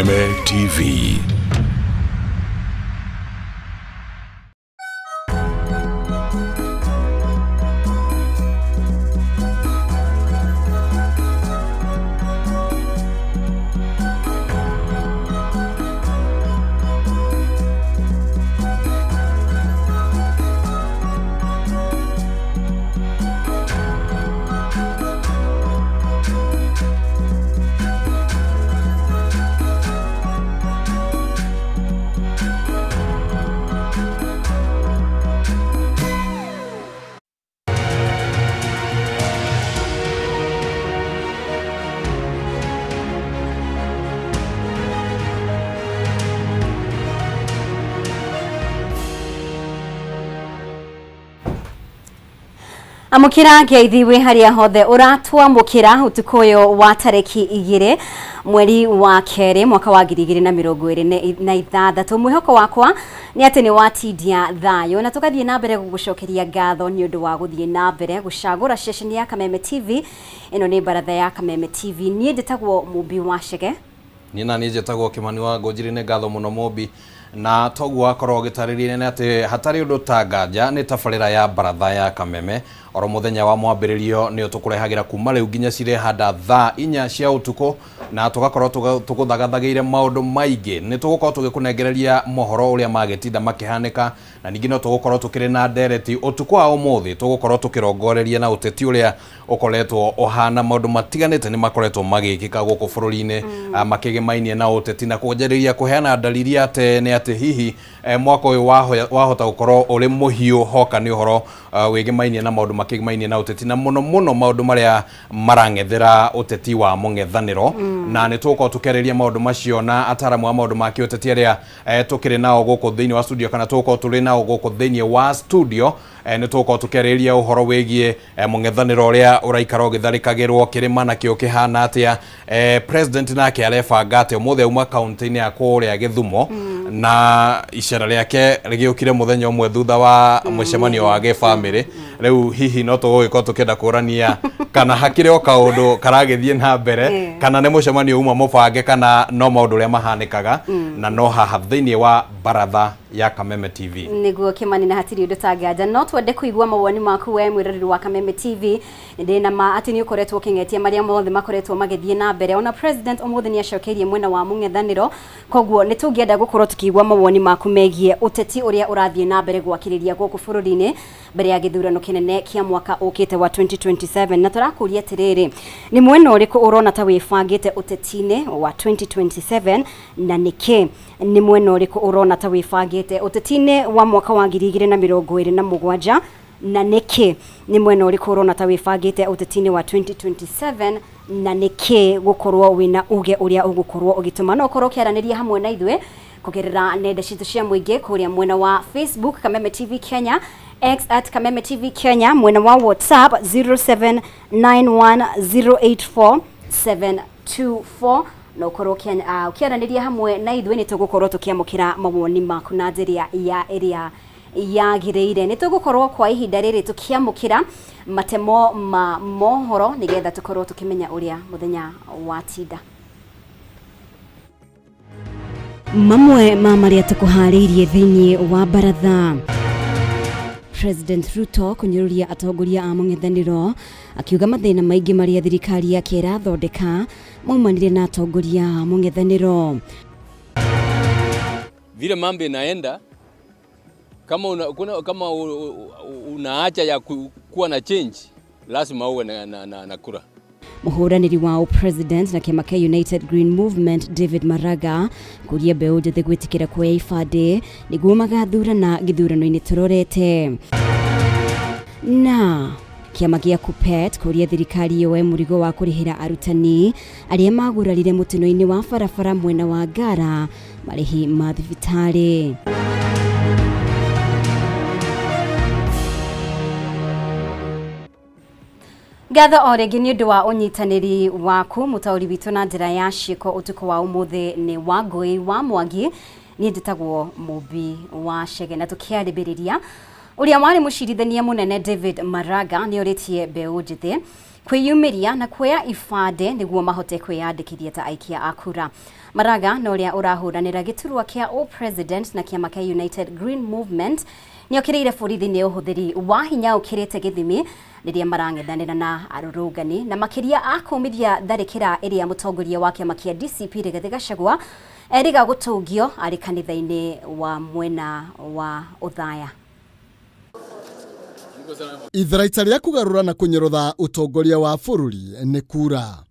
Kameme TV. Amukira ngeithiwe haria hothe uratwa mukira utukoyo wa tareki 2 mweri wa kere mwaka wa 2026 mwihoko wakwa ni ati ni watidia thayo na tukathie na mbere gugucokeria ngatho ni undu wa guthie na mbere gucagura station ya Kameme TV. Ino ni Mbaratha Ya Kameme TV. Nie nditagwo Mubi wa Shege. Ni na njitagwo Kimani wa Ngojirine ngatho muno Mubi na togu akorwo gitaririe ne ati hatari undu tanganja ni tabarira ya Mbaratha Ya Kameme oro muthenya wa mwambiririo ni tukurehagira kuma riu nginya cire hada thaa 4 cia utuko na tugakorwo tukuthagathagiire maundu maingi ni tugukorwo tugikunengereria mohoro uria magetinda makihanika na ningi no tugukorwo tukiri na ndereti utuko wa umuthi tugukorwo tukirongoreria na uteti uria ukoretwo ohana maundu matiganite ni makoretwo magikika guku bururi-ini makigimainie na uteti na kunjariria kuheana dalili ate ni ati hihi mwaka uyu wahota gukorwo uri muhiu hoka ni uhoro wigimainie na maundu makigimainie na uteti na muno maundu maria marangethera uteti wa mung'ethaniro na ni tuko tukereria maundu macio na ataramu wa maundu maki uteti aria tukiri nao guku thiini wa studio kana tuko turi nao guku thiini wa studio ni tuko tukereria uhoro wigie mung'ethaniro uria uraikara ugitharikagirwo kirima na kio kihana atia president nake arefanga ati umuthe uma county-ini ya kuria Githumo na icera riake rigiukire muthenya umwe thutha wa mucemanio wa family riu hihi no tugugiko tukenda kurania kana hakire o kaundu karagithie na mbere kana ne mucemanio uma mubange kana no maundu ria mahanikaga na no haha thiini wa Mbaratha Ya Kameme TV niguo Kimani na hatiri undu tanganja no twende kuigua mawoni maku we mwiroreri wa Kameme TV ndina ma ati ni ukoretwo kingetia maria mothe makoretwo magithie na mbere ona president umuthi ni acokerie mwena wa mung'ethaniro koguo ni tungienda gukorwo tukiigua mawoni maku megie uteti uria urathie na mbere gwakiriria guku bururi-ini mbere ya githurano kinene kia mwaka ukite wa 2027 na turakuria atiriri ni mwena uriku urona ta wifangite uteti-ini wa 2027 na niki ni mwena uriku urona ta wifangite uteti-ini wa mwaka wa 2027 na niki ni mwena uriku urona ta wifangite uteti-ini wa 2027 na niki gukorwo wina uge uria ugukorwo ugituma no ukorwo kiaraniria hamwe na ithwe kugerera nenda citu cia muingi kuria mwena wa Facebook Kameme TV Kenya, X @Kameme TV Kenya, mwena wa WhatsApp 0791084724 no ukorwo ukiaraniria hamwe na ithwe ni tugukorwo tukiamukira mawoni maku na njira ya area yagireire ni tugukorwo kwa ihinda riri tukiamukira matemo ma mohoro nigetha tukorwo tukimenya uria muthenya watinda. Mamwe ma maria tukuhariirie thiini wa Mbaratha. President Ruto kunyiruria atongoria a mung'ethaniro akiuga mathina maingi maria thirikari yake irathondeka maumanire na atongoria a mung'ethaniro. Vile mambo inaenda kama unaacha ya kuwa na change lazima uwe na kura. Muhuraniri wa president na kiama kia United Green Movement David Maraga kuria mbeu njĩthĩ gwĩtĩkĩra kuoya ibandĩ nĩguo magathurana gĩthurano-inĩ turorete. Na kiama gia KUPPET kuria thirikari yoe mũrigo wa kũrĩhĩra arutani arĩa magurarire mũtino-inĩ wa barabara mwena wa Ngara marĩhi ma thibitarĩ. Gatha oregi ni undu wa unyitaniri waku mutauri witu na njira ya ciiko utuko wa umuthi ni Wangui wa Mwangi ni nditagwo Mubi wa Shege na tukiaribiriria uria wari mucirithania munene David Maraga ni oritie mbeu njithi kwiyumiria na kuoya ibande niguo mahote kwiyandikithia ta aikia a kura. Maraga na uria urahuranira giturwa kia All President na kiama kia United Green Movement niokireire borithi ni uhuthiri wa hinya ukirite githimi riria marang'ethanira na arurungani na makiria akumithia tharikira iria mutongoria wa kiama kia DCP Rigathi Gachagua eriga gutungio ari kanitha-ini wa mwena wa Uthaya. Itharaita ria kugarura na kunyerotha utongoria wa bururi ni kura.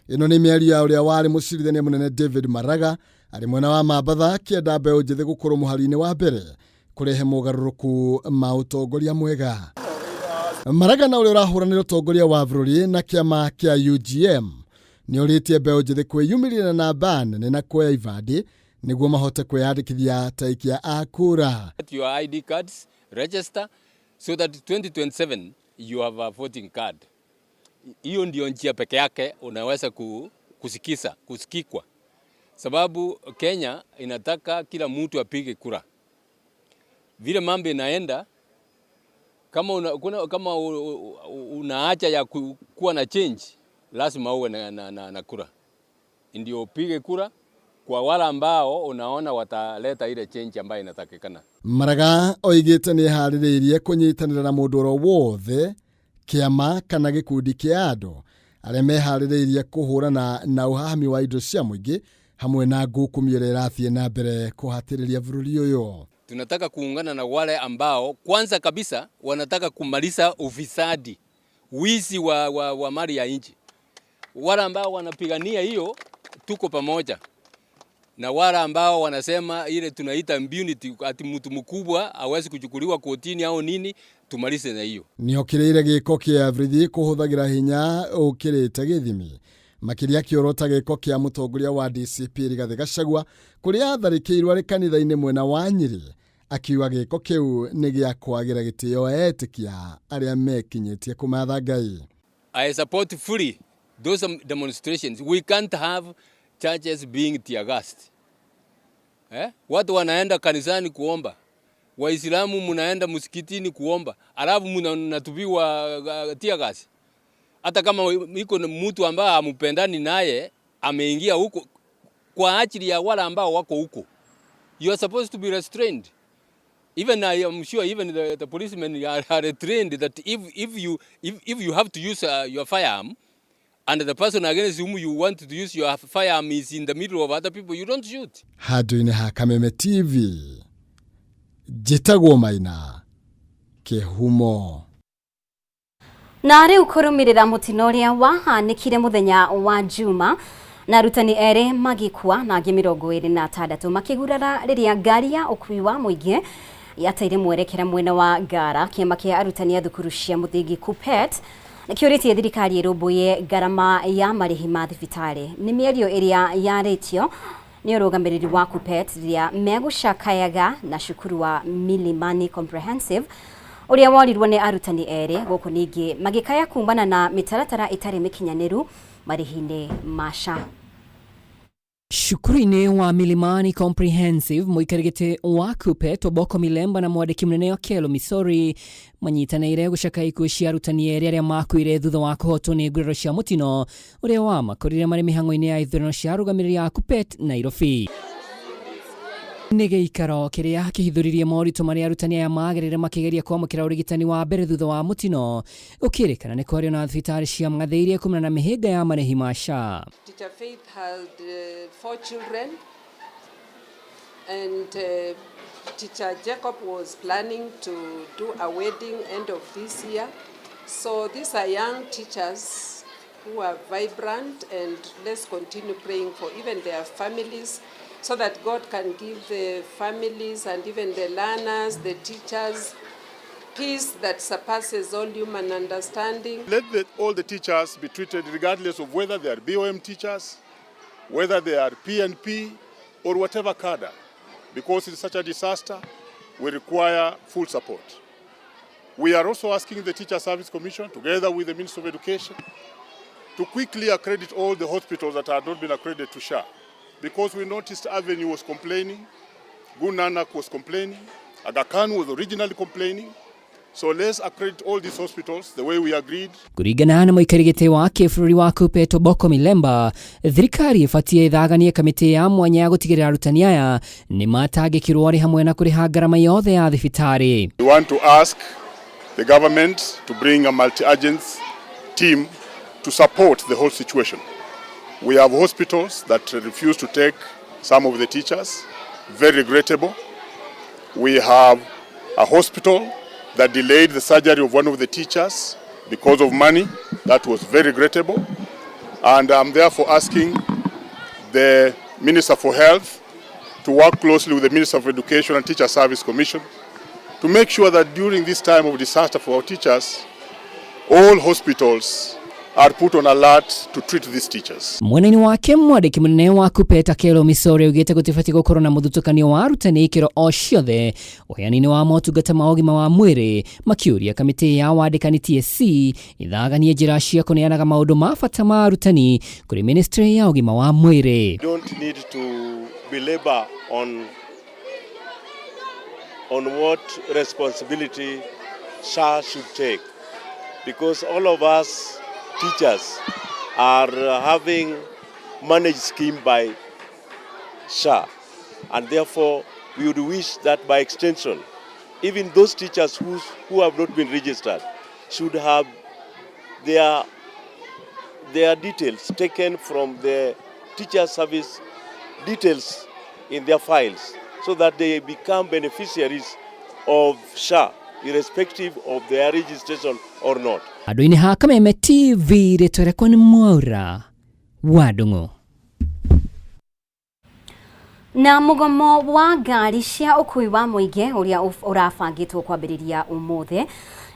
Ino ni miario ya uria wari mucirithania munene David Maraga ari mwena wa Mbaratha kienda mbeu njithi gukorwo muhari-ini wa mbere kurehe mugaruruku ma utongoria mwega. Maraga na uria urahuranira utongoria wa bururi na kiama kia UGM ni uritie mbeu njithi kwiyumirira na ban na kuoya ibandi niguo mahote kwiyandikithia ta aikia a kura. Your ID cards, register so that 2027 you have a voting card. Hiyo ndio njia peke yake unaweza kusikikwa. Sababu Kenya inataka kila mtu apige kura. Vile mambo inaenda, kama una haja ya kuwa na change, lazima uwe na kura. Ndio upige kura kwa wale ambao unaona wataleta ile change ambayo inatakikana. Maraga oigite ni haririirie kunyitanira na mundu oro wothe kiama kana gikundi kia andu aria mehaririirie kuhurana na uhahami wa indo cia muingi hamwe na ngukumio iria irathie na mbere kuhatiriria bururi uyu. Tunataka kuungana na wale ambao kwanza kabisa wanataka kumaliza ufisadi, wizi wa mali ya nchi. Wale ambao wanapigania hiyo tuko pamoja. Na wale ambao wanasema ile tunaita impunity, ati mtu mkubwa hawezi kuchukuliwa kotini au nini, tumalize na hiyo. Niokireire giko kia everything kuhuthagira hinya ukirite githimi makiria kiorota giko kia mutongoria wa DCP Rigathi Gachagua kuria atharikirwo ari kanitha-ini mwena wa Nyeri akiuga giko kiu ni gia kwagira gitio etikia aria mekinyitie kumatha Ngai. I support fully those demonstrations. We can't have churches being tear gassed. Watu wanaenda kanisani kuomba. Waislamu mnaenda msikitini kuomba. Alafu mnatupiwa tear gas. Hata kama iko mtu ambaye hampendani naye ameingia huko kwa ajili ya wale ambao wako huko. You are supposed to be restrained. Even I am sure even the policemen are trained that if you have to use your firearm and the person against whom you want to use your firearm is in the middle of other people, you don't shoot. Handu-ini ha Kameme TV, Jitagwo Maina, Kihumo. Na riu kurumirira mutino uria wahanikire muthenya wa Juma na arutani ere magikua na angĩ 26 makigurara riria ngari ya ukui wa muingi yateire mwerekera mwena wa Ngara kiama kia arutani a thukuru cia muthingi KUPPET nikiuritie thirikari irumbuye garama ya marihi ma thibitari. Ni mĩario iria yaritio ni urugamiriri wa KUPPET riria megucakayaga na cukuru wa Milimani Comprehensive uria worirwo ni arutani ere guku ningi magikaya kumbana na mitaratara itari mikinyaniru marihi-ini masha. Shukuru-ini wa Milimani Comprehensive muikarigite wa KUPPET Oboko Milemba na mwandiki munene wa Kelo Misori manyitanĩire gucaka ikuũ cia arutani eri aria makuire thutha wa kuhotwo ni nguraro cia mutino uria wamakorire mari mihango-ini ya ithurano cia arugamĩrĩri a KUPPET Nairobi. Nĩ gĩikaro kĩrĩa kĩhithũririe moritũ marĩa arutani aya magerire makĩgeria kwamũkĩra ũrigitani wa mbere thutha wa mutino ũkĩrĩkana nĩ kwario na thibitarĩ cia magathĩirie kumana na mĩhĩnga ya marĩhi ma SHA. Teacher Faith had 4 children and Teacher Jacob was planning to do a wedding end of this year. So these are young teachers who are vibrant, and let's continue praying for even their families, so that God can give the families and even the learners, the teachers, peace that surpasses all human understanding. Let all the teachers be treated regardless of whether they are BOM teachers, whether they are PNP, or whatever cadre. Because it's such a disaster, we require full support. We are also asking the Teacher Service Commission, together with the Minister of Education, to quickly accredit all the hospitals that have not been accredited to SHA. Because we noticed Avenue was complaining, Gunanak was complaining, Aga Khan was originally complaining. So let's accredit all these hospitals the way we agreed. Kuringana na muikarigite wa kibũrũri wa Kupeto Boko Milemba, thirikari ibatie ithaganie kamĩtĩ ya mwanya ya gũtigĩrĩra arutani aya nĩ matangĩkĩrwo arĩ hamwe na kũrĩha ngarama yothe ya thibitarĩ. We want to ask the government to bring a multi-agency team to support the whole situation. We have hospitals that refuse to take some of the teachers, very regrettable. We have a hospital that delayed the surgery of one of the teachers because of money. That was very regrettable. And I'm therefore asking the Minister for Health to work closely with the Minister of Education and Teacher Service Commission to make sure that during this time of disaster for our teachers, all hospitals are put on alert to treat these teachers. Mweneni wake mwandiki munene wa Kupeta Kelo Misori ugite gutibati gukorwo na muthutukanio wa arutani ikiro o ciothe uheani-ini wa motungata ma ũgima wa mwĩrĩ makiuria kamĩtĩ ya wandĩkani TSC ithaganie njĩra cia kũneanaga maũndũ ma bata ma arutani kũrĩ ministry ya ũgima wa mwĩrĩ. Don't need to belabor on what responsibility SHA should take, because all of us teachers are having managed scheme by SHA, and therefore we would wish that by extension even those teachers who have not been registered should have their details taken from the teacher service details in their files, so that they become beneficiaries of SHA irrespective of their registration or not. Andũ-inĩ ha Kameme TV rĩtwerekwo nĩ Mwaura wa Ndung'u. Na mugomo wa ngari cia ũkui wa mũingĩ ũrĩa ũrabangĩtwo kwambĩrĩria ũmũthĩ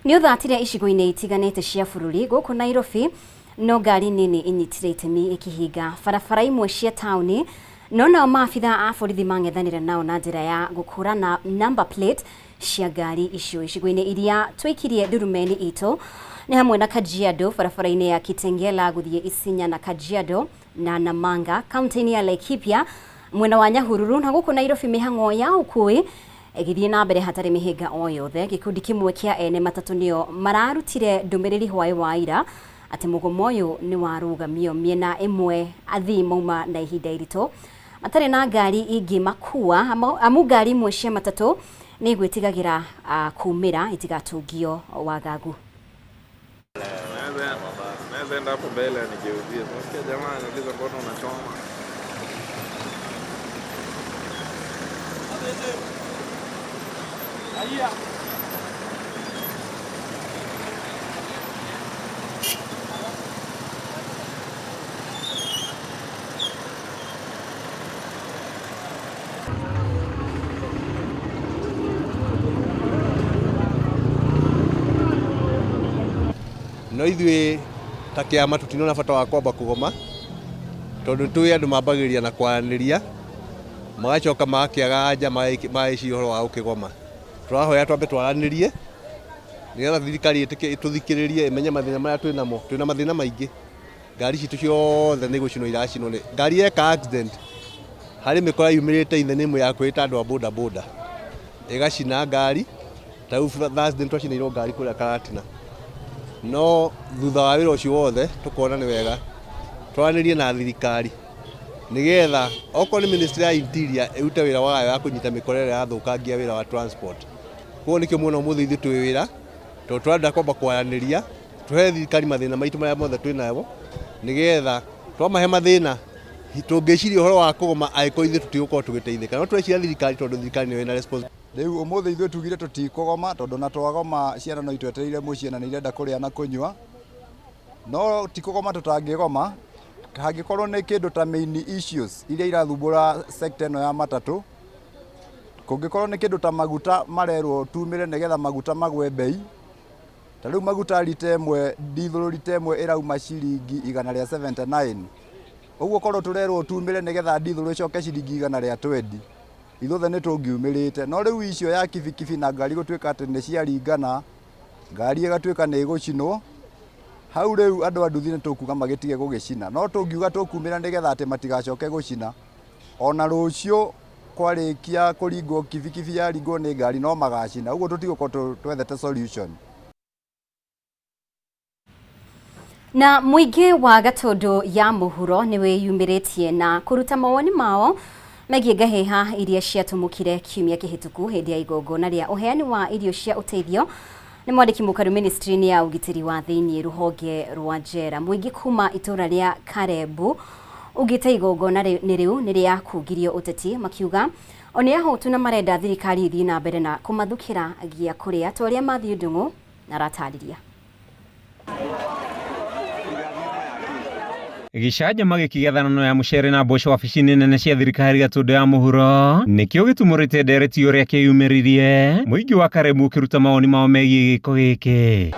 nĩ ũthatire icigo-inĩ itiganĩte cia bũrũri gũkũ Nairobi, no ngari nini inyitire itemi ikihinga barabara imwe cia taũni, no nao maabitha a borithi mang'ethanĩra nao na njĩra ya gũkũrana number plate cia ngari icio icigo-inĩ iria twaikirie ndurumeni itũ ni hamwe na Kajiado, barabara-inĩ ya Kitengela gũthiĩ Isinya na Kajiado na Namanga, kaunti-inĩ ya Laikipia, mwena wa Nyahururu, na gũkũ Nairobi mĩhang'o ya ũkui ĩgĩthiĩ na mbere hatarĩ mĩhĩnga o yothe. Gĩkundi kĩmwe kĩa ene matatũ nĩo mararutire ndũmĩrĩri hwaĩ wa ira atĩ mũgomo ũyũ nĩ warũgamio mĩena ĩmwe athii mauma na ihinda iritũ matarĩ na ngari ingĩ makua, amu ngari imwe cia matatũ nĩ gwĩtigagĩra kumĩra itigatungio wagagu. Naweza enda hapo mbele nigeuzie. Nasikia jamaa anauliza mbona unachoma. Aya. No ithuĩ ta kĩama tũtinona bata wa kwamba kũgoma tondũ tũĩ andũ mambagĩrĩria na kwaranĩria magacoka makĩaga anja maĩci ũhoro wa gũkĩgoma. Tũrahoya twambe twaranĩrie nĩgetha thirikari ĩtũthikĩrĩrie ĩmenye mathĩna marĩa twĩ namo. Twĩna mathĩna maingĩ, ngari citũ ciothe nĩ gũcinwo iracinwo nĩ ngari yeka accident harĩ mĩkora yumĩrĩte ithenya ĩmwe ya kwĩta andũ a boda boda ĩgacina ngari. Ta rĩu Thursday twacinĩirwo ngari kũrĩa Karatina, no thutha wa wĩra ũcio wothe tũkona nĩ wega twaranĩrie na thirikari nĩgetha okorwo nĩ Ministry ya Interior ĩrute wĩra wayo wa kũnyita mĩkora ĩrĩa yathũkangia wĩra wa transport. Koguo nĩkĩo muona ũmũthĩ ithuĩ twĩ wĩra tondũ tũrenda kwamba kwaranĩria, tũhe thirikari mathĩna maitũ marĩa mothe twĩ nayo nĩgetha twamahe mathĩna tũngĩciria ũhoro wa kũgoma angĩkorwo ithuĩ tũtigũkorwo tũgĩteithĩka. No tweciria thirikari tondũ thirikari nĩyo ĩna responsibility. Rĩu ũmũthĩ ithuĩ tugire tũtikũgoma tondũ na twagoma ciana no itwetereire mũciĩ na nĩirenda kũrĩa na kũnyua. No tikũgoma tũtangĩgoma hangĩkorwo nĩ kĩndũ ta main issues iria irathumbũra sector ĩno ya matatũ. Kũngĩkorwo nĩ kĩndũ ta maguta marerwo tumĩre nĩgetha maguta magwe bei. Ta rĩu maguta lita ĩmwe, diesel lita ĩmwe ĩrauma ciringi 179. Ũguo korwo tũrerwo tumĩre nĩgetha diesel ĩcoke ciringi 120. Ithuothe nĩ tũngiumĩrĩte. No rĩu icio ya kibikibi na ngari gũtuĩka atĩ nĩ ciaringana, ngari ĩgatuĩka nĩ ĩgũcinwo, hau rĩu andũ a nduthi nĩ tũkuga magĩtige gũgĩcina. No tũngiuga tũkumĩra nĩgetha atĩ matigacoke gũcina, ona rũciũ kwarikia kuringo kibikibi ya ringo ni ngari no magacina uguo tutigukorwo twethete solution. Na muingi wa Gatundu ya muhuro ni wiyumiritie na kuruta mawoni mao megie ngaheha iria ciatumukire kiumia kihituku hindi ya igongona ria uheani wa irio cia uteithio ni mwandiki mukaru ministry ya ugitiri wa thiini ruhonge rwa njera. Muingi kuma itura ria Karebu ugite igongona ni riu ni ria kugirio uteti makiuga oni ahotu na marenda thirikari ithi na mbere na kumathukira gia kuria toria Matthew Ndungu na ratariria. Gicanja gikigethano ya mucere na mboco wabici-inĩ nene cia thirikari Gatundu ya muhuro nikio gitumurite ndereti uria kiyumiririe muingi wa Karebu ukiruta mawoni mao megie giko giki.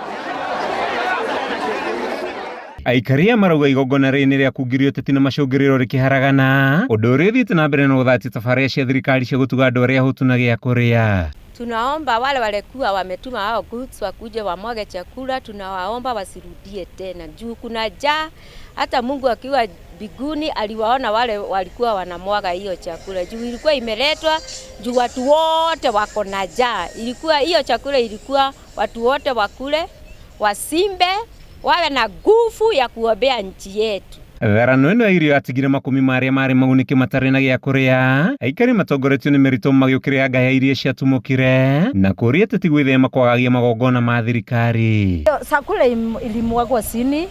Aikaria marauga igongona rini ria kugirio teti na macungiriro rikiharagana undu uria thiite na mbere na uthati tafaria cia thirikari cia gutuga andu aria hutu na gia kuria. Tunaomba wale walikuwa wametuma hao goods wakuje wamwage chakula, tunawaomba wasirudie tena juu kuna njaa. Hata Mungu akiwa biguni aliwaona wale walikuwa wanamwaga hiyo chakula juu ilikuwa imeletwa juu watu wote wako na njaa. Ilikuwa hiyo chakula ilikuwa watu wote wakule, wasimbe, wawe na nguvu ya kuombea nchi yetu. Tharano ino irio atigire makumi maria mari maguniki matari na gia kuria aikari matongoretio ni merito magiukiria ngaya iria ciatumukire na kuria teti gwithema kwagagia magongona ma thirikari. Chakula ilimwagwa chini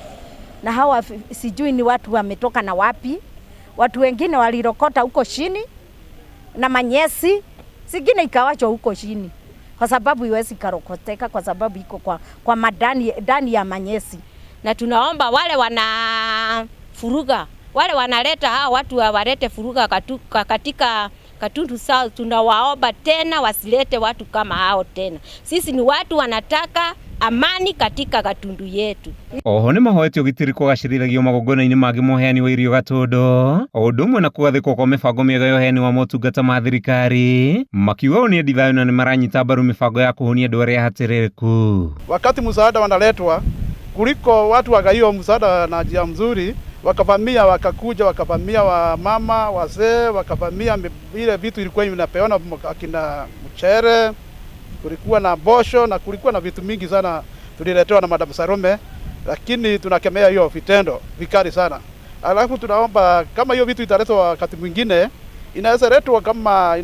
na hawa sijui ni watu wametoka na wapi. Watu wengine walirokota huko chini na manyesi zingine ikawachwa huko chini kwa sababu iwezi karokoteka kwa sababu iko kwa madani ya manyesi. Na tunaomba wale wana furuga, wale wanaleta hao watu walete furuga katika Gatundu South, tunawaomba tena wasilete watu kama hao tena. Sisi ni watu wanataka amani katika Gatundu yetu. Oho ni mahoetio gitiri kugacirithagio magongona-ini magi muheani wa irio Gatundu undu umwe na kugathikwo kwa mibango miega ya uheani wa motungata ma thirikari makiuga ni ndithayo na ni maranyita mbaru mibango ya kuhonia andu aria hatiririku. Wakati msaada wanaletwa kuliko watu wagaio msaada na njia mzuri, wakavamia wakakuja wakavamia wa mama wazee, wakavamia ile vitu ilikuwa inapeana akina mchere, kulikuwa na bosho na kulikuwa na vitu mingi sana tuliletewa na Madam Sarome, lakini tunakemea hiyo vitendo vikali sana. Alafu tunaomba kama hiyo vitu italetwa wakati mwingine inaweza letwa kama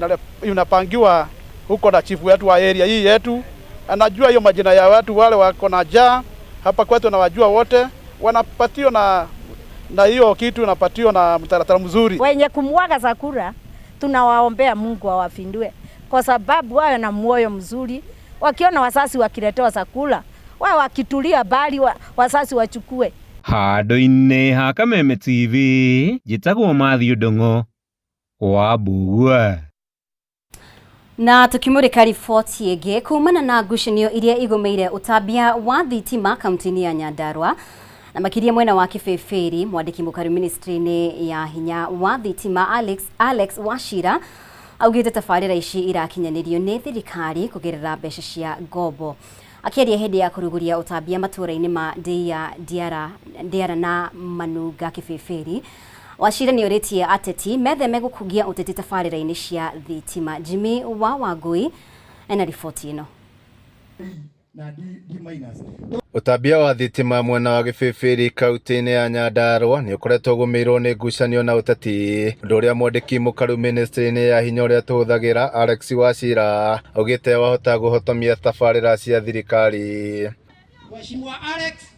inapangiwa huko na chifu wetu wa area hii yetu, anajua hiyo majina ya watu wale wako na njaa hapa kwetu na wajua wote wanapatio na hiyo kitu napatio na mtaratara mzuri. Wenye kumwaga chakula tunawaombea Mungu awafindue kwa sababu wawe na moyo mzuri, wakiona wasasi wakiletewa chakula wao wakitulia bali wasasi wachukue. Hado-inĩ ha Kameme TV njĩtagwo Matthew Ndungu wa Mbugua. Na tukimurika riboti ĩngĩ kumana na ngucanio iria igomeire utambia wa thitima kaunti-inĩ ya Nyandarua na makiria mwena wa Kĩbĩbĩri, mwandiki mukaru ministry-inĩ ya hinya wa thitima Alex Wachira augite tabarĩra ici irakinyanirio nĩ thirikari kugerera mbeca cia ngombo. Akiaria hindi ya kuruguria utambia matura-inĩ ma Ndiara na Manunga Kĩbĩbĩri, Wachira ni oritie ateti metheme gukugia uteti tabarĩra-inĩ cia thitima. Jimmy wa Wangui ena riboti ĩno. Utambia wa thitima mwena wa Kĩbĩbĩri kaunti-inĩ ya Nyandarua ni ukoretwo gumirwo ni ngucanio na uteti, undu uria mwandiki mukaru ministry-inĩ ya hinya uria tuhuthagira Alex Wachira augite wahota guhotomia tabarĩra cia thirikari. Mheshimiwa Alex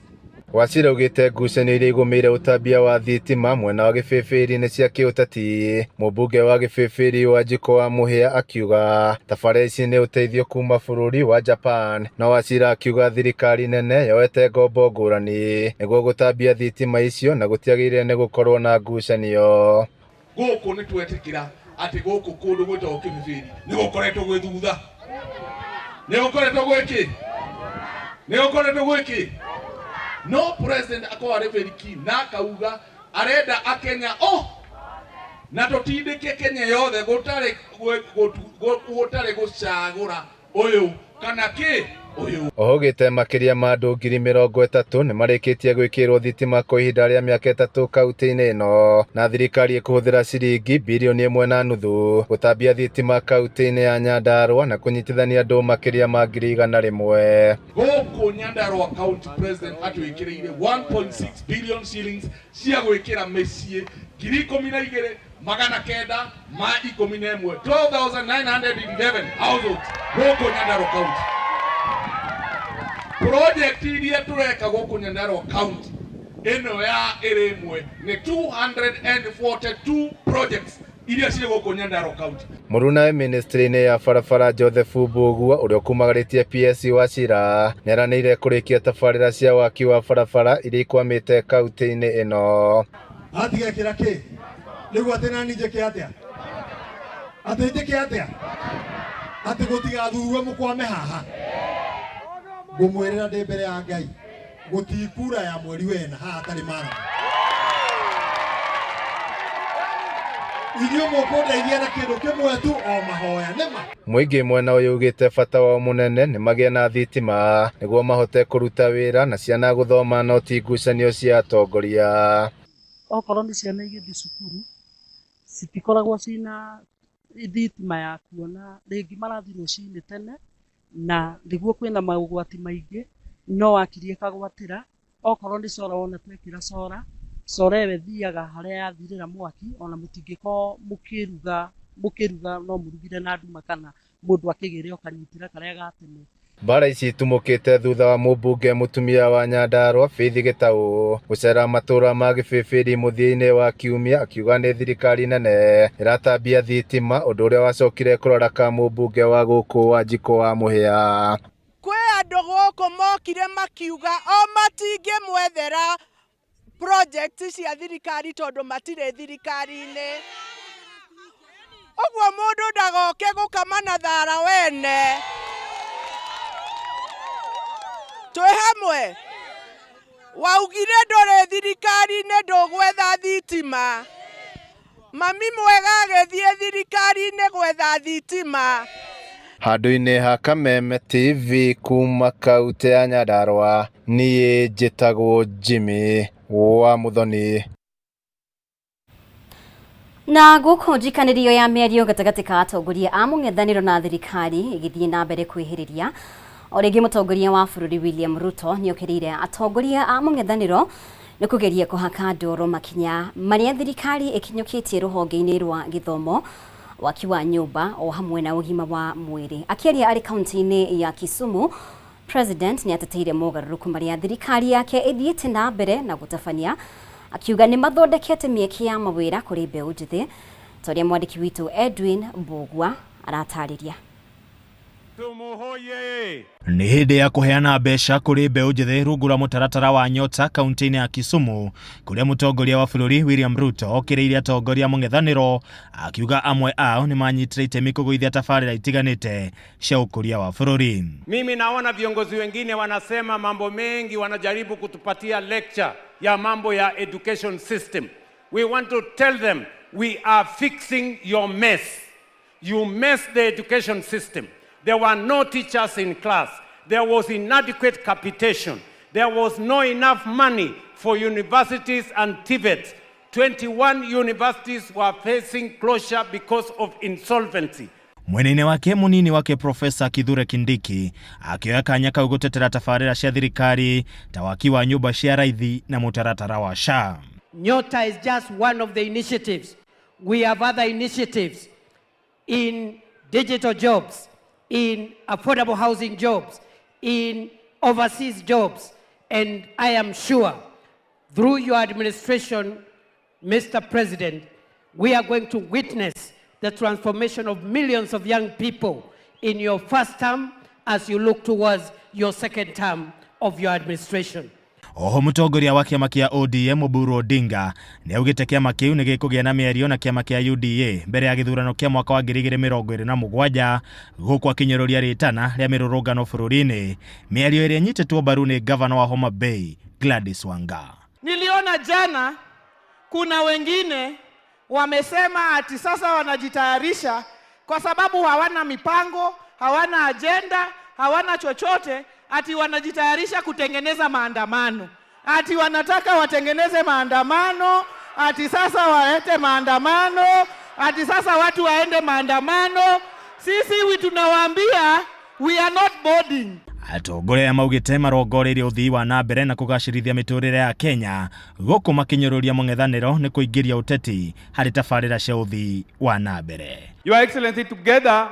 Wachira augite ngucanio iria igumire utambia wa thitima mwena wa Kĩbĩbĩri ni cia kiuteti. Mũmbunge wa Kĩbĩbĩri Wanjiko wa Mũhĩa akiuga tabarĩra ici ni uteithio kuma bũrũri wa Japan, na Wachira akiuga thirikari nene yoete ngombo ngũrani nĩguo gũtambia thitima icio na gũtiagĩrĩire nĩ gũkorwo na ngucanio. Gũkũ nĩ twetĩkĩra atĩ gũkũ kũndũ gwĩtagwo Kĩbĩbĩri nĩ gũkoretwo gwĩ thutha, nĩ gũkoretwo gwĩkĩ. No president akawa very keen na akauga arenda akenya na tutindike Kenya yothe gutare gucagura uyu kana ki Ohogete makiria ma andu 30,000 ni marikitie gwikirwo thitima kwa ihinda ria miaka 3 kaunti-ini ino, na thirikari ikuhuthira ciringi bilioni 1.5 gutambia thitima kaunti-ini ya Nyandarua na kunyitithania andu makiria ma 100,000. Goko Nyandarua County President atwikireire 1.6 billion shillings cia gwikira micie 12,911 12,911 households goko Nyandarua County. Project iria tureka goko Nyandarua County eno ya iremwe ni 242 projects iria cia goko Nyandarua County. Muruna ministry-ini ya barabara Joseph Mbugua uria kumagaritie PS wa Cira neranire kurikia tabarira cia waki wa barabara iria ikwamite kaunti-ini ino. Atiga kirake nigu atena nije kiatia atete kiatia ati gutiga thurwe mukwame haha ngumwirira ndi mbere ya Ngai gutikura ya mweri wena haha tari mara inyo mukundeithia na kindu kimwe tu o mahoya nima. Muingi mwena uyu ugite bata wa munene ni magie na thitima niguo mahote kuruta wira na ciana guthoma no ti ngucanio cia atongoria. Okorwo ni ciana igithii cukuru citikoragwo cina thitima ya kuona ringi marathi rucini tene na niguo kwina maugwati maingi no wakirie kagwatira okorwo ni cora wona twekira cora we thiaga haria yathirira mwaki ona mutingiko mukiruga no murugire na nduma kana mundu akigire okanyitira karia gatene. Bara ici itumukite thutha wa mubunge mutumia wa Nyandarua Faith Gitau gucera matura ma Gibibiri muthia-ini wa kiumia akiuga ni thirikari nene iratambia thitima undu uria wacokire kurora ka mubunge wa guku wa Njiko wa Muhia. Kwe andu guku mokire makiuga o matinge mwethera project cia thirikari tondu matire thirikari-ini. Ogwo mundu ndagoke gukamana thara wene. Twe hamwe waugire ndore thirikari-ini ndugwetha thitima. Mami mwega agethie thirikari-ini gwetha thitima. Handu-ini ha Kameme TV kuma kaunti ya Nyandarua nie njitagwo Jimmy wa Muthoni. Na guku njikanirio ya mĩario gatagati ka atongoria a mũng'ethanĩro na thirikari igithii na mbere kwĩhĩrĩria. O rĩngĩ mũtongoria wa bũrũri William Ruto nĩokĩrĩire atongoria a mũng'ethanĩro nĩ kũgeria kũhaka ndoro makinya marĩa thirikari ĩkinyũkĩtie rũhonge-inĩ rwa gĩthomo, waki wa nyũmba o hamwe na ũgima wa mwĩrĩ. Akĩaria arĩ kaunti-inĩ ya Kisumu, President nĩ ateteire mogarũrũku marĩa thirikari yake ĩthiĩte na mbere na gũtabania, akiuga nĩ mathondekete mĩeke ya mawĩra kũrĩ mbeũ njĩthĩ, ta ũrĩa mwandĩki witũ Edwin Mbugua aratarĩria. Nĩ hĩndĩ ya kũheana mbeca kũrĩ mbeũ njĩthĩ rungu rwa mũtaratara wa Nyota kaunti-inĩ ya Kisumu, kũrĩa mũtongoria wa bũrũri William Ruto okĩrĩire atongoria mũng'ethanĩro akiuga amwe ao nĩ manyitire itemi kũgũithia tabarĩra itiganĩte cia ũkũria wa bũrũri. Mimi naona viongozi wengine wanasema mambo mengi, wanajaribu kutupatia lecture ya mambo ya education system. We want to tell them we are fixing your mess. You messed the education system. There were no teachers in class. There was inadequate capitation. There was no enough money for universities and TVET. 21 universities were facing closure because of insolvency. Mwenene wake munini wake Profesa Kithure Kindiki akioya kanya kau gutetera tabarĩra cia thirikari ta waki wa nyũmba cia raithi na mũtaratara wa SHA. Nyota is just one of the initiatives. We have other initiatives in digital jobs, in affordable housing jobs, in overseas jobs, and I am sure through your administration, Mr. President, we are going to witness the transformation of millions of young people in your first term as you look towards your second term of your administration. Oho mũtongoria wa kĩama kĩa ODM Oburu Odinga nĩ augĩte kĩama kĩu nĩ gĩkũgĩa na mĩario na kĩama kĩa UDA mbere ya gĩthurano kĩa mwaka wa 2027 gũkũ akinyĩrũria rĩtana rĩa mĩrũrũngano bũrũri-inĩ, mĩario ĩrĩa ĩnyitĩtwo mbaru nĩ gavana wa Homa Bay Gladys Wanga. Niliona jana kuna wengine wamesema ati sasa wanajitayarisha kwa sababu hawana mipango, hawana agenda, hawana chochote, ati wanajitayarisha kutengeneza maandamano, ati wanataka watengeneze maandamano, ati sasa waete maandamano, ati sasa watu waende maandamano. Sisi tunawaambia we are not boarding. Atongoria maugite marongoreire uthii wa na mbere na kugacirithia miturire ya Kenya guku makinyururia mung'ethaniro ni kuingiria uteti hari tabarira cia uthii wa na mbere. Your Excellency, together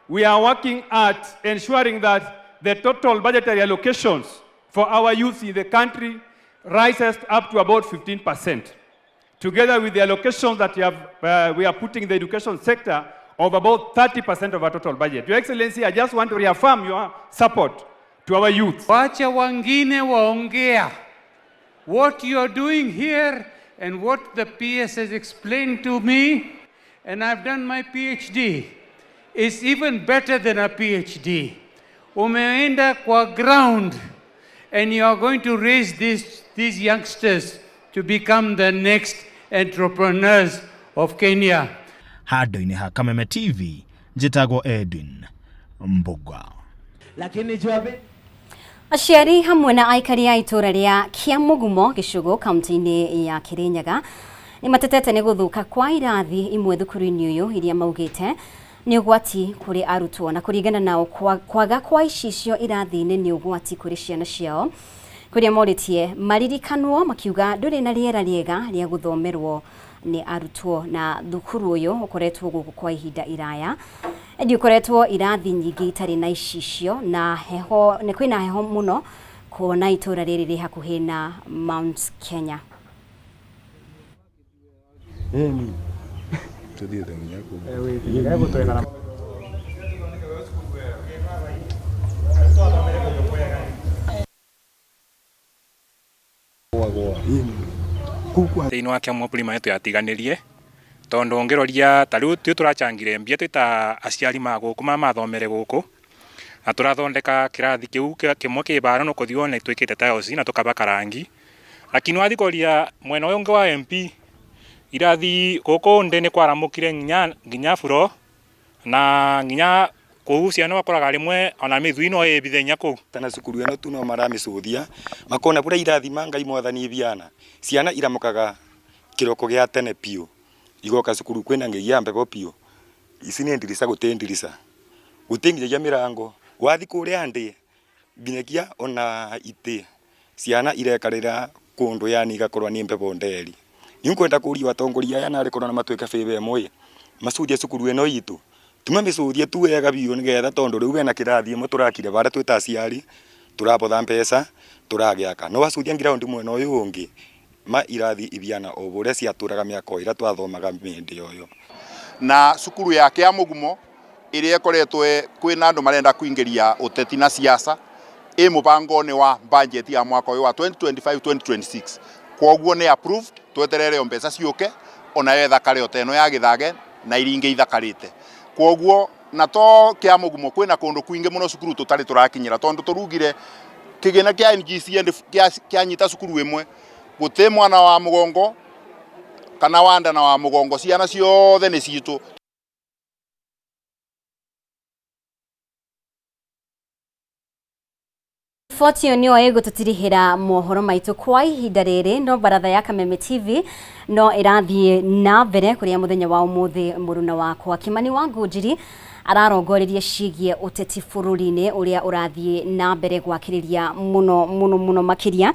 we are working at ensuring that the total budgetary allocations for our youth in the country rises up to about 15%. Together with the allocations that we are putting in the education sector of about 30% of our total budget. Your Excellency, I just want to reaffirm your support to our youth. Wacha wangine waongea. What you are doing here and what the PS has explained to me, and I've done my PhD, is even better than a PhD. Umeenda kwa ground and you are going to raise these youngsters to become the next entrepreneurs of Kenya. Handu-ini ha Kameme TV, njitagwo Edwin Mbugwa. Lakini jwabe aciari hamwe na aikari a itura ria Kiamugumo Gicugu kaunti-ini ya Kirinyaga ni matetete ni guthuka kwa irathi imwe thukuru-ini uyu iria maugite ni ugwati kuri arutwo na kuringana nao kwaga kwa icicio irathi-ini ni ugwati kuri ciana ciao kuria moritie maririkanwo makiuga nduri na riera riega ria guthomerwo ni arutwo na thukuru uyu ukoretwo guku kwa ihinda iraya ndi ukoretwo irathi nyingi itari na icicio na heho ni kwina heho muno kuona itura riri ri hakuhi na Mount Kenya. Thiini wa kiamwa prima yetu yatiganirie tondu ngiroria tariu tu turachangire mbia twita aciari ma guku mathomere guku na turathondeka kirathi kiu kimwe kibaro no kuthio na twikite tiles na tukabaka rangi, lakini wathikoria mwena uyu ngi wa MP irathi guku ndene kwaramukire nginya furo na nginya kou ciana bakoraga rimwe ona mithui no ibithenya kou tana cukuru eno tu no maramicuthia makona bura irathi mangai mwathani biana ciana iramukaga kiroko gia tene pio igoka cukuru kwina ngeia mbebo pio ici ni ndirisa gutendirisa gutengiria mirango wathi kuria ndi binyagia ona ite ciana irekarira kundu yani igakorwa ni mbebo nderi ni kwenda kuria watongoria yana ari korona matweka febe moye masudia cukuru eno itu tumamicuthie tu wega biu nigetha tondu riu wena kirathi imwe turakire bara twita aciari turabotha mbeca turagiaka no wacuthia ground mwena uyu ungi ma irathi ibiana o buria ciaturaga miaka ira twathomaga mindi yoyo na cukuru ya Kiamugumo iria ikoretwo kwina andu marenda kuingiria uteti na siasa mubangoni wa budget ya mwaka uyu wa 2025-2026 kwoguo ni approved tweterere mbeca ciuke ona yetha kare oteno ya githage na iringe ithakarite kwoguo na to Kiamugumo kwina kundu kwingi muno cukuru tutari turakinyira tondu turugire kigina kia NGC kia nyita cukuru imwe guti mwana wa mugongo kana wanda na wa mugongo ciana ciothe ni citu. Fortio niyo egututirigira mohoro maitu kwa ihinda riri no Mbaratha ya Kameme TV no irathie na mbere kuria muthenya wa umuthi muruna wakwa Kimani wa Ngunjiri ararongoreria cigie uteti bururi-ini uria urathie na mbere gwakiriria muno makiria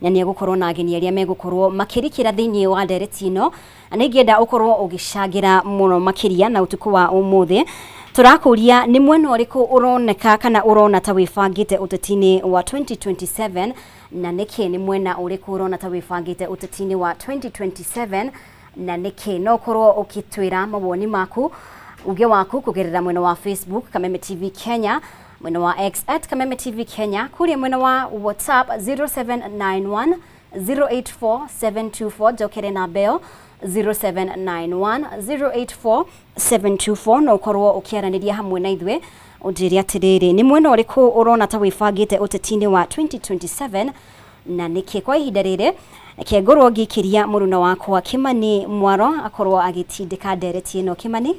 na ni gukorwo na ageni aria megukorwo makirikira thiini wa ndereti ino na ningienda ukorwo ugicagira muno makiria na utuku wa umuthi turakuria ni mwena uriku uroneka kana urona ta wifangite utetini wa 2027 na niki ni mwena uriku urona ta wifangite utetini wa 2027 na niki no korwo ukitwira mawoni maku uge waku kugerera mwena wa Facebook Kameme TV Kenya, mwena wa X @Kameme TV Kenya, kuria mwena wa WhatsApp 0791 084 724 jokere na beo 0791 084 no korwo ukiaraniria hamwe na ithwe unjiria tiriri ni mwena uriku urona ta wifangite utetini wa 2027 na niki kwa ihinda riri kengorwo gikiria muruna wakwa Kimani Mwaro akorwo agitindika ndereti ino. Kimani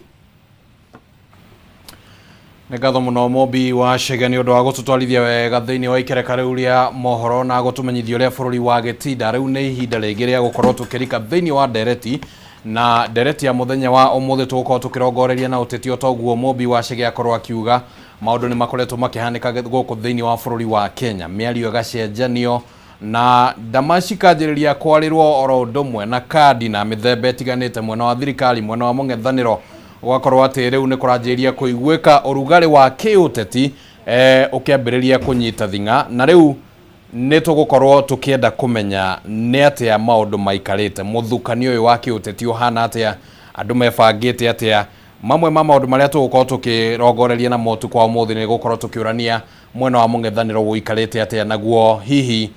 Nĩ ngatho mũno Mobi wa Chege nĩ ũndũ wa gũtũtwarithia wega thĩinĩ wa ikereka rĩu rĩa mohoro na gũtũmenyithia ũrĩa bũrũri wa gĩtinda. Rĩu nĩ ihinda rĩngĩ rĩa gũkorwo tũkĩrika thĩinĩ wa ndereti, na ndereti ya mũthenya wa ũmũthĩ tũgũkorwo tũkĩrongoreria na ũteti otoguo Mobi wa Chege akorwo akiuga maũndũ nĩ makoretwo makĩhanĩka gũkũ thĩinĩ wa bũrũri wa Kenya. Mĩario ĩgacenjanio na ndama cikanjĩrĩria kwarĩrwo oro ũndũ ũmwe na kandi na mĩthemba ĩtiganĩte mwena wa thirikari, mwena wa mũng'ethanĩro gwakorwo atĩ rĩu nĩ kũranjĩrĩria kũiguĩka ũrugarĩ wa kĩũteti ũkĩambĩrĩria kũnyita thing'a, na rĩu nĩ tũgũkorwo tũkĩenda kũmenya nĩ atĩa maũndũ maikarĩte, mũthukanio ũyũ wa kĩũteti ũhana atĩa, andũ mebangĩte atĩa. Mamwe ma maũndũ marĩa tũgũkorwo tũkĩrongoreria na motu kwa ũmũthĩ nĩ gũkorwo tũkĩũrania mwena wa mũng'ethanĩro ũikarĩte atĩa, naguo hihi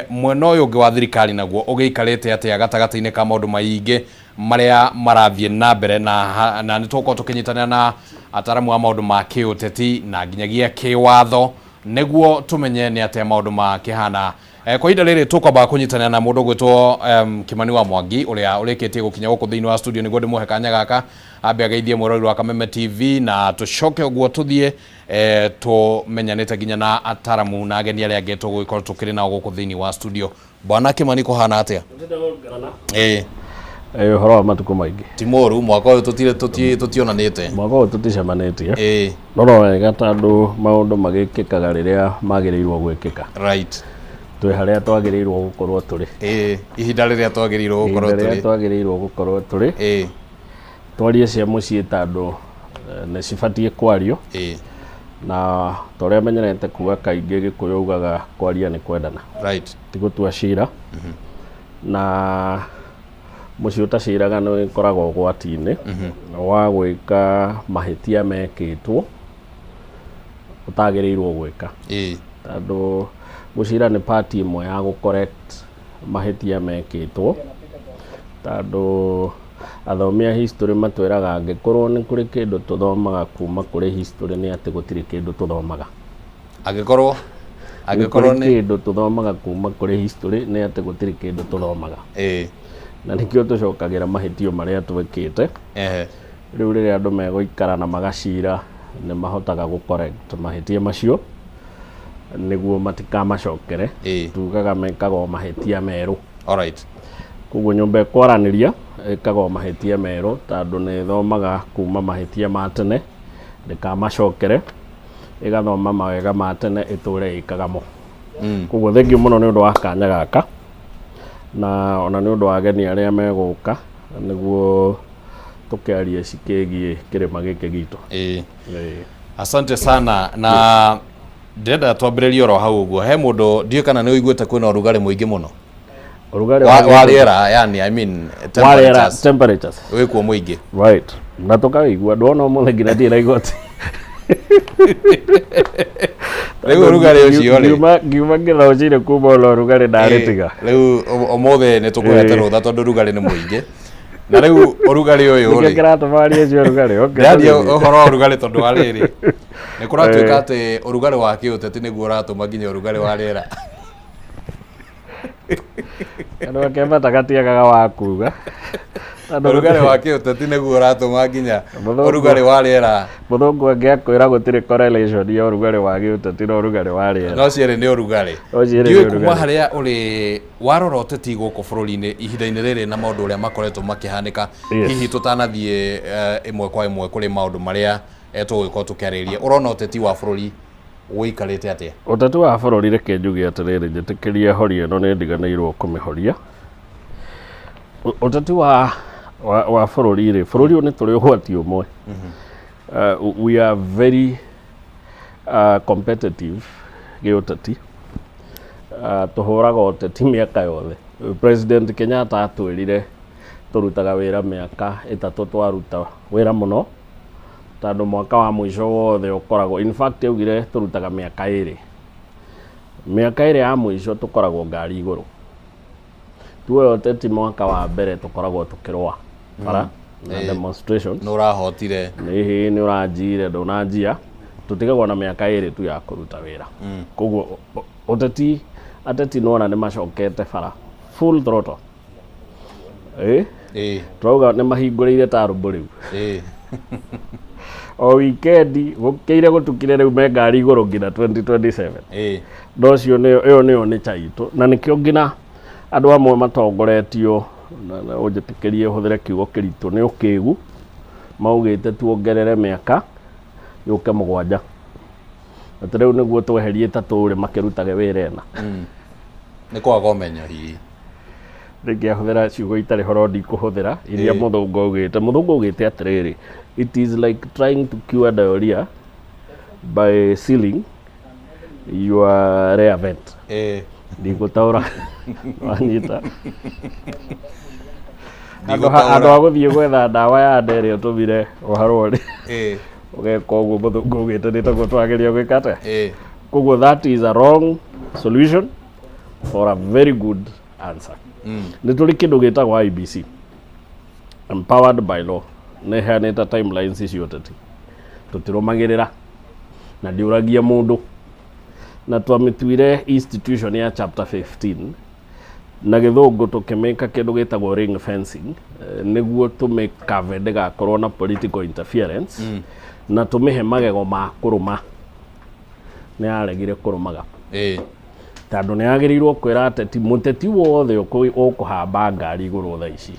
mwena ũyũ ũngĩ wa thirikari naguo ũgĩikarĩte atĩa gatagatĩ-inĩ ka maũndũ maingĩ marĩa marathiĩ na mbere, na nĩ tũgũkorwo tũkĩnyitanĩra na ataramu wa maũndũ ma kĩũteti na nginyagia kĩwatho nĩguo tũmenye nĩ atĩa maũndũ makĩhana. Kwa ihinda rĩrĩ tũkwamba kũnyitanĩra na mũndũ ũgwĩtwo Kimani wa Mwangi ũrĩa ũrĩkĩtie gũkinya gũkũ thĩinĩ wa studio nĩguo ndĩmũhe kanya gaka ambe ageithie mwĩroreri wa Kameme TV na tũcoke ũguo tũthiĩ tũmenyanĩte nginya na ataramu na ageni arĩa angĩ tũgũgĩkorwo tũkĩrĩ nao gũkũ thĩinĩ wa studio. Bwana Kimani kũhana atĩa? Ũhoro wa matukũ maingĩ. Ti mũru, mwaka ũyũ tũtionanĩte. Mwaka ũyũ tũticemanĩtie. No wega tondũ maũndũ magĩkĩkaga rĩrĩa magĩrĩirwo gwĩkĩka. Right. Twĩ harĩa twagĩrĩirwo gũkorwo tũrĩ. Ihinda rĩrĩa twagĩrĩirwo gũkorwo tũrĩ. Ihinda rĩrĩa twagĩrĩirwo gũkorwo tũrĩ. Twarie cia mũciĩ tondũ nĩ cibatiĩ kwario. Na torĩa menyerete kuga kaingĩ Gĩkũyũ ugaga kwaria nĩ kwendana. Right. Ti gũtua cira. Na mũciĩ ũtaciraga nĩ ũkoragwo ũgwati-inĩ wa gwĩka mahĩtia mekĩtwo ũtagĩrĩirwo gwĩka. Tondũ gũcira nĩ part ĩmwe ya gũ-correct mahĩtia mekĩtwo, tondũ athomi a history matwĩraga angĩkorwo nĩ kũrĩ kĩndũ tũthomaga kuma kũrĩ history nĩ atĩ gũtirĩ kĩndũ tũthomaga. Angĩkorwo nĩ kĩndũ tũthomaga kuma kũrĩ history nĩ atĩ gũtirĩ kĩndũ tũthomaga. Na nĩkĩo tũcokagĩra mahĩtio marĩa twĩkĩte. Rĩu rĩrĩa andũ megũikara na magacira nĩ mahotaga gũ-correct mahĩtia macio nĩguo matikamacokere. Tugaga mekagwo mahĩtia merũ. Alright. Koguo nyũmba ĩkwaranĩria ĩkagwo mahĩtia merũ tondũ nĩ thomaga kuma mahĩtia ma tene ndĩkamacokere, ĩgathoma mawega ma tene ĩtũre ĩkaga mo. Koguo thengiũ mũno nĩ ũndũ wa kanya gaka na ona nĩ ũndũ wa ageni arĩa megũka nĩguo tũkĩarie cikĩgie kĩrĩma gĩkĩ gitũ. Asante sana, na ndĩrenda twambĩrĩrie oro hau ũguo. He mũndũ ndiũĩ kana nĩ ũiguĩte kwĩna ũrugarĩ mũingĩ mũno wa rĩera, yani I mean temperatures wĩkuo mũingĩ. Right. Na tũkaigua ndona ũmũthĩ nginya ndirĩ naigua rĩu ũrugarĩ ũcio rĩ ngiuma ngĩthocire kuma ũlo ũrugarĩ ndarĩtiga. Rĩu ũmũthĩ nĩ tũkũhete rũtha tondũ ũrugarĩ nĩ mũingĩ, na rĩu ũrugarĩ ũyũ rĩ nĩkĩo kĩratũmaria ũcio ũrugarĩ. Ndaria ũhoro wa ũrugarĩ tondũ wa rĩrĩ nĩ kũratuĩka atĩ ũrugarĩ wa kĩũteti nĩguo ũratũma nginya ũrugarĩ wa rĩera. Andũ akĩambata gatiagaga wa kuga ũrugarĩ wa kĩũteti nĩguo ũratũma nginya ũrugarĩ wa rĩera. Mũthũngũ angĩakwĩra gũtirĩ correlation ya ũrugarĩ wa gĩũteti na ũrugarĩ wa rĩera. No cierĩ nĩ ũrugarĩ. Ndiũĩ kuma harĩa ũrĩ warora ũteti gũkũ bũrũri-inĩ ihinda-inĩ rĩrĩ na maũndũ ũrĩa makoretwo makĩhanĩka, hihi tũtanathiĩ ĩmwe kwa ĩmwe kũrĩ maũndũ marĩa tũgũgĩkorwo tũkĩarĩrĩria, ũrona ũteti wa bũrũri ũikarĩte atĩa? Ũteti wa bũrũri reke njuge atĩrĩrĩ, njĩtĩkĩrie horia ĩno nĩ ndiganĩirwo kũmĩhoria. Ũteti wa bũrũri rĩ, bũrũri ũyũ nĩ tũrĩ ũgwati ũmwe. We are very competitive gĩũteti. Tũhũraga ũteti mĩaka yothe. President Kenyatta atwĩrire tũrutaga wĩra mĩaka 3 twaruta wĩra mũno, tondũ mwaka wa mũico wothe ũkoragwo, in fact augire tũrutaga mĩaka 2. Mĩaka 2 ya mũico tũkoragwo ngari igũrũ. Tuoyo ũteti mwaka wa mbere tũkoragwo tũkĩrũa bara na demonstrations. Nĩ ũrahotire. Nĩ ũranjire ndũnanjia. Tũtigagwo na mĩaka 2 tu ya kũruta wĩra. Koguo ateti nona nĩ macokete bara full throttle. Twauga nĩ mahingũrĩire tarũmbũ rĩu. o weekend gukeire gutukire riu me ngari iguru ngina 2027 ndocio niyo ni chaito na nikio ngina andu amwe matongoretio na ujitikirie huthire kiugo kiritu ni ukigu maugite tuongerere miaka yuke 7 ati riu niguo tweherie taturi makirutage wira ena ni kwaga umenyo hihi Rĩngĩ ahũthĩra ciugo itarĩ horo ndikuhũthĩra iria mũthũngũ augĩte atĩrĩrĩ, it is like trying to cure diarrhea by sealing your rear vent. Ndigũtaũra wanyita andũ a gũthiĩ gwetha ndawa ya nda ĩrĩa ũtũmire ũharwo ũgeka ũguo mũthũngũ augĩte nĩtaguo twagĩrĩire gwĩka atĩa. Koguo that is a wrong solution for a very good answer. Nĩ tũrĩ kĩndũ gĩtagwo IBC, empowered by law, nĩ heanĩte timelines icio tũtirũmagĩrĩra na ndiũragia mũndũ, na twamĩtuire institution ya chapter 15 na gĩthũngũ tũkĩmĩka kĩndũ gĩtagwo ring fencing nĩguo tũmĩkave ndĩgakorwo na political interference na tũmĩhe magego ma kũrũma. Nĩ yaregire kũrũmaga tondũ nĩ yagĩrĩirwo kwĩra ateti mũteti wothe ũkũhamba ngari igũrũ thaa ici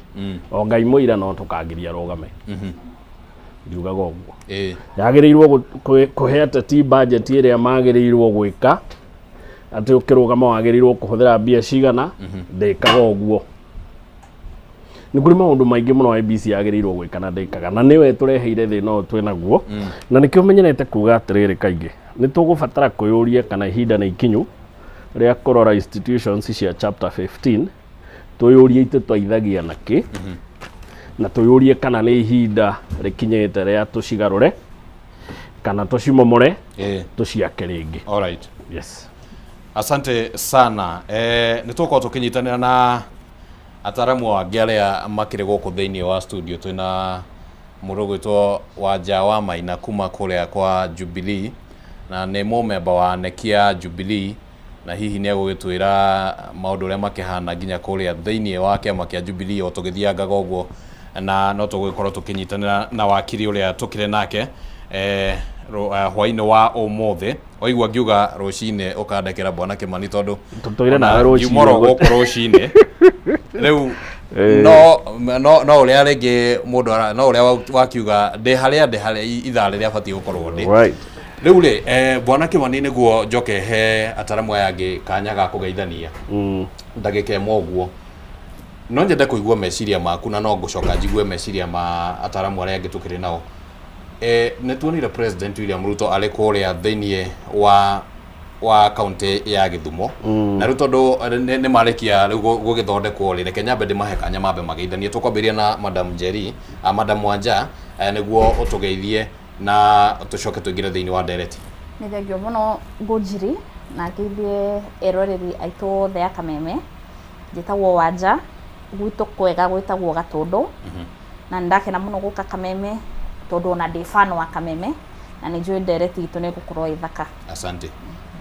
o Ngai mũira no tũkangĩria rũgame. Ndiugaga ũguo. Yagĩrĩirwo kũhe ateti budget ĩrĩa magĩrĩirwo gwĩka atĩ ũkĩrũgama wagĩrĩirwo kũhũthĩra mbia cigana ndĩkaga ũguo. Nĩ kũrĩ maũndũ maingĩ mũno IBC yagĩrĩirwo gwĩka na ndĩkaga, na nĩwe tũreheire thĩna ũyũ twĩ naguo, na nĩkĩo menyerete kuga atĩrĩrĩ kaingĩ nĩ tũgũbatara kwĩyũria kana ihinda nĩ ikinyu rĩa kũrora institutions cia chapter 15 twĩyũrie itũteithagia nakĩ na twĩyũrie kana nĩ ihinda rĩkinyĩte rĩa tũcigarũre kana tũcimomore tũciake rĩngĩ. Alright. Yes. Asante sana. Nĩ tũkorwo tũkĩnyitanĩra na ataramu angĩ arĩa makĩrĩ gũkũ thĩinĩ wa studio. Twĩna mũndũ gwĩtwo Wanja wa Maina kuma kũrĩa kwa Jubilee na nĩ mũmemba wa neki ya Jubilee, na hihi nĩ egũgĩtwĩra maũndũ ũrĩa makĩhana nginya kũrĩa thĩinĩ wa kĩama kĩa Jubilee o tũgĩthiangaga ũguo, na no tũgũgĩkorwo tũkĩnyitanĩra na wakiri ũrĩa tũkĩrĩ nake hwainĩ wa ũmũthĩ. Waigua ngiuga rũcinĩ ũkandekera Bwana Kĩmani tondũ tũtũire nawe rũcinĩ gũkũ rũcinĩ rĩu no ũrĩa rĩngĩ mũndũ no ũrĩa wakiuga ndĩ harĩa ithaa rĩrĩa batiĩ gũkorwo ndĩ. Rĩu rĩ Bwana Kĩmani nĩguo njoke he ataramu aya angĩ kanya ga kũgeithania ndagĩka ĩmwe ũguo, no nyende kũigua meciria maku na no ngũcoka njigue meciria ma ataramu arĩa angĩ tũkĩrĩ nao. Nĩ tuonire President William Ruto arĩ kũrĩa thĩinĩ wa kaunti ya Gĩthumo, na rĩu tondũ nĩ marĩkia rĩu gũgĩthondekwo rĩ, reke nyambe ndĩmahe kanya mambe mageithanie. Tũkwambĩrĩria na Madam Njeri, Madam Wanja, nĩguo ũtũgeithie na tũcoke tũingĩre thĩinĩ wa ndereti. Nĩ thengio mũno Ngũnjiri na ngeithie eroreri aitũ othe a Kameme. Njĩtagwo Wanja, gwitũ kwega gwĩtagwo Gatũndũ, na ndakena mũno gũka Kameme tondũ ona ndĩ fan wa Kameme na nĩ njũĩ ndereti itũ nĩ gũkorwo ĩthaka. Asante.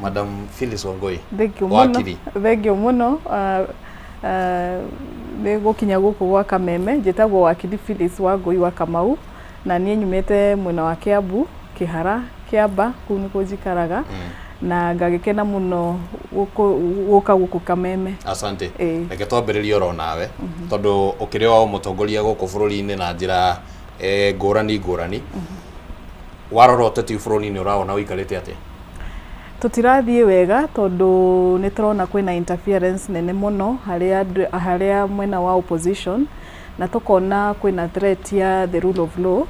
Madam Phyllis Wangui, thengio mũno nĩ gũkinya gũkũ gwa Kameme. Njĩtagwo wakiri Phyllis Wangui wa Kamau na niĩ nyumĩte mwena wa Kiambu, Kĩhara, Kĩamba, kũu nĩkuo njikaraga na ngagĩkena mũno gũka gũkũ Kameme. Asante. Reke twambĩrĩrie oro nawe tondũ ũkĩrĩ o mũtongoria gũkũ bũrũri-inĩ na njĩra ngũrani. Warora ũteti bũrũri-inĩ ũraona ũikarĩte atĩa? Tũtirathiĩ wega tondũ nĩ tũrona kwĩna interference nene mũno harĩa mwena wa opposition, na tũkona kwĩna threat ya the rule of law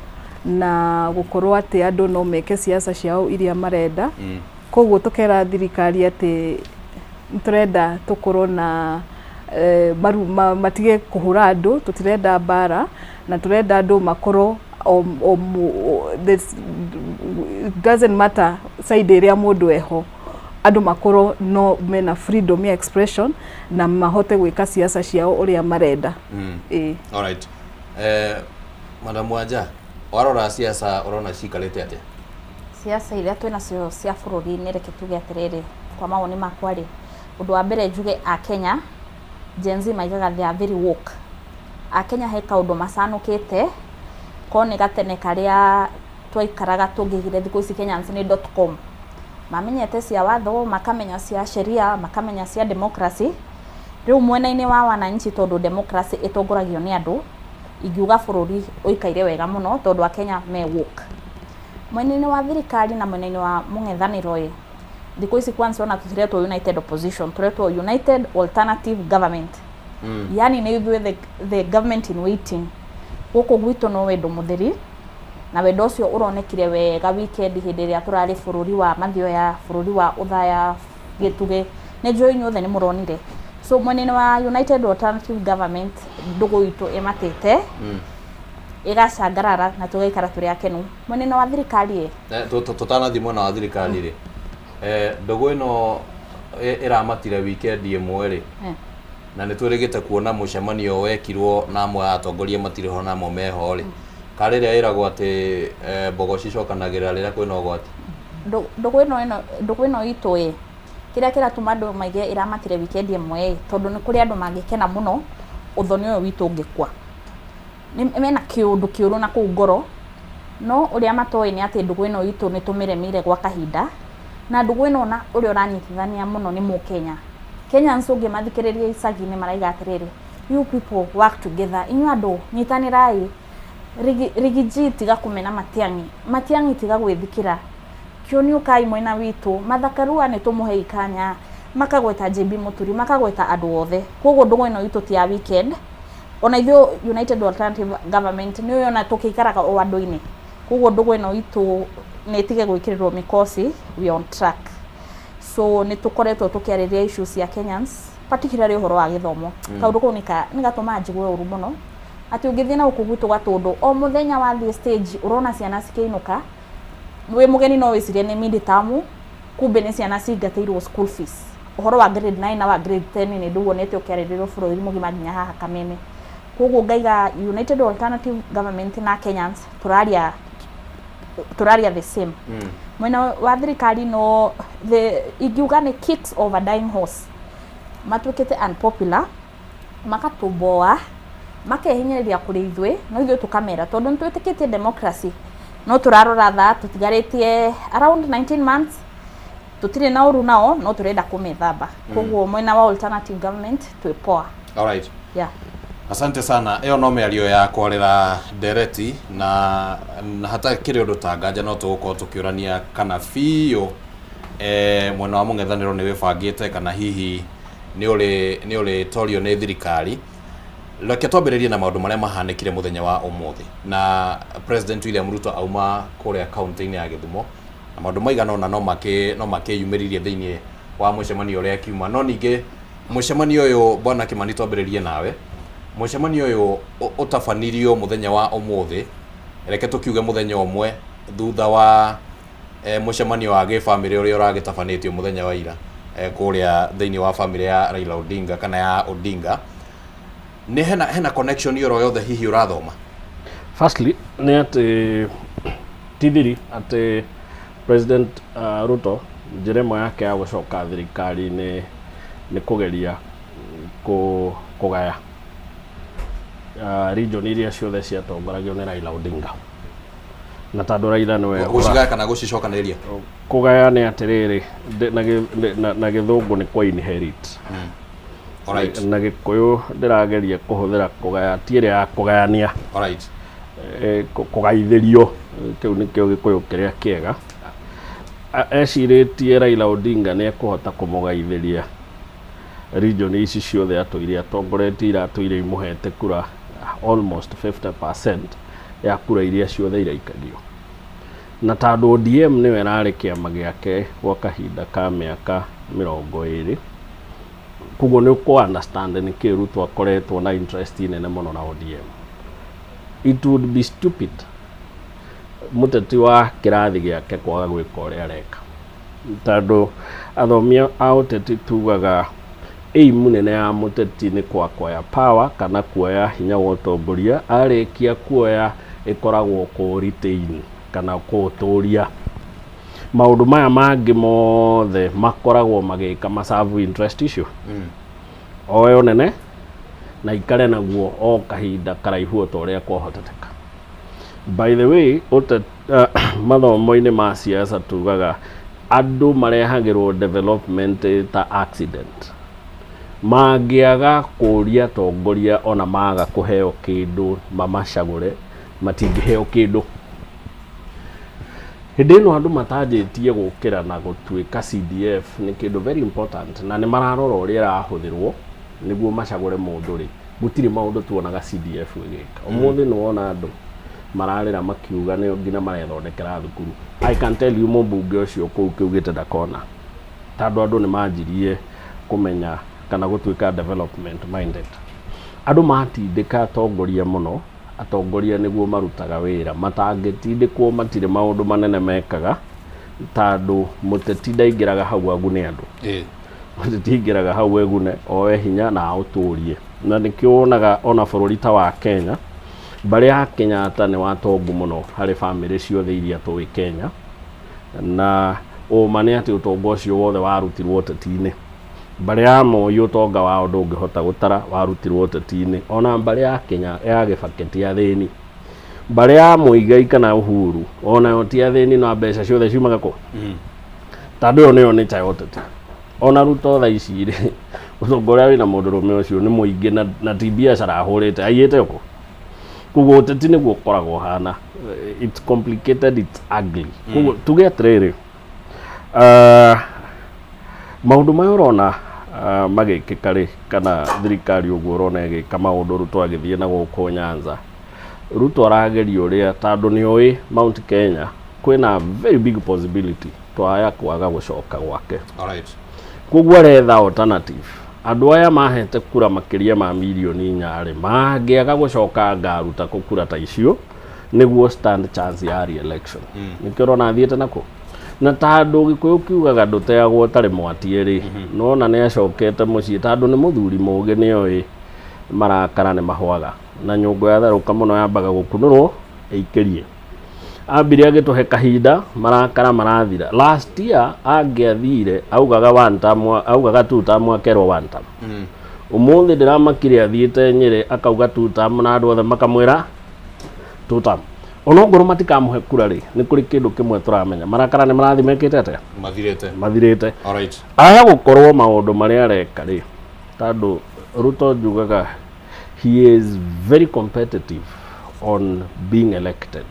na gũkorwo atĩ andũ no meke siasa ciao iria marenda. Koguo tũkera thirikari atĩ tũrenda tũkorwo na matige kũhũra andũ, tũtirenda mbara na tũrenda andũ makorwo doesn't matter side ĩrĩa mũndũ eho, andũ makorwo no mena freedom ya expression na mahote gwĩka siasa ciao ũrĩa marenda. Alright. Madam Wanja, warora siasa ũrona cikarĩte atĩa? Siasa iria twĩnacio cia bũrũri-inĩ reke tuge atĩrĩrĩ, kwa mawoni makwa rĩ, ũndũ wa mbere njuge a Kenya Gen Z maigaga they are very woke. A Kenya he kaũndũ macanũkĩte ko nĩ gatene karĩa twaikaraga tungigire thiku ici Kenyans ni .com mamenyete cia watho makamenya cia sheria makamenya cia democracy riu mwena-ini wa wananchi tondu democracy itongoragio ni andu ingiuga bururi uikaire wega muno tondu a Kenya me woke mwena-ini wa thirikari na mwena-ini wa mung'ethaniro thiku ici kwanza ona tutiretwo united opposition turetwo united alternative government yani ni the government in waiting guku gwitu no wendo mutheri na wendo ucio uronekire wega weekend hindi ria turari bururi wa mathio ya bururi wa uthaya gituge ne join othe ni muronire so mwena-ini wa united alternative government ndugu itu ematete igacangarara na tugaikara turi akenu mwena-ini wa thirikari tutanathi mwena wa thirikari ri ndugu ino iramatire weekend imwe ri na nä twä te kuona mucemanio wekirwo na amwe atongoria matirä ho namo meho rä karä rä a ä ragwo atä mbogo cicokanagä ra rä rä a kwä na å gwati ndå ino itå kä rä a kä ratuma andå maige ä ramatire wikendi ĩmwe tondå nä kå rä andå mangä kena må no å thoni å yå witå å ngä kwa mena kä å ndå kä å rå na kå u ngoro no å rä a matoä nä atä ndå ä no itå nä tå mä remire gwa kahinda na ndå ä no na å rä a å ranyitithania må no nä må Kenya Kenyans ungi mathikiriria icagi-ini maraiga atiriri you people work together inyu andu nyitanirai rigiji tiga kumena matiangi tiga gwithikira kioni ukai mwena witu mathakarua ni tumuhe ikanya makagweta JB Muturi makagweta andu othe koguo ndugu ino itu ti ya weekend ona ithio United Alternative Government ni yona tukikaraga o andu-ini koguo ndugu ino itu ni tige gwikirirwo mikosi we on track so ni tukoretwo tukiariria issues ya Kenyans particularly uhoro wa githomo kaundu kau ni gatuma njigwe uru muno ati ungithie na ukugwitu gatundu o muthenya wa the stage urona ciana cikiinuka wi mugeni no wicirie ni mid term kumbe ni ciana cingateirwo school fees uhoro wa grade 9 na wa grade 10 ni nduonete ukiaririo bururi mugima nginya haha Kameme koguo ngaiga United Alternative Government na Kenyans turaria the same mwena wa thirikari no the igiuga ni kicks of a dying horse matukite unpopular makatuboa makehinyiriria kuri ithwe no ithwe tukamera tondu ntwitikitie democracy no turarora tha tutigaritie around 19 months tutire na uru nao no turenda kumethamba koguo mwena wa alternative government twipoa all right yeah asante sana eo no meario ya kwarera dereti na hata kiri undu tanganja no tugukorwo tukiurania kana biũ mwena wa mũng'ethanĩro nĩ wĩbangĩte kana hihi nĩ ũrĩ torio nĩ thirikari reke twambĩrĩrie na maũndũ marĩa mahanĩkire mũthenya wa ũmũthĩ na President William Ruto auma kũrĩa kaunti-inĩ ya Gĩthumo na maũndũ maigana ũna no makĩyumĩririe thĩinĩ wa mũcemanio ũrĩa kiuma no ningĩ mũcemanio ũyũ bwana Kimani twambĩrĩrie nawe mũcemanio ũyũ ũtabanirio mũthenya wa ũmũthĩ reke tukiuge mũthenya ũmwe thutha wa mũcemanio wa gĩbamĩrĩ ũrĩa ũragĩtabanĩtio mũthenya wa ira kũrĩa thĩinĩ wa bamĩrĩ ya Raila Odinga kana ya Odinga nĩ hena connection yoro yothe hihi ũrathoma firstly nĩ atĩ tithiri atĩ President Ruto njĩra ĩmwe yake ya gũcoka thirikari-inĩ nĩ kũgeria kũgaya region iria ciothe ciatongoragio nĩ Raila Odinga na tondũ Raila nĩwe gũcigaya kana gũcicokanĩrĩria kũgaya nĩ atĩrĩrĩ na gĩthũngũ nĩ kwa inherit alright na Gĩkũyũ ndĩrageria kũhũthĩra kũgaya ti ĩrĩa ya kũgayania alright kũgaithĩrio kĩu nĩkĩo Gĩkũyũ kĩrĩa kĩega ecirĩtie Raila Odinga nĩ ekũhota kũmũgaithĩria region ici ciothe atũire atongoretie iratũire imũhete kura almost 50% ya kura iria ciothe iraikagio na tondũ ODM nĩwe ararĩ kĩama gĩake gwa kahinda ka mĩaka 20 koguo nĩ ũkũ understand nĩkĩ Ruto akoretwo na interest nene mũno na ODM it would be stupid mũteti wa kĩrathi gĩake kwaga gwĩka ũrĩa areka tondũ athomia a ũteti tugaga aim nene ya mũteti nĩ kuoya power kana kuoya hinya wa ũtongoria arĩkia kuoya ĩkoragwo kũ-retain kana kũũtũria maũndũ maya mangĩ mothe makoragwo magĩka maserve interest icio oyo nene na ikare naguo o kahinda karaihu o ta ũrĩa kwahoteteka by the way mathomo-inĩ ma siasa tugaga andũ marehagĩrwo development ta accident. Mangĩaga kũria tongoria ona maga kũheo kĩndũ mamacagũre matingĩheo kĩndũ. Hĩndĩ ĩno andũ matanjĩtie gũkĩra na gũtuĩka CDF nĩ kĩndũ very important, na nĩ mararora ũrĩa ĩrahũthĩrwo nĩguo macagũre mũndũ rĩ. Gũtirĩ maũndũ tuonaga CDF ĩgĩka. Ũmũthĩ nĩ wona andũ mararĩra makiuga nĩ nginya marethondekera thukuru. I can tell you mũmbunge ũcio kũu kĩugĩte ndakona, tondũ andũ nĩ manjirie kũmenya kana gũtuĩka development minded. Andũ matindĩka atongoria mũno, atongoria nĩguo marutaga wĩra, matangĩtindĩkwo matirĩ maũndũ manene mekaga, tondũ mũteti ndaingĩraga hau agune andũ. Mũteti aingĩraga hau egune oe hinya na aũtũrie. Na nĩkĩo wonaga ona bũrũri ta wa Kenya, Mbaria Kenyatta nĩ watongu mũno harĩ bamĩrĩ ciothe iria tũĩ Kenya, na ũma nĩ atĩ ũtonga ũcio wothe warutirwo ũteti-inĩ. Mbaria Moi ũtonga wao ndũngĩhota gũtara, warutirwo ũteti-inĩ. Ona Mbaria Kenya ya Kibaki ti athĩni. Mbaria Muigai kana Uhuru ona ti athĩni, na mbeca ciothe ciumaga kũ? Tondũ ĩyo nĩyo nĩ ya ũteti. Ona Ruto thaa ici rĩ, ũtonga ũrĩa wĩna mũndũrũme ũcio nĩ mũingĩ na ti biacara ahũrĩte, aiyĩte ũkũ. Koguo ũteti nĩguo ũkoragwo hana. It's complicated, it's ugly. Koguo tuge atĩrĩrĩ, maũndũ maya ũrona magĩkĩka rĩ, kana thirikari ũguo ũrona ĩgĩka maũndũ Ruto agĩthiĩ na gũkũ Nyanza. Ruto arageria ũrĩa, tondũ nĩoĩ Mount Kenya kwĩna very big possibility twaya kwaga gũcoka gwake. Koguo aretha alternative. Andũ aya mahete kura makĩria ma milioni 4 rĩ, mangĩaga gũcoka ngaruta kura ta icio nĩguo stand chance ya re-election. Nĩkĩo ũrona athiĩte nakũ. Na tondũ Gĩkũyũ kiugaga ndũteagwo tarĩ mwatie rĩ, nona nĩ acokete mũciĩ tondũ nĩ mũthuri mũũgĩ nĩoĩ marakara nĩ mahwaga, na nyũngũ yatherũka mũno yambaga gũkunũrwo ĩikĩrie. Ambire agĩtũhe kahinda marakara marathira. Last year angĩathire augaga 1 term, augaga 2 term akerwo 1 term. Ũmũthĩ ndĩramakire athiĩte Nyĩrĩ akauga 2 term na andũ othe makamwĩra 2 term. Onokorwo matikamũhe kura rĩ, nĩ kũrĩ kĩndũ kĩmwe tũramenya, marakara nĩ marathi mekĩte atĩa? Mathirĩte. Aya gũkorwo maũndũ marĩa areka rĩ, tondũ Ruto njugaga he is very competitive on being elected.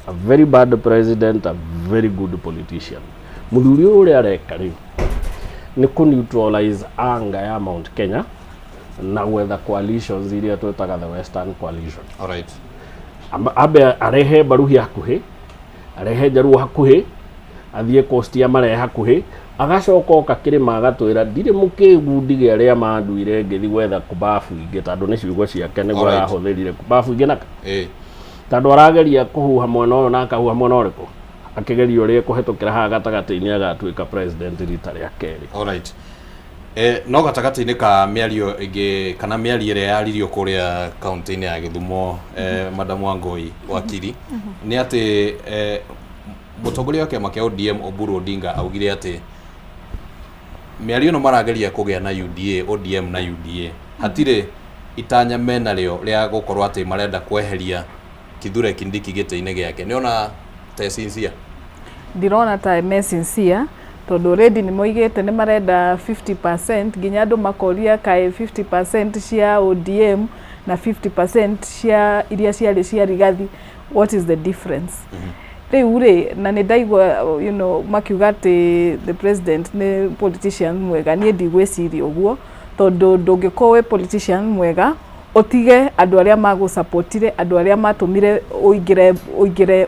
A very bad president, a very good politician. Mũthuri ũrĩa areka rĩ, nĩ kũ-neutralize anger ya Mount Kenya na gwetha coalitions iria twĩtaga the Western Coalition. Ambe arehe Baruhi hakuhĩ, arehe Njaruo hakuhĩ, athiĩ Coast ya Marehe hakuhĩ, agacoka oka Kĩrĩma agatwĩra ndirĩ mũkĩgundi gĩa arĩa manduire ngĩthi gwetha kubabu ingĩ, tondũ nĩ ciugo ciake nĩguo arahũthĩrire kubabu ingĩ naka. Tondũ arageria kũhuha mwena ũyũ na akahuha mwena ũrĩkũ, akĩgeria ũrĩa kũhetũkĩra haha gatagatĩ-inĩ agatuĩka president rita rĩa kerĩ. No gatagatĩ-inĩ ka mĩario ĩngĩ kana mĩario ĩrĩa yaririo kũrĩa kaunti-inĩ ya Gĩthumo, Madam Wangui wakiri, nĩ atĩ mũtongoria wa kĩama kĩa ODM Oburu Odinga augire atĩ mĩario ĩno marageria kũgĩa na UDA, ODM na UDA, hatirĩ itanya mena rĩo rĩa gũkorwo atĩ marenda kweheria Kithure Kindiki gĩtĩ-inĩ gĩake. Nĩona ta sincere? Ndirona ta sincere, tondũ already nĩ moigĩte nĩ marenda 50%, nginya andũ makoria kaĩ 50% cia ODM na 50% cia iria ciarĩ cia Rigathi. What is the difference? Rĩu rĩ, na nĩ ndaigua makiuga atĩ the president nĩ politician mwega, niĩ ndigwĩciria ũguo, tondũ ndũngĩkorwo wĩ politician mwega otige andũ arĩa magũsupportire, andũ arĩa matũmire ũingĩre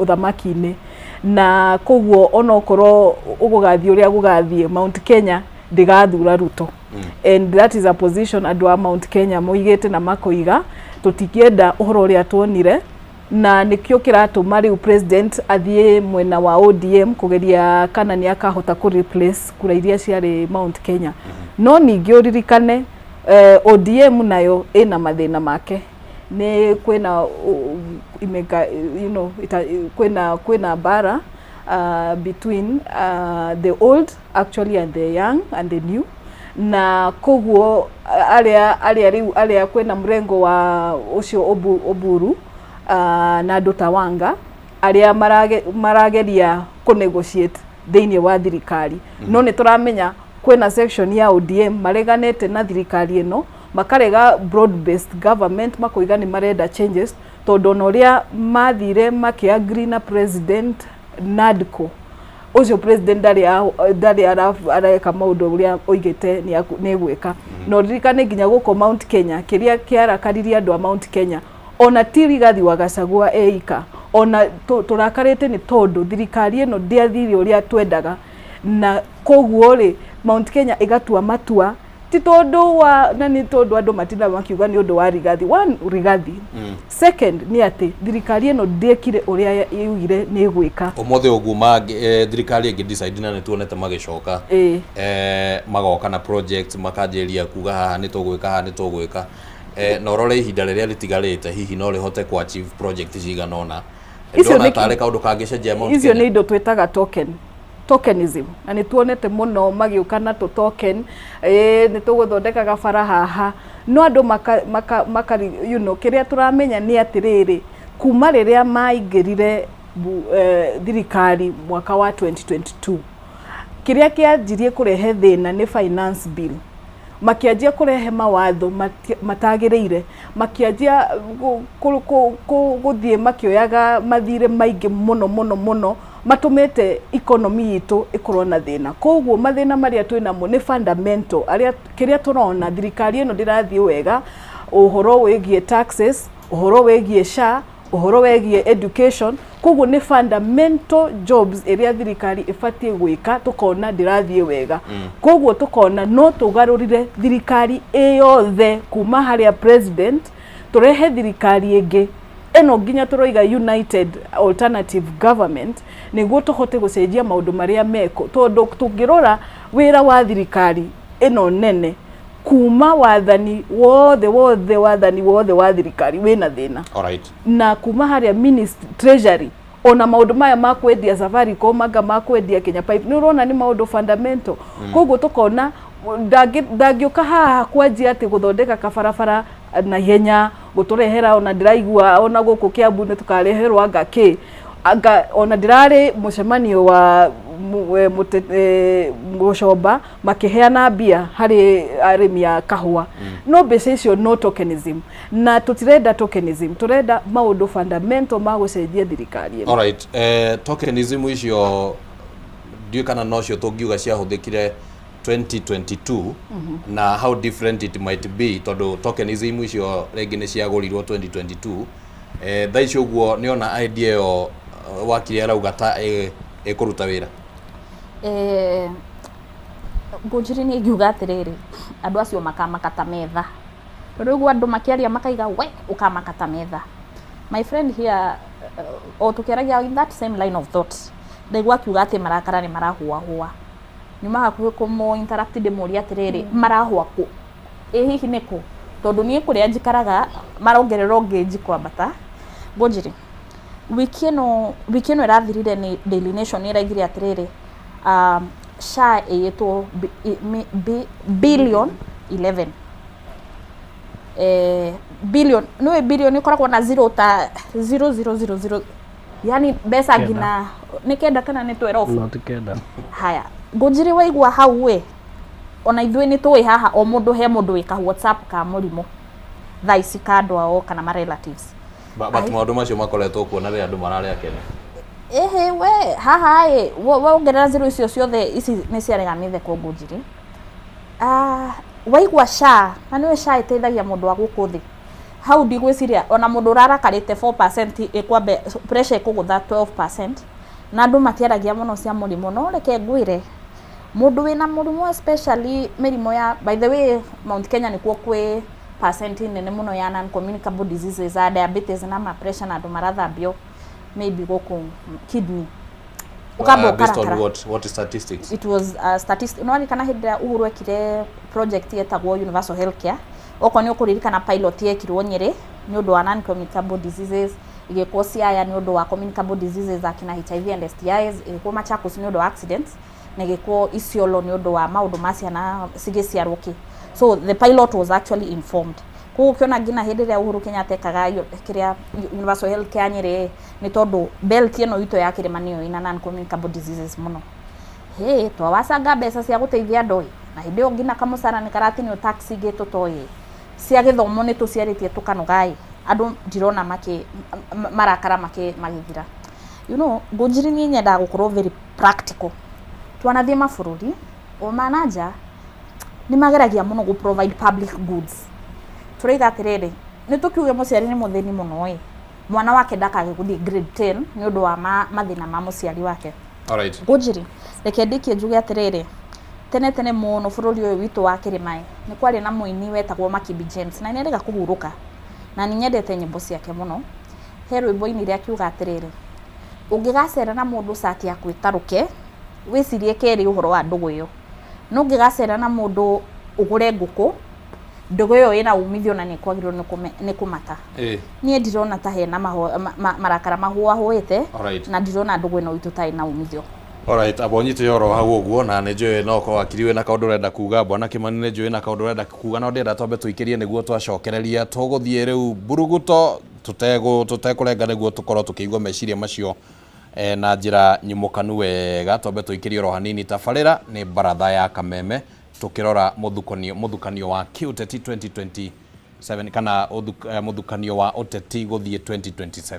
ũthamaki-inĩ. Na koguo onokorwo ũgũgathiĩ ũrĩa gũgathiĩ, Mount Kenya ndĩgathura Ruto. And that is a position andũ a Mount Kenya moigĩte na makoiga tũtingĩenda ũhoro ũrĩa tuonire, na nĩkĩo kĩratũma rĩu president athiĩ mwena wa ODM kũgeria kana nĩ akahota kũ-replace kura iria ciarĩ Mount Kenya. No ningĩ ũririkane ODM nayo ĩna mathĩna make. Nĩ kwĩna kwĩna bara between the old actually and the young and the new, na koguo arĩa kwĩna mrengo wa ũcio Oburu na andũ ta Wanga aria marageria ku negotiate thĩinĩ wa thirikari no nĩ tũramenya kwĩna section ya ODM mareganĩte na thirikari ĩno makarega broad based government makoiga nĩ marenda changes tondũ no ria mathire makiagree na president Nadco ucio president ndari areka maundu uria oigite ni gwika no ririkane nginya guko Mount Kenya kiria kiarakaririe andu a Mount Kenya ona tirigathi wa Gachagua eika ona turakarite ni tondu thirikari ino ndiathire uria twendaga na koguo ri Mount Kenya igatua matua ti tondu wa na ni tondu andu matinda makiuga ni undu wa rigathi one rigathi second ni ati thirikari ino ndiekire uria yugire ni gwika umothe uguma thirikari ingi decide na nituonete magicoka magoka na projects makajeria kuga haha ni tugwika na urore ihinda riria ritigarite hihi no rihote ku achieve project ciganona ndona tare kaundu kangicenjia Mount Kenya icio ni indo twetaga tokenism na ni tuonete muno magiuka na to token ni tuguthondeka gabara haha no andu maka you know kiria turamenya ni atiriri kuma riria maingirire thirikari mwaka wa 2022 kiria kianjirie kurehe thina ni finance bill makianjia kurehe mawatho matagireire makianjia guthie makioyaga mathire maingi muno matumete economy itu ikorwo na thina koguo mathina maria twina mo ni fundamental aria kiria turona thirikari ino ndirathie wega uhoro wegie taxes uhoro wegie SHA uhoro wegie education koguo ni fundamental jobs iria thirikari ifatie gwika tukona ndirathie wega koguo tukona no tugarurire thirikari eyothe kuma haria president turehe thirikari ingi eno nginya turoiga united alternative government niguo tuhote gucenjia maundu maria meko tondu tungirora wira wa thirikari eno nene kuma wathani wothe wa thirikari wina thina alright na kuma haria ministry treasury ona maundu maya makwendia Safaricom manga makwendia Kenya Pipe ni urona ni maundu fundamental koguo tukona ndangioka haha kwanjia ati guthondeka kabarabara na ihenya guturehera ona ndiraigua ona guku Kiambu ne tukareherwo anga ona ndirari mucemanio wa Mucomba makiheana mbia hari arimi ya kahua no mbeca icio no tokenism na tutirenda tokenism turenda maundu fundamental ma gucenjia thirikari ino alright tokenism icio ndio kana no cio tungiuga cia huthikire 2022 na how different it might be tondu tokenism icio regi ni ciagurirwo 2022 thaicio guo ni ona idea yo wakiri arauga ta ikuruta wira Ngujiri ni ngiuga atiriri andu acio makamakata metha tondu andu makiaria makaiga we ukamakata metha my friend here o tukiragia in that same line of thought ndaigua kiuga ati marakara ni marahua nyuma hakuhi kumo interrupt demoria atiriri marahua ku hihi niko tondu ni kuria njikaraga marongerera ngeji kwambata Ngujiri wiki ino irathirire ni Daily Nation iraigire atiriri SHA yeto billion 11 billion no billion ikoragwo na 0.0000 yani besa gina nikenda kana ni 12 not kenda haya Ngujiri waigua hau we ona ithui ni tuwi haha o mundu he mundu wika WhatsApp ka murimo thaici kando ao kana ma relatives but maundu macio makoretwo kuona ri andu mararia kene we haha wongerera zero icio ciothe ici ni ciareganithe kwa Ngujiri waigua SHA na niwe SHA iteithagia mundu wa guku thi hau ndigwiciria ona mundu urarakarite 4% ikwambe pressure ikugutha 12% na andu matiaragia muno cia murimo no reke ngwire mundu wina murimo especially mirimo ya by the way Mount Kenya ni kuo kwi percent nene muno ya non communicable diseases za diabetes na ma pressure na andu marathambio maybe goku kidney based on what statistics it was statistics no ni kana hidda uhuru ekire project yetagwo universal healthcare oko ni ukuririkana pilot yekirwo Nyeri ni undu wa non communicable diseases igekwo Siaya ni undu wa communicable diseases za kina HIV and STIs igekwo Machakos ni undu wa accidents na igekwo Isiolo ni undu wa maundu macia na sigeciaruki so the pilot was actually informed Koguo kiona ngina hindi ria Uhuru Kenyatta ekaga kiria universal health care Nyeri ni tondu belt ino ito ya kirima niyo ina non communicable diseases muno. He twawacanga mbeca cia guteithia andũ na hindi yo ngina kamusara ni karatinio taxi gitu toyi cia githomo ni tuciaritie tukanogai andu ndirona marakara magithira. You know, Gonjiri ni nyenda gukorwo very practical. Twanathie mabururi o manager ni mageragia muno go provide public goods. Turiga atiriri ni tukiuge muciari ni muthini muno mwana wake ndakage guthie grade 10 ni undu wa mathina ma muciari wake. Alright. Gonjiri reke ndikie njuge atiriri tene muno bururi uyu witu wa Kirimai ni kwari na muini wetagwo Makibi James na nĩendaga kuhuruka na ni nyendete nyimbo ciake muno. He rwĩmbo-inĩ rĩa kiuga atiriri ungigacera na mundu sati ya kwitaruke wicirie keri uhoro wa ndugu iyo nungigacera na mundu ugure nguku ndugu iyo ina umithio na ni kwagirwo ni kumata nie ndirona ta hena marakara mahua hoete na ndirona ndugu ino itu ta ina umithio. Alright, abonyite yoro hau uguo na ne njoe no ko akiriwe na kaundu renda kuga bwana Kimani ne njoe na kaundu renda kuga no ndenda twambe tuikirie niguo twacokereria tuguthie riu buruguto tutekurenga niguo tukorwo tukiigwa meciria macio na njira nyimukanu wega twambe tuikirie ro hanini tabarira ni Mbaratha ya Kameme tukirora muthukanio wa kiuteti 2027 kana muthukanio wa uteti guthie 2027.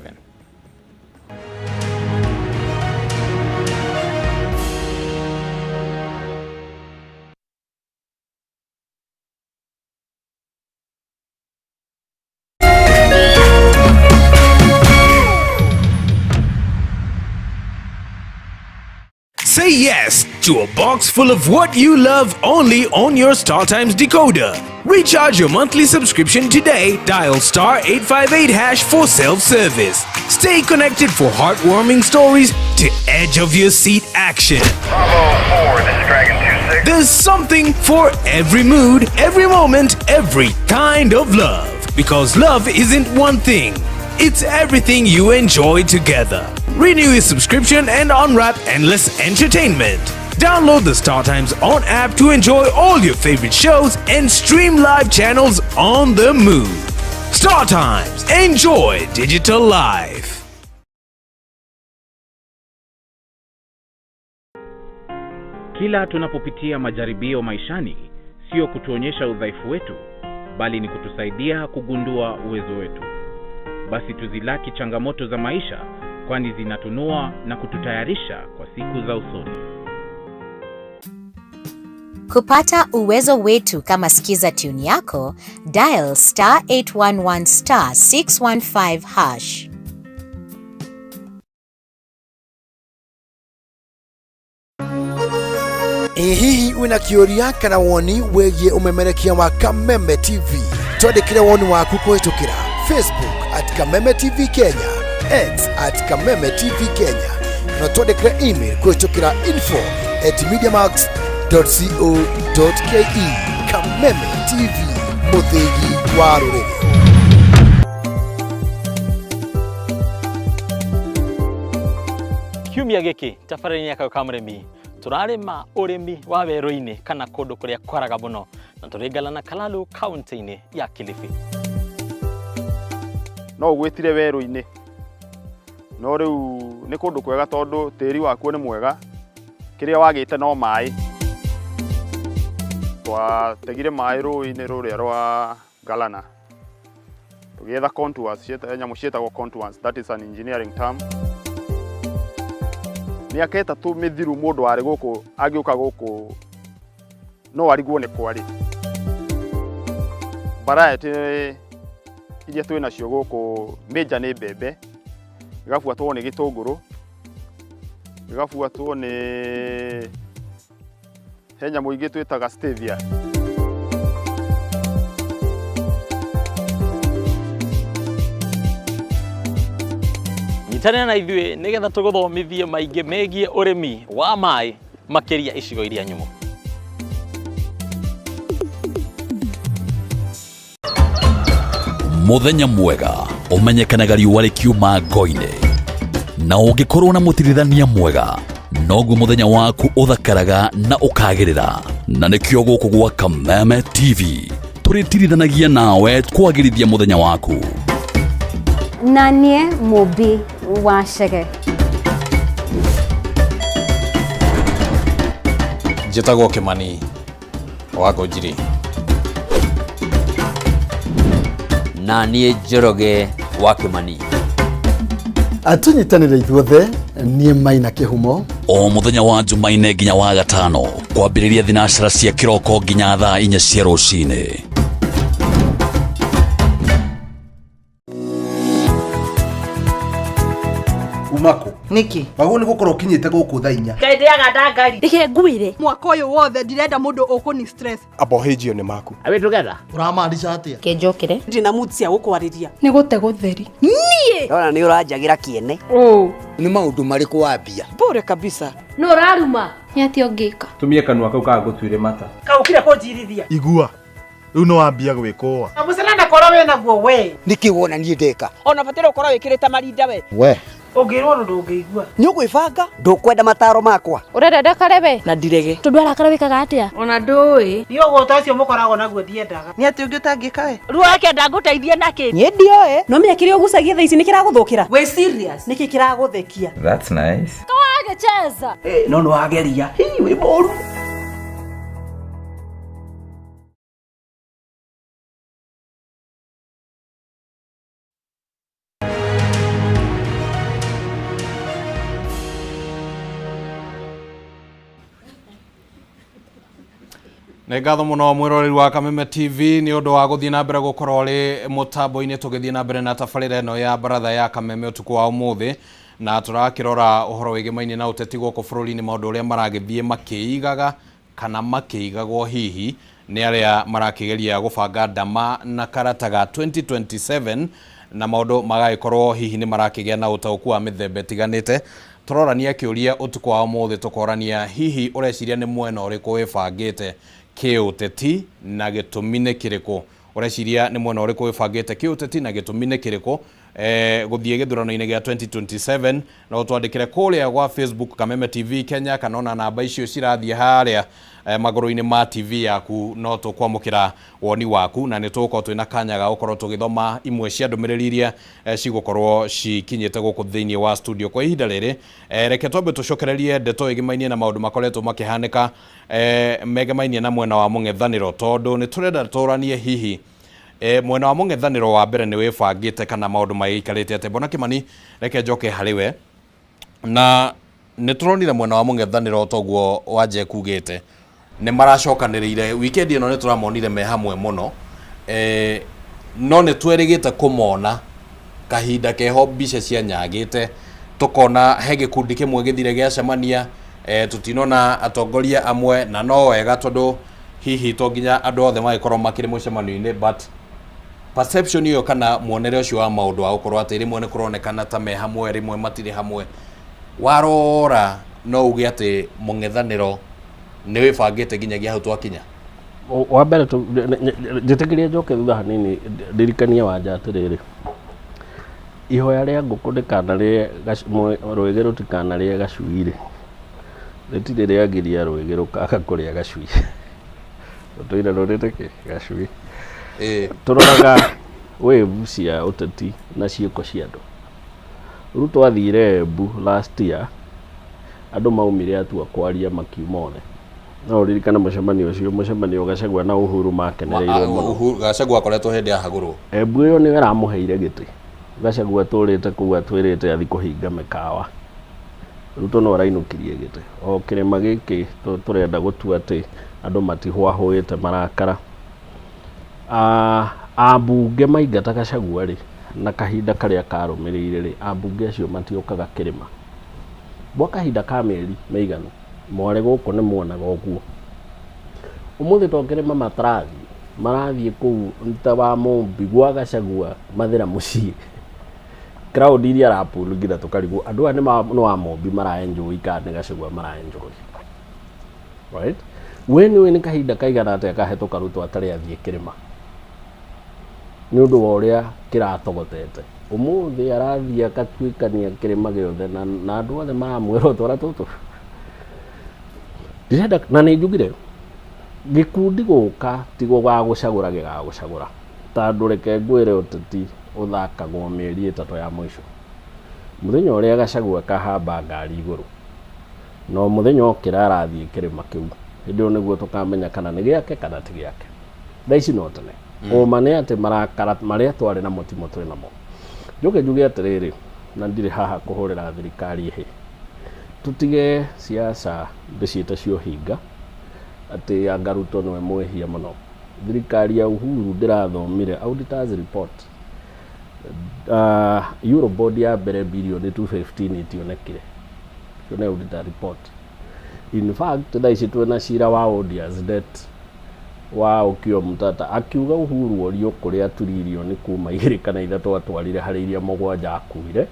Say yes to a box full of what you love only on your StarTimes decoder. Recharge your monthly subscription today. Dial *858# for self-service. Stay connected for heartwarming stories to edge of your seat action. Bravo 4, this is Dragon 26. There's something for every mood, every moment, every kind of love. Because love isn't one thing. It's everything you enjoy together. Renew your subscription and unwrap endless entertainment. Download the StarTimes On app to enjoy all your favorite shows and stream live channels on the move. StarTimes. Enjoy digital life. Kila tunapopitia majaribio maishani, sio kutuonyesha udhaifu wetu, bali ni kutusaidia kugundua uwezo wetu. Basi tuzilaki changamoto za maisha, kwani zinatunua na kututayarisha kwa siku za usoni. Kupata uwezo wetu kama sikiza tune yako, dial *811 *615#. Hihi wina kioria kana woni wegie umemerekia wa Kameme TV? Twandikire woni waku kuhitukira Facebook @Kameme TV Kenya, X @Kameme TV Kenya, na twandikire email kuhitukira info@mediamax.co.ke. Kameme TV, muthigi wa ruriri. Kiumia giki tabarĩra-inĩ ya Kameme turarima urimi wa werũ-inĩ kana kundu kuria kwaraga muno, na turingala na Kalalu county-inĩ ya Kilifi. No ugwitire werũ-inĩ no riu ni kundu kwega tondu tĩri wakuo ni mwega, kiria wagite no mai. Twategire mai rũĩ-inĩ rũrĩa rwa Galana tugietha contours, nyamu cietagwo contours, that is an engineering term. Miaka 3 mithiru mundu wari guku agiuka guku no arigwo ni kwari. Variety iria twina cio guku major ni mbembe, igafuatwo ni gitunguru, igafuatwo ni henya muingi twitaga stevia. Nyitanĩra na ithuĩ nĩgetha tũgũthomithie maingĩ megiĩ ũrĩmi wa maĩ makĩria icigo iria nyũmũ. Muthenya mwega umenyekanaga riũa rĩkiuma ngo-inĩ, na ũngĩkorwo na mũtirithania mwega noguo muthenya waku uthakaraga na ukagĩrĩra. Na nĩkĩo gũkũ gwa Kameme TV tũrĩtirithanagia nawe kwagĩrithia mũthenya waku. Na niĩ mũmbi wa Chege. Njĩtagwo Kĩmani wa Ngũnjiri. Na niĩ Njoroge wa Kĩmani. Atunyitanĩre ithuothe niĩ Maina Kĩhumo. O mũthenya wa Jumaine nginya wa Gatano kwambĩrĩria thinacara cia kĩroko nginya thaa 4 cia rũcinĩ. Umako niki bagu ni gukora ukinyite guku thaa 4 kaide aganda ngari dike nguire mwaka uyu wothe ndirenda mundu ukuni stress abohejio ni maku abe together uramaanisha atia kenjokire ndina mutsia gukwariria ni gute gutheri nie ona ni uranjagira kiene ni maundu mariku wambia bure kabisa no raruma nyati ongika tumie kanwa kau ka gutwire mata kaukire kunjirithia igua riu no wambia gwikoa amuselanda koro we naguo we niki wona nie ndeka ona fatira ukoro wikirita marinda we ongirwo ndungĩigua ni ũgwĩbanga ndũkwenda mataro makwa urenda ndakarebe na ndirege tondũ arakarabĩkaga atĩa ona ndũĩ ni ũgũta ũcio mũkoragwo naguo ndiendaga nĩ atĩ ũngĩ ũtangĩka we ruo akenda ngũteithie na kĩ niĩ ndioĩ no menya kĩrĩa ũgucagia thaa ici nĩ kĩragũthũkĩra we serious nĩkĩ kĩragũthekia that's nice kawagecheza no no wageria hii we moru Nĩ ngatho mũno mwĩroreri wa Kameme TV nĩ ũndũ wa gũthiĩ na mbere gũkorwo ũrĩ mũtambo-inĩ tũgĩthiĩ na mbere na tabarĩra ĩno ya Mbaratha ya Kameme ũtukũ wa ũmũthĩ, na tũrakĩrora ũhoro wĩgĩmainie na ũteti gũkũ bũrũri-inĩ, maũndũ ũrĩa maragĩthiĩ makĩigaga kana makĩigagwo hihi nĩ arĩa marakĩgeria gũbanga ndama na karata ga 2027 na maũndũ magagĩkorwo hihi nĩ marakĩgĩa na ũtaũku wa mĩthemba ĩtiganĩte. Tũrorania kĩũria ũtukũ wa ũmũthĩ tũkorania hihi ũreciria nĩ mwena ũrĩkũ wĩbangĩte kĩũteti na gĩtũmi nĩ kĩrĩkũ. Ũreciria nĩ mwena ũrĩkũ wĩbangĩte kĩũteti na gĩtũmi nĩ kĩrĩkũ gũthiĩ gĩthurano-inĩ gĩa 2027, na ũtwandĩkĩre kũrĩa gwa Facebook Kameme TV Kenya, kana ona namba icio cirathiĩ harĩa magũrũ-inĩ ma TV yaku, no tũkwamũkĩra woni waku na nĩ tũgũkorwo twĩna kanya ga gũkorwo tũgĩthoma imwe cia ndũmĩrĩri iria cigũkorwo cikinyĩte gũkũ thĩinĩ wa studio. Kwa ihinda rĩrĩ reke twambe tũcokererie ndeto ĩgĩmainie na maũndũ makoretwo makĩhanĩka megemainie na mwena wa mũng'ethanĩro, tondũ nĩ tũrenda tũranie hihi mwena wa mũng'ethanĩro wa mbere nĩ wĩbangĩte kana maũndũ magĩikarĩte atĩa. Mbona Kĩmani, reke njoke harĩ we, na nĩ tũronire mwena wa mũng'ethanĩro toguo wanje kugĩte nĩ maracokanĩrĩire weekend ĩno, nĩ tũramonire me hamwe mũno, no nĩ twerĩgĩte kũmona kahinda keho mbica cianyagĩte, tũkona he gĩkundi kĩmwe gĩthire gĩacemania, tũtinona atongoria amwe, na no wega tondũ hihi to nginya andũ othe magĩkorwo makĩrĩ mũcemanio-inĩ, but perception ĩyo kana muonere ũcio wa maũndũ wa gũkorwo atĩ rĩmwe nĩ kũronekana ta me hamwe, rĩmwe matirĩ hamwe, warora no uge atĩ mũng'ethanĩro nĩ wĩbangĩte nginyagia hau twakinya? Wa mbere njĩtĩkĩrie njoke thutha hanini ndirikanie wanja atĩrĩrĩ, ihoya rĩa ngũkũ ndĩkanarĩe rwĩgĩ rũtikanarĩe gacui-rĩ, rĩtirĩ rĩagiria rwĩgĩ rũkaga kũrĩa gacui. Ũtũire rũrĩte kĩ gacui? Tũroraga wave cia ũteti na ciĩko cia andũ. Rĩu twathire Embu last year, andũ maumire atua kwaria makiuma othe. No ũririkana mũcemanio ũcio, mũcemanio Gachagua na Uhuru makenereirwo mũno. Gachagua akoretwo hĩndĩ ya hagũrwo. Embu ĩyo nĩwe aramũheire gĩtĩ. Gachagua tũrĩte kũu atwĩrĩte athiĩ kũhinga mĩkawa. Rĩu tũno arainũkirie gĩtĩ. O kĩrĩma gĩkĩ tũrenda gũtua atĩ andũ matihwahũĩte marakara. Ambunge maingata Gachagua-rĩ, na kahinda karĩa karũmĩrĩire-rĩ, ambunge acio matiũkaga kĩrĩma. Gwa kahinda ka mĩeri mĩigana, mwarĩ gũkũ nĩ muonaga ũguo. Ũmũthĩ to kĩrĩma marathiĩ kũu nta wa Mũmbi gwa Gachagua mathĩra mũciĩ. Crowd iria arapulugĩra tũkarigwo andũ aya nĩ wa Mũmbi maraenjoy kana nĩ Gachagua maraenjoy. Right? We nĩ kahinda kaigana atĩa kahĩtũka rĩu atarĩ athiĩ kĩrĩma nĩ ũndũ wa ũrĩa kĩratogotete. Ũmũthĩ arathiĩ akatuĩkania kĩrĩma gĩothe na andũ othe maramwĩra twara tũtũ. Ndĩrenda na nĩ njugire gikundi guka tigo gwa gucagura gigagucagura tondu reke ngwire uteti uthakagwo mieri 3 ya mwisho muthenya uria Gachagua kahamba ngari iguru no muthenya ukira arathie kirima kiu hindio niguo tukamenya kana ni giake kana ti giake thaici no tene uma ni ati marakara maria twari na mutimo twi namo njuge atiriri na ndire haha kuhurira thirikari ihi tutige siasa mbicite cio hinga ati Angaruto niwe mwehia muno thirikari ya Uhuru ndirathomire auditors report Eurobond ya mbere bilioni 215 itionekire cio ni auditor report. In fact thaici twina cira wa odious debt wa Ukio Mtata akiuga Uhuru orio kuria turirioni kuma 2 kana 3 atwarire hari iria mugwanja akuire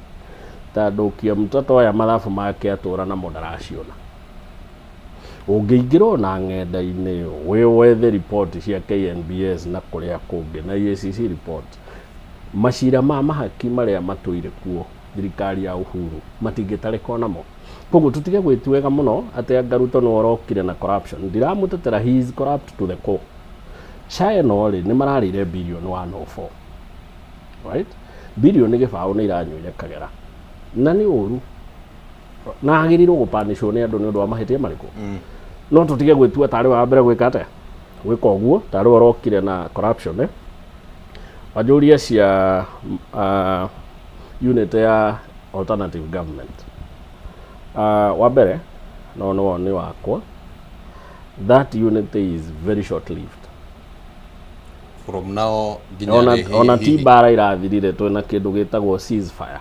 tondu Ukio Mtata oya mathabu make atura na mondaraciona ungiingirwo na ng'enda-ini wethe report cia KNBS na kuria kungi na EACC report macira ma mahaki maria matuire kuo thirikari ya Uhuru matingitarikwo namo koguo tutige gwitwega muno ati Angaruto no orokire na corruption ndiramutetera he is corrupt to the core. China ori ni mararire billion 104 right billion gibao ni iranyuire kagera na ni uru na agirirwo gupanishwo ni andu ni undu wa mahitia mariku no tutige gwitua tari wa mbere gwika ate gwika uguo tari orokire na corruption wajuria cia unit ya alternative government wa mbere no ni wakwa that unity is very short lived from now ona ti bara irathirire twina kindu gitagwo ceasefire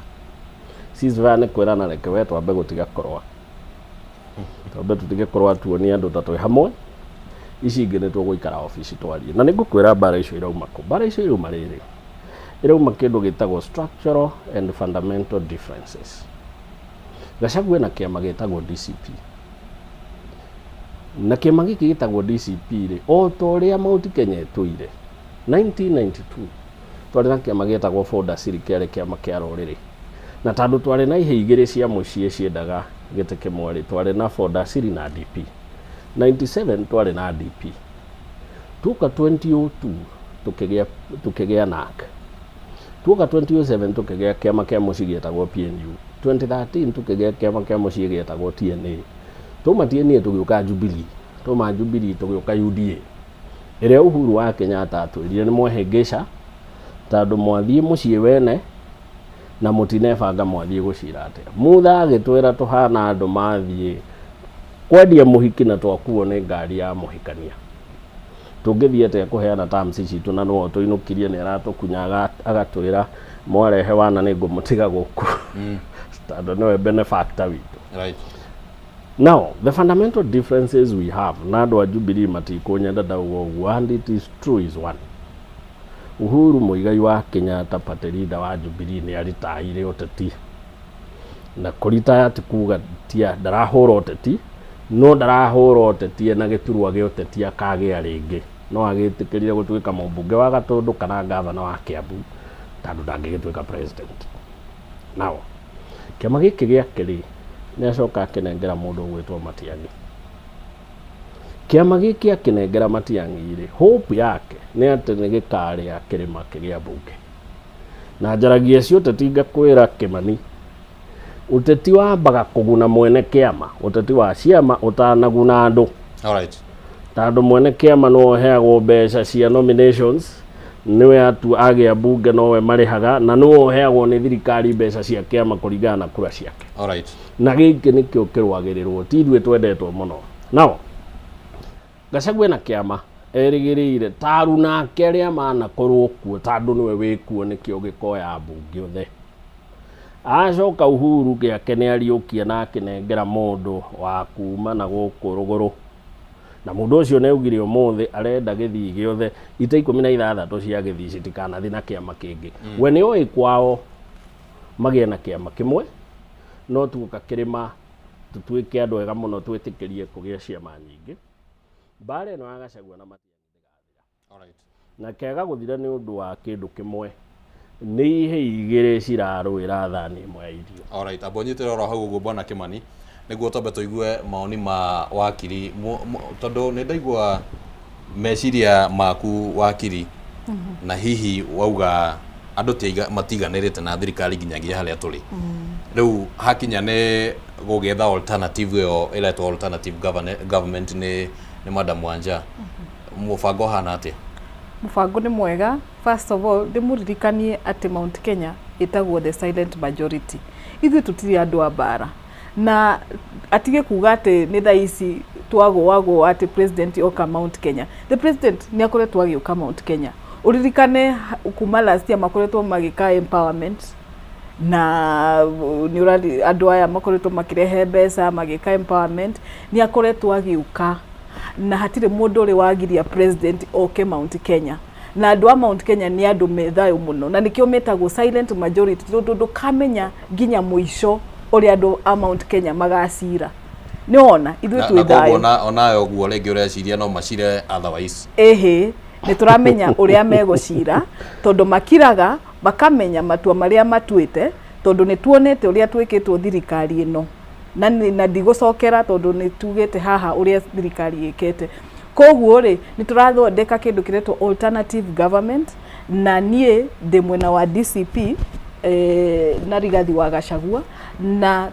ni kwirana reke we twambe gutiga korwa twambe tutige korwa tuonie andu tatwe hamwe ici ingĩ nĩ tũgũikara ofici twarie na nĩngũkwĩra bara icio irauma kũ bara icio irauma rĩrĩ irauma kĩndũ gĩtagwo structural and fundamental differences. Gachagua na kĩama gĩtagwo DCP na kĩama gĩkĩ gĩtagwo DCP rĩ o ta ũrĩa Mount Kenya ĩtũire 1992 twarĩ na kĩama gĩtagwo Ford Asili kĩarĩ kĩama kĩa rũrĩrĩ na tondũ twarĩ na ihĩ igĩrĩ cia mũciĩ ciendaga gĩtĩ kĩmwe rĩ twarĩ na Ford Asili na DP 97 twarĩ na DP tuka 2002 tukigĩa NARC tuka 2007 tukigĩa kĩama kĩa mũciĩ gĩtagwo PNU 2013 tukigĩa kĩama kĩa mũciĩ gĩtagwo TNA tuma TNA tũgĩũka Jubilee tuma Jubilee tũgĩũka UDA ĩrĩa Uhuru wa Kenyatta atwĩrire nĩ mwehĩngĩca tondũ mwathiĩ mũciĩ wene na mũtinebanga mwathiĩ gũcira atĩa mutha agĩtwĩra tũhana andũ mathiĩ kwendia mũhiki na twakuo nĩ ngari ya mũhikania tũngĩthiĩ atĩa kũheana terms citũ na no tũinũkirie nĩ aratũkunyaga agatwĩra mwarehe wana nĩ ngũmũtiga gũkũ tondũ nĩwe benefactor witũ right. Now the fundamental differences we have na andũ a Jubilee matikũnyenda ndauga ũguo and it is true is one. Uhuru Muigai wa Kenyatta party leader wa Jubilee nĩ aritaire ũteti na kũritaya ti kuga tia ndarahũra ũteti no ndarahũra ũteti na gĩturwa gĩa ũteti akagĩa rĩngĩ no agĩtĩkĩrire gũtuĩka mũmbunge wa Gatũndũ kana gavana wa Kiambu tondũ ndangĩgĩtuĩka president. Now kĩama gĩkĩ gĩake rĩ nĩ acoka akĩnengera mũndũ ũgwĩtwo Matiang'i kĩama gĩkĩ akĩnengera Matiang'i rĩ hope yake nĩ atĩ nĩ gĩkarĩa kĩrĩma kĩgĩa mbunge na njaragia cio ũteti ngakwĩra Kĩmani ũteti wambaga kũguna mwene kĩama ũteti wa ciama ũtanaguna andũ alright tondũ mwene kĩama no oheagwo mbeca cia nominations niwe atu agĩa mbunge nowe marĩhaga na no oheagwo nĩ thirikari mbeca cia kĩama kũringana na kura ciake alright na gĩkĩ nĩkĩo kĩrũagĩrĩrwo ti ithuĩ twendetwo mũno. Nao Gachagua na kĩama erĩgĩrĩire taru nake arĩa manakorwo kuo tondũ nĩwe wĩkuo nĩkĩo gĩkoya mbunge othe acoka Uhuru gĩake nĩ ariũkia na akĩnengera mũndũ wa kuma na gũkũ rũgũrũ na mũndũ ũcio nĩ augire ũmũthĩ arenda gĩthii gĩothe ita 16 cia gĩthii citikanathi na kĩama kĩngĩ we nĩ oĩ kwao magĩe na kĩama kĩmwe no tuoka kĩrĩma tũtuĩke andũ ega mũno twĩtĩkĩrie kũgĩa ciama nyingĩ mbara ĩno ya Gachagua na Matiang'i ndĩgathira alright na kega gũthira nĩ ũndũ wa kĩndũ kĩmwe nĩ ihĩ igĩrĩ cirarũĩra thani ĩmwe ya irio alright abonyitĩra oro hau ũguo bwana Kĩmani nĩguo twambe tũigue maoni ma wakiri tondũ nĩ ndaigua meciria maku wakiri na hihi wauga andu tiga matiganirite na thirikari nginyagia haria turi riu hakinya ne gugetha alternative yo eletwa alternative government ni Madam Wanja mubango hana atia mubango ni mwega. First of all ndimuririkanie ati Mount Kenya itagwo the silent majority. Ithu tutiri andu a bara na atige kuga ati ni tha ici twagwo ati president oka Mount Kenya. The president ni akoretwo agioka Mount Kenya. Uririkane kuma last year makoretwo magika empowerment na ni urari andu aya makoretwo makirehe mbeca magika empowerment, ni akoretwo agiuka na hatire mundu uri wagiria president oke Mount Kenya. Na andu a Mount Kenya ni andu methayo muno na nikio metagwo silent majority tondu kamenya ginya muico uri andu a Mount Kenya magacira. Ni ona ithu twithayo onayo guo rengi ureciria no macire otherwise ni turamenya uria megucira tondu makiraga bakamenya matua maria matuite tondu ni tuonete uria twikitwo thirikari ino na ndigocokera tondu ni tugite haha uria thirikari ikete. Koguo ri ni turathondeka kindu kiretwo alternative government na nie ndi mwena wa DCP na Rigathi wa Gachagua na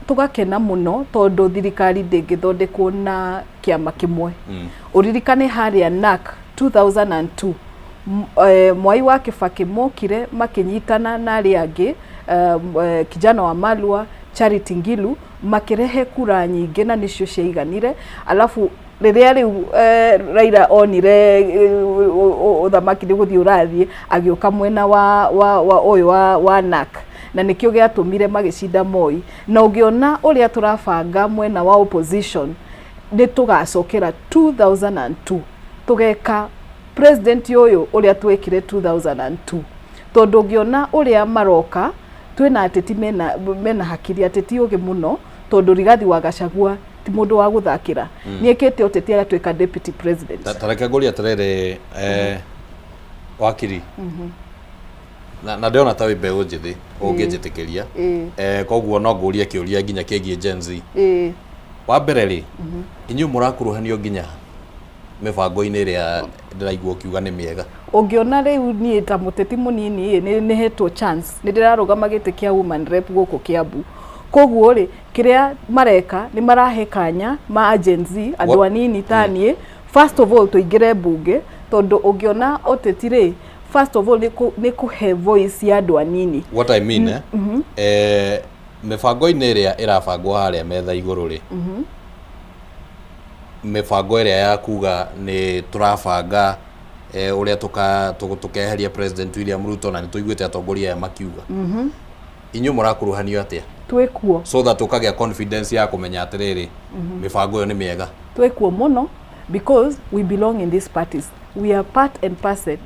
tugakena muno tondu thirikari ndingithondekwo na kiama kimwe. Uririkane haria NAC 2002 Mwai wa Kibaki mokire makinyitana na aria angi kijana wa Malwa Charity Ngilu makirehe kura nyingi na nicio ciaiganire. Alafu riria riu Raila onire uthamaki ni guthii urathie agioka mwena wa NAC na nikio giatumire magicinda Moi. Na ungiona uria turabanga mwena wa opposition ni tugacokera 2002 tugeka president yoyo uria twekire 2002 tondu ungiona uria maroka twina ateti mena hakiri ateti uge muno tondu Rigathi wa Gachagua ti mundu wa guthakira niekete oteti agatweka deputy president. Tareke nguri atirere wakiri na ndiona tawi mbeu njithi unginjitikiria koguo no ngurie kiuria nginya kigie Gen Z. Wa mbere ri inyu murakuruhanio nginya mibango-ini iria ndiraigua kiuga ni miega. Ungiona riu nie ta muteti munini ni hetwo chance ni ndirarugama giti kia woman rep guku Kiambu. Koguo ri kiria mareka ni marahe kanya ma Gen Z andu anini tanie first of all tuingire bunge tondu ungiona oteti ri first of all ni kuhe voice ya andu anini. What I mean mibango-ini iria irabangwo haria metha iguru ri mibango iria ya kuga ni turabanga uria tukeheria president William Ruto na nituiguite atongoria makiuga inyu murakuruhanio atia twekuo so that tukagia confidence ya kumenya atiriri mibango yo ni miega twekuo muno because we belong in these parties, we are part and parcel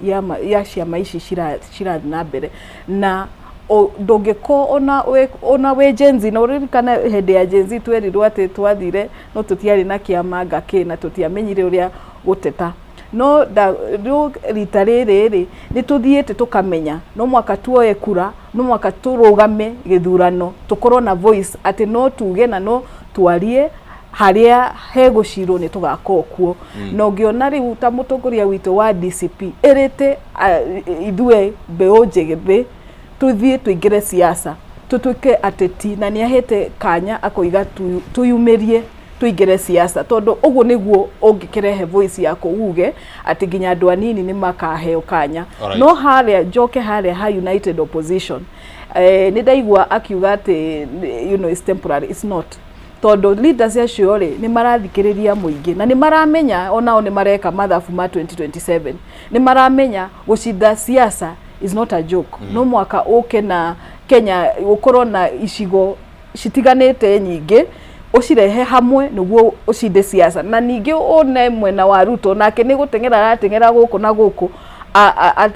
ya ciama ici cira na mbere na ndungiko ona we Gen Z na uririkana hende ya Gen Z twerirwo ati twathire no tutiari na kiama ngaki na tutiamenyire uria guteta no rita riri ni tuthiete tukamenya no mwaka tuoye kura no mwaka turugame githurano tukorwo na voice ati no tuge na no twarie haria hegucirwo ni tugakwo kuo no ngiona riu ta mutongoria witu wa DCP erite ithue mbeu njegebe tuthie tuingire siasa tutuke ateti na ni ahete kanya akoiga tuyumerie tuingire siasa tondu uguo niguo ungikirehe voice yako uge ati ginya andu anini ni makaheo kanya no haria njoke haria ha united opposition ni ndaigua akiuga ati it's temporary, it's not tondu leaders ya ciore ni marathikiriria muingi na ni maramenya onao ni mareka mathafu ma 2027 ni maramenya gucinda siasa is not a joke no mwaka uke na Kenya ukorwo na icigo citiganite nyingi ucirehe hamwe niguo ucinde siasa na ningi one mwena wa Ruto nake ni gutengera guku na guku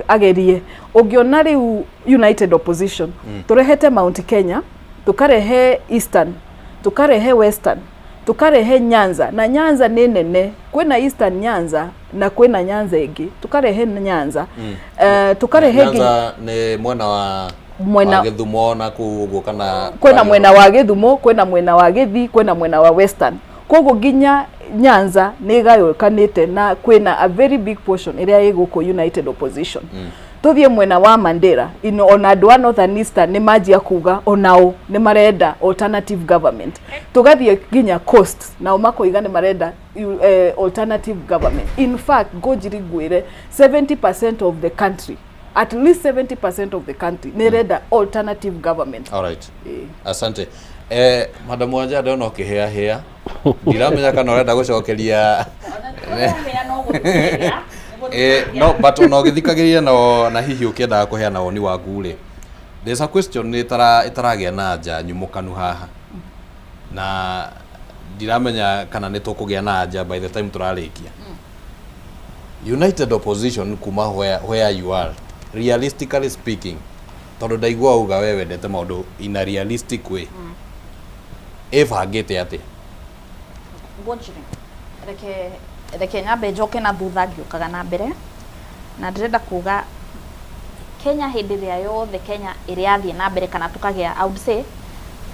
agerie ungiona riu united opposition turehete Mount Kenya tukarehe Eastern tukarehe Western tukarehe Nyanza na Nyanza ni nene kwina Eastern Nyanza na kwina Nyanza ingi tukarehe Nyanza tukarehe Nyanza ni mwena wa Githumo na kuguo kana kwina mwena wa Githumo kwina mwena wa Githi kwina mwena wa Western koguo ginya Nyanza nigayukanite na kwina a very big portion area iguko united opposition. Tuthie mwena wa Mandera ona andu a Northern Eastern ni majia kuga onao ni marenda alternative government. Tugathie ginya coast na umakoiga ni marenda alternative government. In fact, Gojiri gwire 70% of the country, at least 70% of the country nirenda alternative government. All right. Asante. Madam Wanja ndono kihea ndiramenya kana urenda gucokeria no but no githikagiria na hihi ukienda kuheana woni waku ri. There's a question itaragia na anja nyumukanu haha na ndiramenya kana nitukugia na anja by the time turarikia. United opposition kuma where you are, realistically speaking, tondu ndaigua uga wewe ndete maundu in a realistic way. Evagete ate Gojiri reke nyambe njoke na thutha ngiukaga na mbere na ndirenda kuga Kenya hindi ria yothe Kenya iri athie na mbere kana tukagia I would say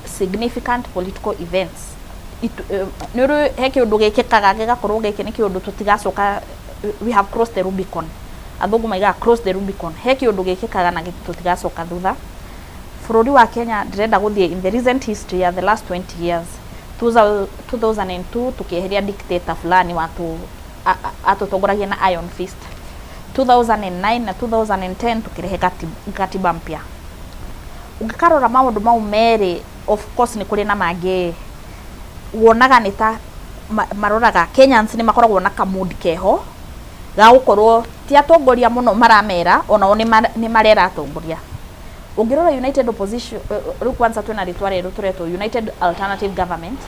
significant political events niru he kiundu gikikaga gigakorwo giki ni kiundu tutigacoka we have crossed the Rubicon athungu maiga cross the Rubicon he kiundu gikikaga na tutigacoka thutha bururi wa Kenya ndirenda guthie in the recent history ya the last 20 years 2002 tukieheria dictator fulani watu atotongoragia na Iron Fist 2009 na 2010 tukirehe katiba mpya. Ugikarora maundu mau meri of course ni kuri na mangĩ wonaga ni ta maroraga Kenyans ni makoragwo na kamudi keho ga gukorwo ti atongoria muno maramera onao ni marera atongoria. Ungirora United Opposition kwanza twina ritwa rero turetwo United Alternative Government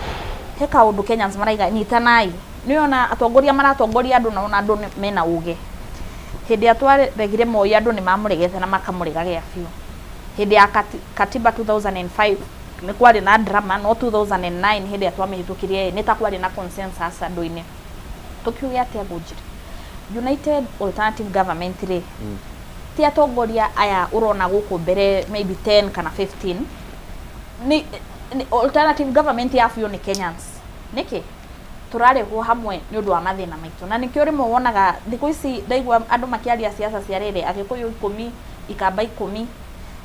he kaundu Kenyans maraiga nyitanai niona atongoria maratongoria andu na andu mena uge hindi atwaregire moi andu ni mamuregete na makamurega gia fiu hindi ya katiba 2005 ni kwari na drama no 2009 hindi atwamihitukirie ni ta kwari na consensus andu-ini tukiuge atia Gojiri United Alternative Government ri ti atongoria aya urona guku mbere maybe 10 kana 15 ni alternative government ya fiu ni Kenyans niki turarehwo hamwe ni undu wa mathina maitu na nikio rimo wonaga thiku ici ndaigwa andu makiaria siasa cia rere agikuyu 10 ikamba 10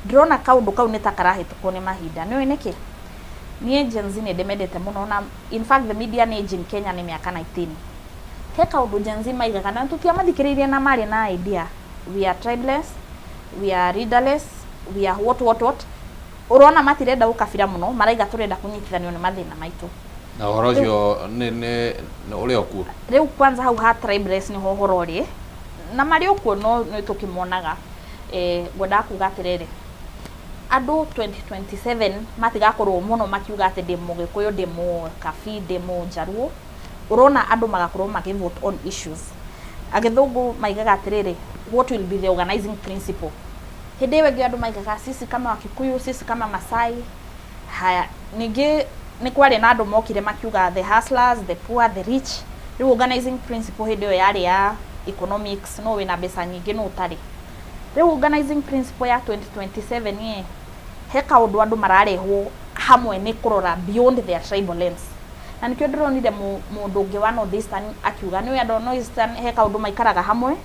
ndrona kaundu kau nitakarahituko ni mahinda ni niki ni agency ni demedete muno na in fact the median age in Kenya ni miaka 19 he kaundu agency maiga kana tutiamathikiririe na mari na idea we are tribeless, we are leaderless, we are what urona matirenda ukabira muno maraiga turenda kunyitithanio ni mathina maitu na horojo ne ule oku riu kwanza hau ha tribeless ni ho horori na mari okuo no tukimonaga ngoda kuga atiriri andu 2027 matigakorwo muno makiuga ati demo gikuyu demo kafi demo jaruo urona andu magakorwo magivote on issues agithungu maigaga atiriri what will be the organizing principle hindi wengi andu maigaga sisi kama Wakikuyu sisi kama Masai haya ningi ni kwari na andu mokire makiuga the hustlers the poor the rich the organizing principle hindi yo yari ya economics no wina besa nyingi no utari the organizing principle ya 2027 ni he kaundu andu mararehwo hamwe ni kurora beyond their tribal lens na nikio ndironire mundu ungi wa North Eastern akiuga ni andu North Eastern he kaundu maikaraga hamwe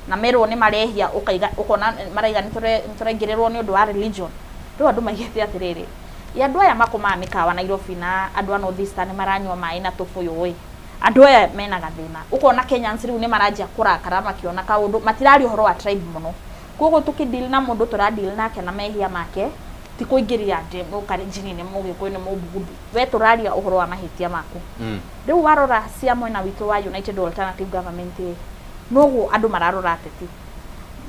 na merwo ni marehia ukaiga ukona maraiga nituraingirerwo ni undu wa religion ndo andu maigete atiriri ya andu aya makoma mikawa Nairobi na andu a North Eastern maranywa mai na tufuyu oi andu aya mena gathina ukona Kenyans riu ni marajia kurakara makiona kaundu matirari uhoro wa tribe muno koguo tukideal na mundu turadeal nake na mehia make ti kuingiria ndi mukarinjini ni mugikuyu ni mubugudu we turaria uhoro wa mahitia maku riu warora cia mwena witu wa United Alternative Government nogo andu mararora ateti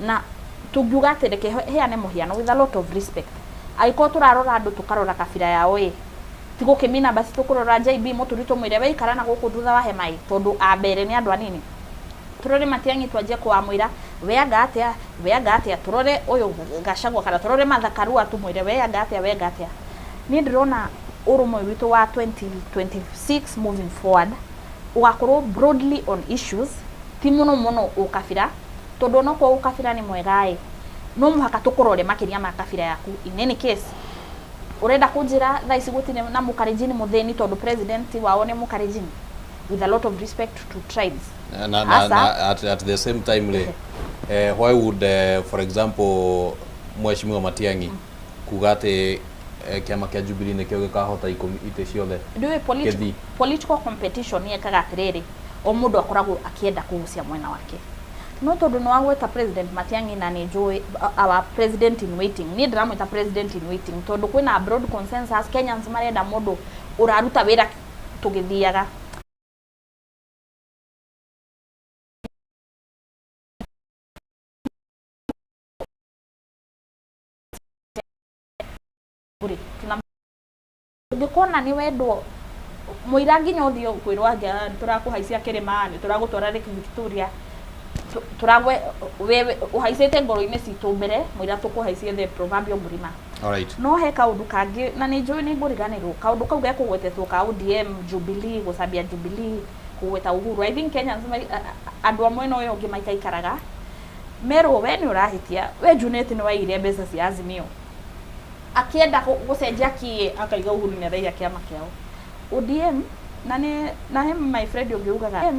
na tugiuga atereke heane muhiano with a lot of respect aiko turarora andu tukarora kabira yao tigo kimina basi tukurora JB muturito mwire we ikarana guku thutha wa hemai tondu ambere ni andu anini turore matiangi twaje kwa mwira we anga atia turore uyu gashagwa kana turore mathakaru atu mwire we anga atia ni ndirona urumwe witu wa 2026 moving forward ugakorwo broadly on issues ti muno ukabira tondu no kwa ukabira ni mwegae no muhaka tukurore makiria makabira yaku in any case urenda kunjira tha ici gutine na mukarijini mutheni tondu president wao ni mukarijini with a lot of respect to tribes. At the same time why would for example Mheshimiwa Matiang'i kugate kiama kia Jubilee nikio gikahota ite ciothe political competition ni ekaga atiriri o mundu akoragwo akienda kugucia mwena wake no tondu no agweta president Matiang'i na ni joy our president in waiting ni ndiramwita president in waiting tondu kwina broad consensus Kenyans marenda mundu uraruta wira tugithiaga ngikona ni wendo muira nginya uthio kwirwa ngia turakuhaisia kirima ni turagutwara Lake Victoria turagwe wewe uhaicete ngoro-ini citu mbere muira tukuhaicie the proverbial murima. Alright. No he kaundu kangi na ni njui ni nguriganirwo kaundu kau ge kugwetetwo ka ODM Jubilee gusabia Jubilee kugweta Uhuru. I think Kenyans andu amwe no yo ngimaikaraga mero we ni urahitia we Juneti ni waire mbeca cia Azimio akienda gucenjia kie akaiga Uhuru ni raia kiama kiao ODM na him my friend ungiugaga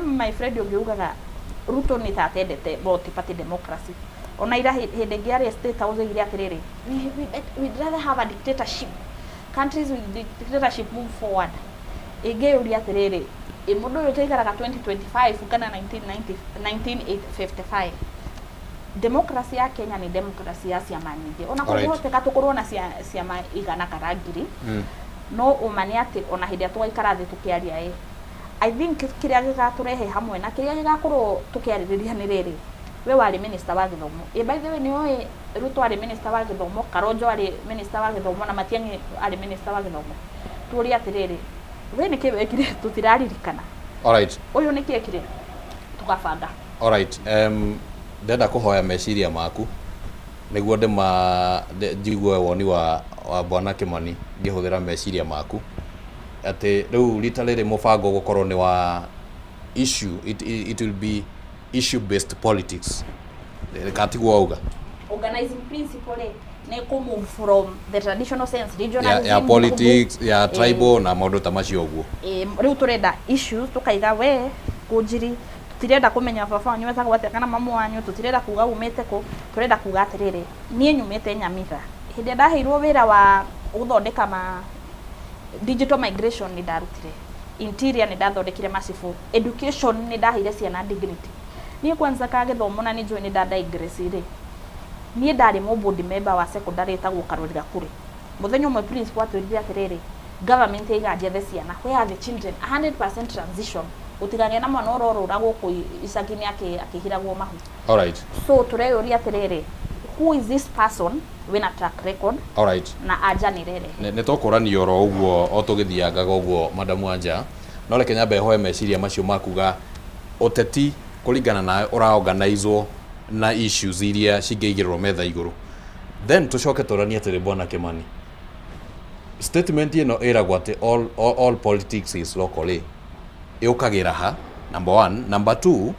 my friend ungiugaga Ruto ni tatendete multi party democracy ona ira hinde ngiari state house iria atiriri we'd rather have a dictatorship countries with dictatorship move forward igeuria atiriri mundu uyu taikaraga 2025 kana 1955 democracy ya Kenya ni democracy ya ciama nyingi ona kuhoteka tukorwo na ciama igana karangiri no umani ati ona hindi twaikara thi tukiaria I think kiria gigaturehe hamwe na kiria gigakorwo tukiaririria ni riri we wari minister wa githomo by the way ni oi Ruto ari minister wa githomo Karonjo ari minister wa githomo na Matiang'i ari minister wa githomo turia atiriri we ni kiwekire tutiraririkana. Alright, uyu ni kiekire tukabanga. Alright, ndenda kuhoya meciria maku niguo njigue woni wa Bwana Kimani ngihuthira meciria maku ati riu rita riri mubango gukorwo ni wa issue it will be issue based politics katigwo auga organizing principle ne ko move from the traditional sense regionalism ya politics ya tribal na maundu ta macio uguo riu turenda issues tukaiga we kunjiri tutirenda kumenya baba wanyu wetha gwate kana mamu wanyu tutirenda kuga umete ko turenda kuga atiriri nie nyumete Nyamitha hindi ndaheirwo wira wa guthondeka digital migration ni ndarutire interior ni ndathondekire massive education ni ndahire ciana dignity nie kwanza ka githomo na ni njui ni ndadigress ri nie ndari mo board member wa secondary tagwo Karori Gakuri muthenya umwe principal atwirire atiriri government iganjethe ciana where are the children 100% transition utigage na mwana ororo uragwo ku isakini akihiragwo mahu. Alright, so tureyuria atiriri who is this person wina track record. Alright, na anja ni rere ne tokorani oro uguo o tugithianga uguo madamu anja no reke nyambe hoye meciria macio makuga uteti kuringana na uraorganizwo na issues iria cingeigirwo metha iguru then tucoke turania atiri Bwana Kimani statement ino iragwo ati all politics is locally iukagira ha number 1 number 2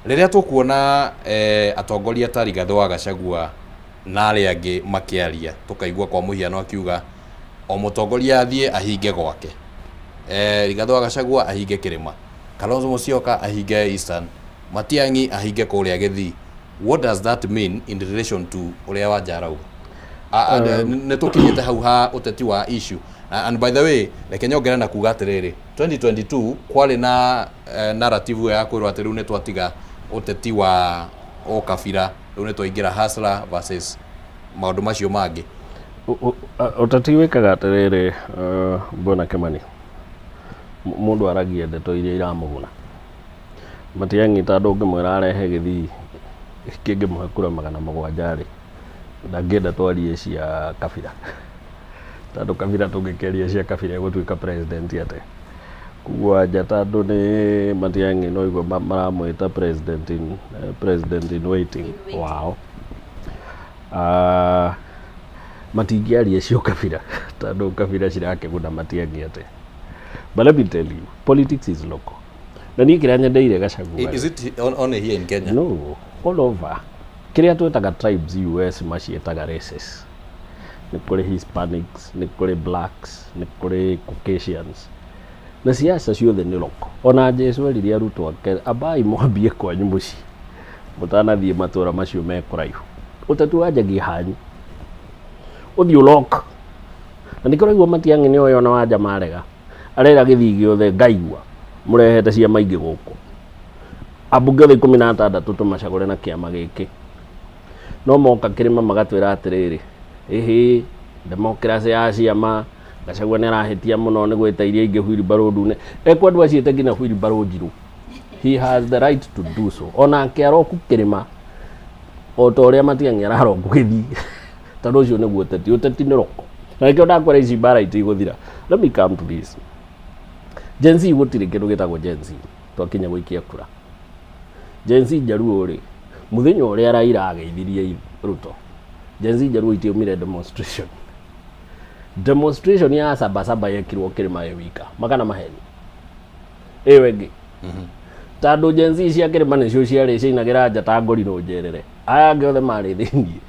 riria tukuona atongoria ta Rigathi wa Gachagua na ari angi makiaria tukaigua kwa muhiano akiuga o mutongoria athie ahinge gwake Rigathi wa Gachagua ahinge Kirima Kalonzo Musyoka ahinge Eastern Matiang'i ahinge kuria Githii. What does that mean in relation to uria wa Jarau ne tukinyete hau ha uteti wa issue and by the way reke nyongera na kuga atiriri 2022 kwali na narrative ya kwirwo ati riu ne twatiga uteti wa okabira riu ne twaingira hasla versus maundu macio mangi uteti wikaga atiriri Bwana Kimani mundu aragia ndeto iria iramuguna Matiang'i tondu ngimwira arehe Githii kingimwe kura 700 ndangenda twarie cia kabira tondu kabira tungikeria cia kabira gutuika president ate kugwa njata ndu ni Matiang'i no igwa maramwita president in waiting wow matingiaria cio kabira tondu kabira cirakeguna Matiang'i ate but let me tell you politics is local na ni kiria nyendeire Gachagua is it only here in Kenya? No, all over kiria twetaga tribes US macietaga races ni kuri Hispanics ni kuri blacks ni kuri Caucasians na siasa ciothe nĩ roko. Ona Jesu erire arutwo ake abai mwambie kwanyu mũciĩ mũtanathiĩ matũũra macio me kũraihu. Ũteti wanjagia hanyu ũthiĩ ũroka, na nĩkĩo ũraigua Matiang'i nĩ oyo na Wanja marega arera gĩthii gĩothe ngaigua mũrehete ciama ingĩ gũkũ, ambunge othe 16 tũmacagũre na kĩama gĩkĩ, no moka kĩrĩma magatwĩra atĩrĩrĩ, ĩhĩ democracy ya ciama Gachagua nĩ arahĩtia mũno nĩ gwĩta iria ingĩ wheelbarrow ndune. Ekwendwa ciĩte nginya wheelbarrow njirũ. He has the right to do so. Onake aroku kĩrĩma o ta ũrĩa Matiang'i araroku gĩthii. Tondũ ũcio nĩguo ũteti. Ũteti nĩ roko. Na nĩkĩo ndakwĩra ici mbara itigũthira. Let me come to this. Gen Z gũtirĩ kĩndũ gĩtagwo Gen Z twakinya gũikia kura. Gen Z Jaruo rĩ, mũthenya ũrĩa Raila ageithirie Ruto, Gen Z Jaruo itiumire demonstration. Demonstration ya Sabasaba yekirwo kĩrĩma wika makana maheni ĩyo ĩngĩ tondũ Gen Z cia kĩrĩma nĩcio ciarĩ ciinagĩra njata ngũrirũ njerere, aya angĩ othe marĩ thĩiniĩ.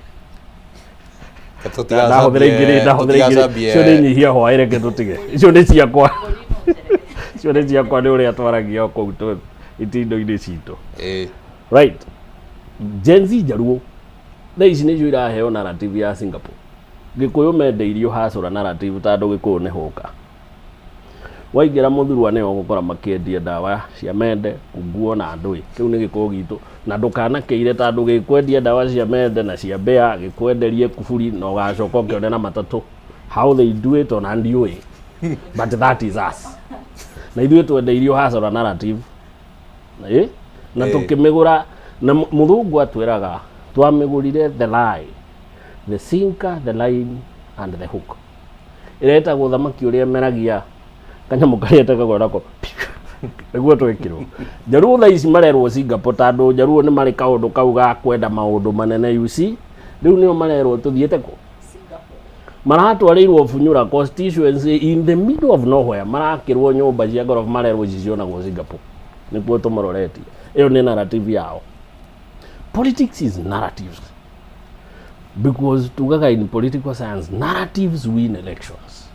Ndahũthĩra ingĩ cio nĩ nyihia hwaĩ reke tũtige, icio nĩ ciakwa, icio nĩ ciakwa nĩ ũrĩa twaragia kũu itindo-inĩ citũ. Right, Gen Z Jaruo thaa ici nĩcio iraheo narrative ya Singapore. Gĩkũyũ mendeirio hacũra narrative tondũ Gĩkũyũ nĩ hũka. Waingĩra Mũthurwa nĩo ũgũkora makĩendia ndawa cia mende, nguo na ndũĩ. Kĩu nĩ Gĩkũyũ gitũ, na ndũkanakĩire tondũ gĩkwendia ndawa cia mende na cia mbea, gĩkwenderie kuburi na ũgacoka ũkĩone na matatũ. How they do it ona ndiũĩ, but that is us. Na ithuĩ twendeirio hacũra narrative na tũkĩmĩgũra, na mũthũngũ atwĩraga twamĩgũrire the lie, the sinker, the line and the hook. Ĩretagwo thamaki ũrĩa meragia kanyamũ karĩa tekagwo nako nĩguo twĩkĩrwo. Jaruo thaa ici marerwo Singapore tondũ Jaruo nĩ marĩ kaũndũ kau ga kwenda maũndũ manene you see. Rĩu nĩo marerwo tũthiĩte kũ Singapore. Maratwarĩirwo Bunyura constituency in the middle of nowhere, marakĩrwo nyũmba cia ngoroba marerwo cicionagwo Singapore. Nĩkuo tũmaroretie. Ĩyo nĩ narrative yao. Politics is narratives. Because tugaga in political science, narratives win elections.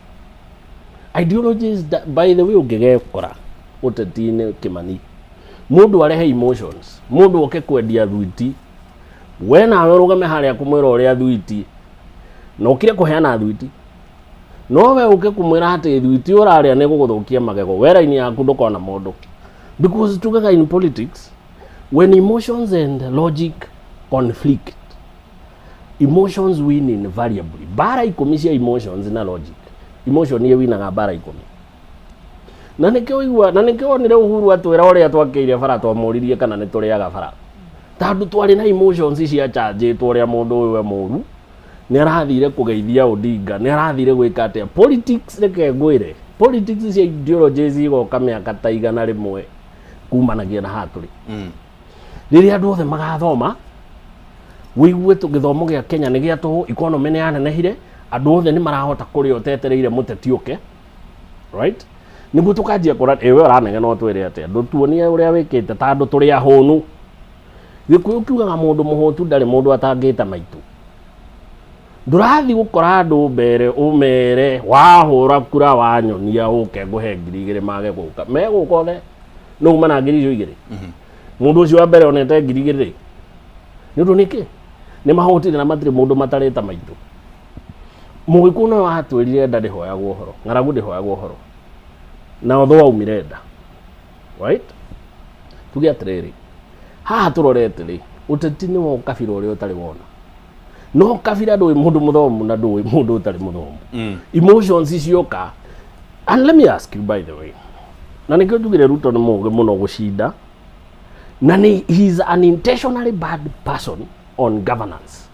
Ideologies that, by the way, ũngĩgekora ũteti-inĩ Kĩmani, mũndũ arehe emotions, mũndũ oke kwendia thuiti, we nawe ũrũgame harĩa kũmwĩra ũrĩa thuiti, na ũkire kũheana thuiti, no we ũke kũmwĩra atĩ thuiti ũrarĩa nĩ gũgũthũkia magego, wera-inĩ yaku ndũkona mũndũ. Because tugaga in politics, when emotions and logic conflict, emotions win invariably. Bara 10 cia emotions na logic, emotion ye winaga bara 10. Na nĩkĩo igua, na nĩkĩo onire Uhuru atwĩra ũrĩa twakĩire bara twamũririe kana nĩ tũrĩaga bara. Tondũ twarĩ na emotions cia charge ũrĩa mũndũ ũyũ we mũru nĩ arathire kũgeithia Odinga, nĩ arathire gwĩka atĩa. Politics reke ngwĩre, politics cia ideologies igoka mĩaka ta 100 kumanagia na hatũrĩ. Rĩrĩa andũ othe magathoma, wĩigue gĩthomo gĩa Kenya nĩ gĩa tũhũ, economy nĩ yanenehire, andũ othe nĩ marahota kũrĩa ũtetereire mũteti ũke, right? Nĩguo tũkanjia kũra we ũranegena no twĩre atĩa, ndũtuonie ũrĩa wĩkĩte tondũ tũrĩ ahũnu. Gĩkũyũ kiugaga mũndũ mũhũtu ndarĩ mũndũ atangĩta maitũ. Ndũrathi gũkora andũ mbere ũmere wahũra kura wanyonia ũke ngũhe 2,000 mage gũka megũka othe no uma na 2,000. Mũndũ ũcio wa mbere onete 2,000 nĩ ũndũ nĩkĩ nĩ mahotire na matirĩ mũndũ matarĩta maitũ. Mũgĩkũyũ no atwĩrire nda ndĩhoyagwo ũhoro, ng'aragu ndĩhoyagwo ũhoro, na otho waumire nda, right? Tuge atĩrĩrĩ, haha tũrorete rĩ, ũteti nĩ wa kabira ũrĩa ũtarĩ wona, no kabira ndũĩ mũndũ mũthomu na ndũĩ mũndũ ũtarĩ mũthomu. Emotions cioka, and let me ask you by the way, na nĩkĩo tugire Ruto nĩ mũũgĩ mũno gũcinda, na he is an intentionally bad person on governance.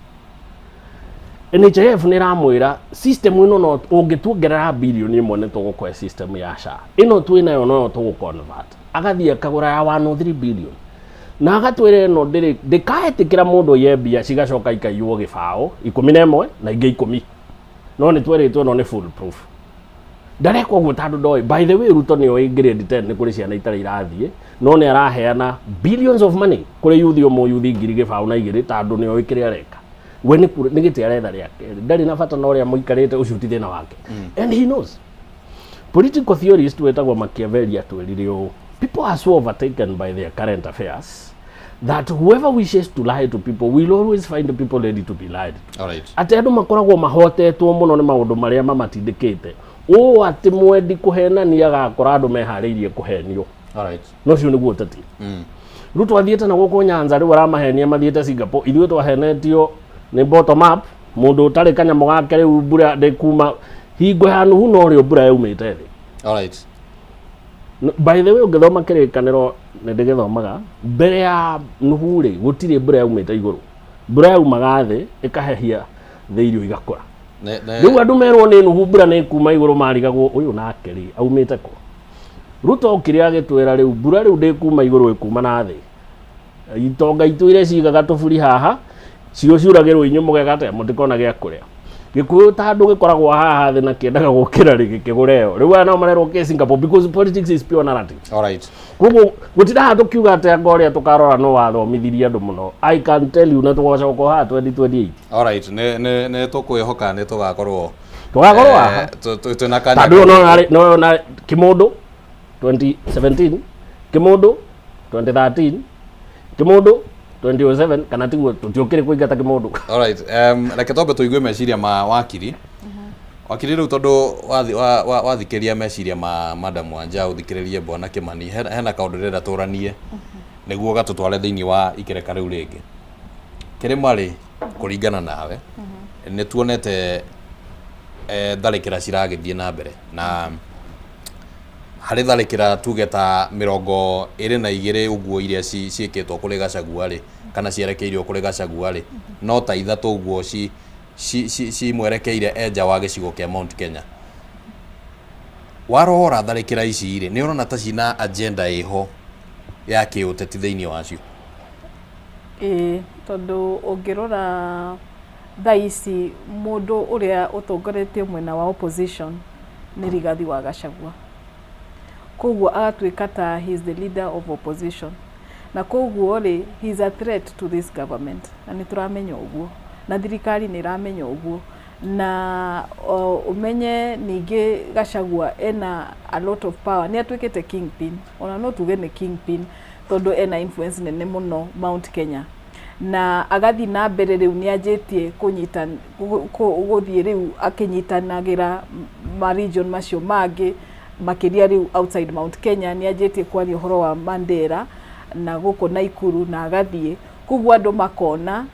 NHIF nĩ ramwĩra system ĩno no ũngĩtuongerera bilioni 1 nĩ tũgũkũhe system ya SHA ĩno twĩnayo no tũgũconvert, agathiĩ akagũra ya 103 billion na agatwĩra ĩno ndĩkahetĩkĩra mũndũ ye mbia cigacoka ikaiywo gĩbaũ 11 na ingĩ 10, no nĩ twerĩtwo ĩno nĩ full proof. Ndareka ũguo tondũ ndoĩ, by the way Ruto nĩ oĩ grade 10 nĩ kũrĩ ciana itarĩ irathiĩ, no nĩ araheana billions of money kũrĩ yuthi ũmwe yuthi 2,000 gĩbaũ na 2 tondũ nĩ oĩ kĩrĩa areka. We nĩ gĩtĩ aretha rĩake, ndarĩ na bata na ũrĩa mũikarĩte ũcio ti thĩna wake. And he knows. political theorists wetagwo Machiavelli atwirire ũũ, people are so overtaken by their current affairs that whoever wishes to lie to people will always find the people ready to be lied to. All right. Ati andu makoragwo mahotetwo muno ni maundu maria mamatindikite. O ati mwendi kuhenania agakora andu mehariirie kuhenio. All right. No cio niguo tati. Ruto athiete na guku Nyanza riu aramahenia mathiete Singapore. Ithuĩ twahenetio ni bottom up, mundu utari kanyamo gake riu mbura ndikuma hingo ya nuhu no rio mbura yaumite thi. All right. By the way, ungithoma kirikaniro ndigithomaga mbere ya nuhu ri gutire mbura yaumite iguru. Mbura yaumaga thi ikahehia thi irio igakura. Riu andu merwo ni nuhu mbura ni kuma iguru marigagwo uyu nake ri aumite ko. Ruto ukiri agitwira riu mbura riu ndikuma iguru ikuma na thi. Itonga itu ire cigaga tuburi haha cio ciuragirwo inyumuge gate mutikona gya kuria. Gikuyu ta andu gikoragwo haha thi na kiendaga gukira ri kigureo. Riu ana marerwo ke Singapore because politics is pure narrative. All right. Kugo gutira handu kiuga ate ngoria tukarora no wathomithirie andu muno. I can tell you na tugocoko ha 2028. All right. Ne tukwihoka ne tugakorwo haha tuna kanya tadu no na kimundu 2017 kimundu 2013 kimundu 2007 kana tiguo tutiokire kuingata kimundu. All right. Reke tobe tuigue meciria ma wakiri. Wakiri riu tondu wathikiria meciria ma Madam Wanja uthikiririe bwana Kimani hena kaundu renda turanie niguo gatutware thiini wa ikereka riu ringi. Kirima ri kuringana nawe ni tuonete tharikira ciragithie na mbere na hari tharikira tugeta 22 uguo iria ciikitwo kuri Gachagua ri kana cierekeirio kuri Gachagua ri no ta ithatu uguo ci mwerekeire enja wa gicigo kia Mount Kenya. Warora tharikira ici ri ni urona ta cina agenda iho ya kiuteti thiini wacio. Tondu ungirora thaici mundu uria utongoretie mwena wa opposition ni Rigathi wa Gachagua. Koguo agatuika ta he is the leader of opposition. Na koguo ri he is a threat to this government. Na nituramenya uguo. Na thirikari ni ramenya uguo. Na umenye ningi Gachagua ena a lot of power. Ni atwikite kingpin. Ona no tuge ni kingpin tondu ena influence nene muno Mount Kenya. Na agathi na mbere riu ni ajetie kunyita guthie riu akinyitanagira ma region macio mangĩ makiria riu outside Mount Kenya ni ajetie kwaria uhoro wa Mandera na guko Naikuru na agathie kuguo andu makona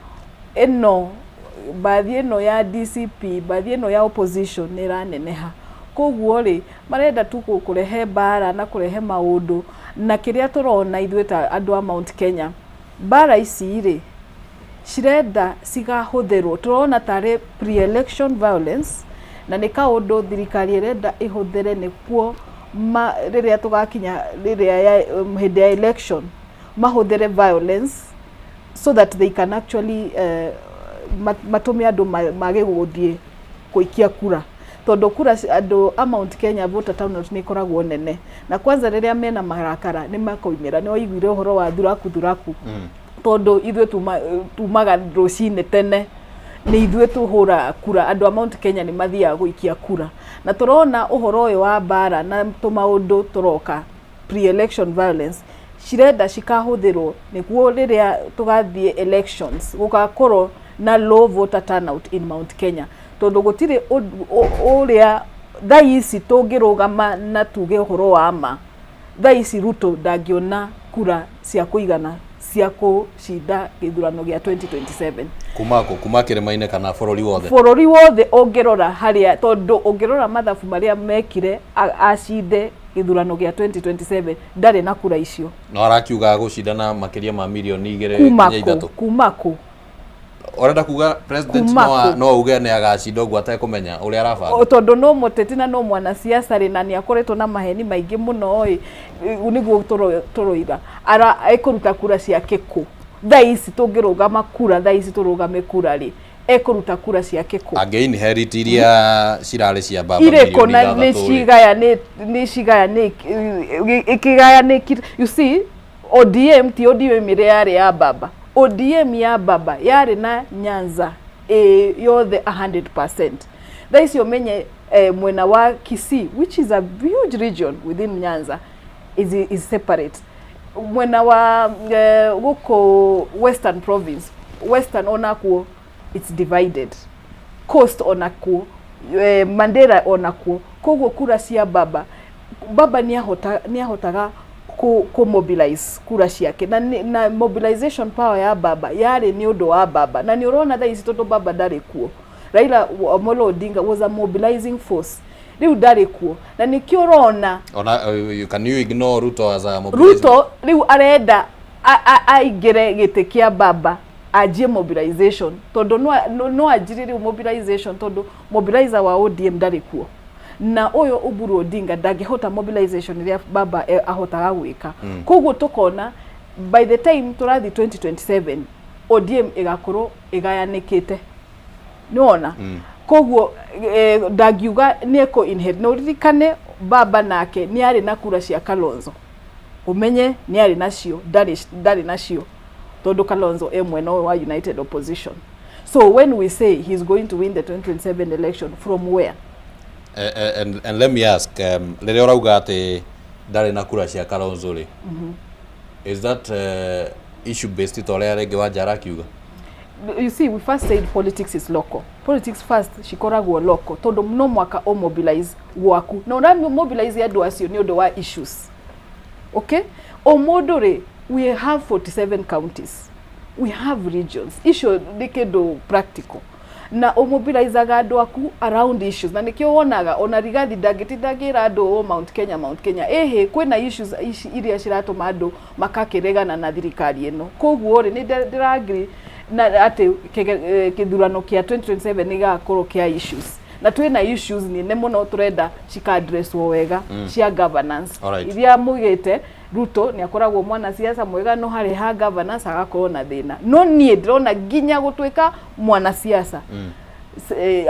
eno baadhi eno ya DCP baadhi eno ya opposition ni raneneha kuguo ri marenda tu kurehe bara na kurehe maundu na kiria turona ithuĩ ta andu a Mount Kenya bara ici ri cirenda cigahuthirwo turona tare pre-election violence na ni kaundu thirikari irenda ihuthire nikuo riria tugakinya riria ya hindi ya election mahuthire violence so that they can actually matume andu mage guthie kuikia kura tondu kura andu a Mount Kenya voter turnout ni koragwo nene na kwanza riria mena marakara ni makoimira ni oiguire uhoro wa thuraku tondu ithuĩ tumaga rucini tene ni ithuĩ tuhura kura andu a Mount Kenya ni mathiaga guikia kura na turona uhoro uyu wa bara na tumaundu turoka pre-election violence cirenda cikahuthirwo niguo riria tugathie elections gugakorwo na low voter turnout in Mount Kenya tondu gutire uria thaici tungirugama na tuge uhoro wa ma thaici Ruto ndangiona kura cia kuigana cia kucinda githurano gia 2027 kuma kirima-ini kana bururi wothe ungirora haria tondu ungirora mathabu maria mekire acinde githurano gia 2027 ndari na kura icio no arakiuga gucindana makiria ma milioni 2 kumako orenda kuga president no uge ne agacinda uguo atekumenya uria arabanga tondu no muteti na no mwana siasa ri na ni akoretwo na maheni maingi muno oi niguo turoiga ara ekuruta kura ciake ku thaici tungirugama kura thaici turugame kura ri ekuruta kura ciake ku inherit iria cirari cia baba ireko na ni cigaya ni you see ODM ti ODM ire yari ya baba ODM ya baba yari na Nyanza yothe 100% Thaa icio menye mwena wa Kisii, which is a huge region within Nyanza, is separate. Mwena wa guko Western province, Western onakuo it's divided. Coast onakuo, Mandera onakuo. Koguo kura cia baba niahotaga ku mobilize kura ciake na mobilization power ya baba yari ni undu wa baba, na ni urona thaa ici tondu baba ndari kuo. Raila Amolo Odinga was a mobilizing force. Riu ndari kuo na nikio urona can you ignore Ruto as a mobilizing? Ruto riu arenda aigire gite kia baba ajie mobilization tondu no ajiri riu mobilization tondu mobilizer wa ODM ndari kuo, na uyo Oburu Odinga ndangihota mobilization iria baba ahotaga gwika. Koguo tukona by the time turathi 2027 ODM igakorwo igayanikite, niona koguo ndagiuga nieko inherit no ririkane baba nake ni ari na kura cia Kalonzo, umenye ni ari nacio ndari nacio tondu Kalonzo mwena wa United Opposition. So when we say he's going to win the 2027 election, from where? And let me ask, rĩrĩa ũrauga atĩ ndarĩ na kura cia Kalonzo rĩ, is that issue based toria rĩngĩ wa Njara akiuga? You see, we first said politics is local. Politics first shikoragwo local tondu no mwaka o mobilize gwaku na ura mobilize andu acio ni undu wa issues. Okay, o mundu rĩ, we have 47 counties, we have regions. Issue dikedo practical na o mobilize andu aku around issues, na nikio wonaga ona Rigathi ndangĩtindagira andu o Mount Kenya ehe kwina issues iria ciratuma andu makakiregana na thirikari eno. Koguo rĩ ni ndiragree na ate kithurano kia 2027 nigakorwo kia issues, na twina issues ni muno turenda cika address wo wega cia governance. Iria mugite Ruto ni akoragwo mwana siasa mwega no hari ha governance agakorwo na thina, no nie ndrona ginya gutwika mwana siasa.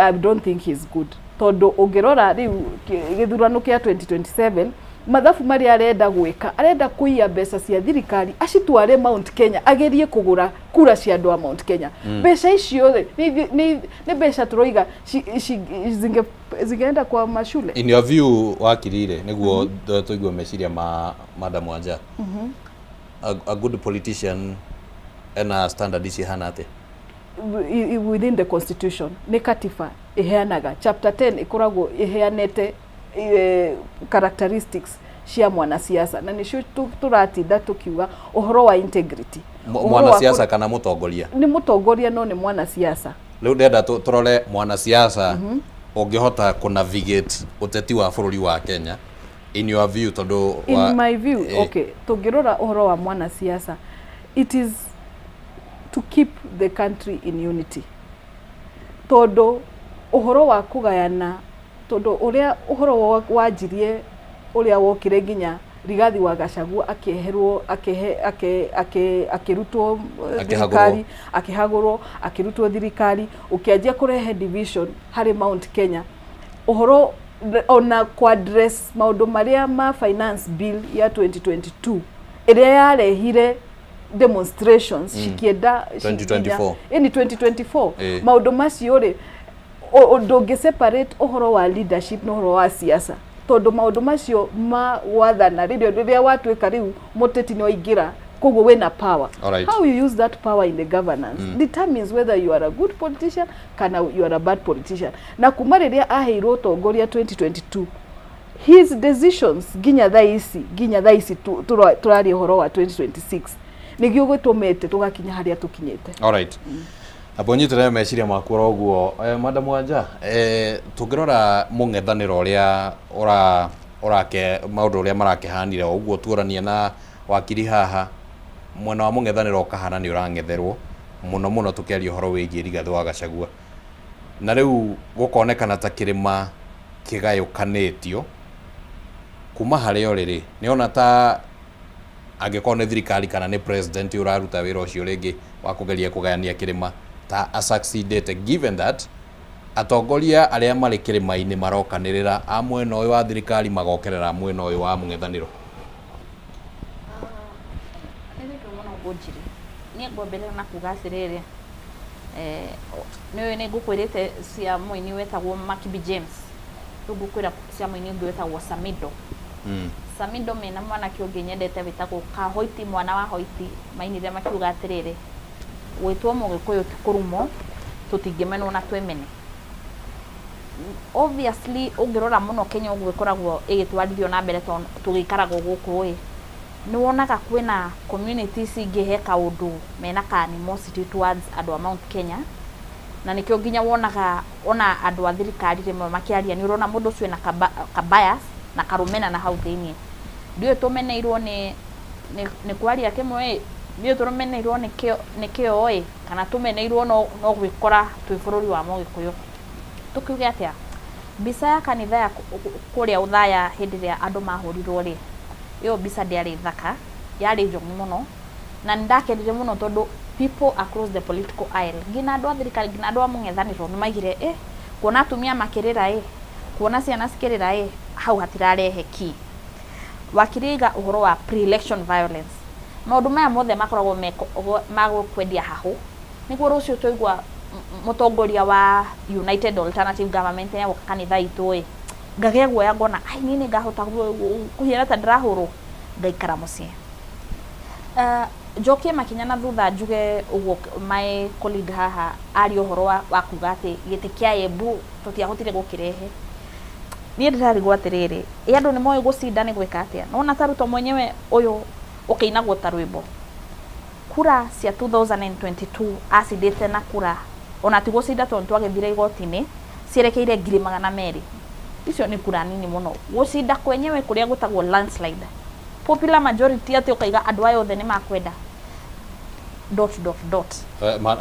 I don't think he's good tondu ungirora riu githurano kia 2027 mathafu mari arenda gwika, arenda kuiya mbeca cia thirikari acitware Mount Kenya, agerie kugura kura cia andu a Mount Kenya. Mbeca icio ni mbeca turoiga zingeenda kwa mashule. In your view wakirire niguo tuigwe meciria ma Madam Wanja, a good politician and a standard is hanate within the constitution ni katiba iheanaga chapter 10 ikoragwo iheanete characteristics cia mwana siasa, na nicio turatinda tukiuga uhoro wa integrity. Mwana siasa kana mutongoria? Ni mutongoria no ni mwana siasa. Riu ndenda turore mwana siasa ungihota ku navigate uteti wa bururi wa Kenya in your view tondu in my view okay, tungirora uhoro wa mwana siasa, it is to keep the country in unity tondu uhoro wa kugayana tondu uria uhoro wajirie uria wokire nginya Rigathi wa Gachagua akeherwo akirutwo thirikari akihagurwo akirutwo thirikari ukianjia kurehe division hari Mount Kenya. Uhoro ona ku address maundu maria ma finance bill ya 2022 iria yarehire demonstrations shikienda 2024 in 2024 maundu macio ri ndungi separate uhoro wa leadership no uhoro wa siasa tondu maundu macio ma wathana riria watwika riu muteti ni oingira koguo wena power. How you use that power in the governance determines whether you are a good politician kana you are a bad politician. Na kuma riria aheirwo tongoria 2022 his decisions ginya thaisi turari uhoro wa 2026 nigio gwitumete tugakinya haria tukinyete. Alright. Abonyitere meciria makura uguo Madam Wanja tungirora mung'ethaniro uria urake maundu uria marakihanire uguo tuorania na wakiri haha mwena wa mung'ethaniro kahana ni urang'etherwo muno tukiaria uhoro wigie Rigathi wa Gachagua, na riu gukonekana ta kirima kigayukanitio kuma hario riri niona ta angikorwo ni thirikari kana ni president uraruta wira ucio ringi wa kugeria kugayania kirima ta a succeeded, given that atongoria aria mari kirima-ini marokanirira a mwena uyu wa thirikari magokerera mwena uyu wa mung'ethaniro. Ni ngombere na kuga ciriri nĩ ngũkwĩrĩte cia mũini wetagwo Makibi James, rĩu ngũkwĩra cia mũini ũngĩ wetagwo Samido. Samido mena mwanake ũngĩ nyendete wĩtagwo Kahoiti, mwana wa Hoiti, mainire makiuga atĩrĩrĩ, gwĩtwo Mũgĩkũyũ ti kũrumwo, tũtingĩmenwo na twĩmene. Obviously ũngĩrora mũno Kenya ũguo ĩkoragwo ĩgĩtwarithio na mbere tũgĩikaraga gũkũ nĩ wonaga kwĩna communities ingĩ kaũndũ mena animosity towards andũ a Mount Kenya, na nĩkĩo nginya wonaga ona andũ a thirikari rĩmwe makĩaria nĩ ũrona mũndũ ũcio na kabias na karũmena na hau thĩinĩ. Ndiũĩ tũmeneirwo nĩ kwaria kĩmwe, ndiũĩ tũmeneirwo nĩkĩo kana tũmeneirwo no gwĩkora twĩ bũrũri wa Mũgĩkũyũ. Tukiuge atĩa, mbica ya kanitha ya kũrĩa Uthaya hĩndĩ ĩrĩa andũ mahũrirwo rĩ, iyo mbica ndĩarĩ thaka, yarĩ njogu mũno, na nĩndakenire mũno tondũ people across the political aisle, ngina andũ a thirikari, ngina andũ a mũng'ethanĩro nĩmaigire kuona atumia makĩrĩra kuona ciana cikĩrĩra hau hatirarehe ki. Wakiriga ũhoro wa pre-election violence, maũndũ maya mothe makoragwo magũkwendia hahũ, nĩguo rũciũ tũigua mũtongoria wa United Alternative Government ya kanitha itũ ngagĩa guoya ngona niĩ nĩ ngahota kũhiana ta ndĩrahũrwo, ngaikara mũciĩ. Njokie makinya na thutha njuge ũguo my colleague haha ari ũhoro wa kuga atĩ gĩtĩ kĩa Embu tũtiahotire gũkĩrehe. Niĩ ndĩrarigwo atĩrĩrĩ, andũ nĩ moĩ gũcinda nĩ gwĩka atĩa? Nona ta Ruto mwenyewe ũyũ ũkĩinagwo ta rwĩmbo, kura cia 2022 acindĩte na kura ona ti gũcinda tondũ twagĩthire igoti-inĩ cierekeire 200,000. Icio nĩ kura nini mũno. Gũcinda kwenyewe kũrĩa gwĩtagwo landslide, popular majority atĩ ũkaiga andũ aya othe nĩ makwenda ...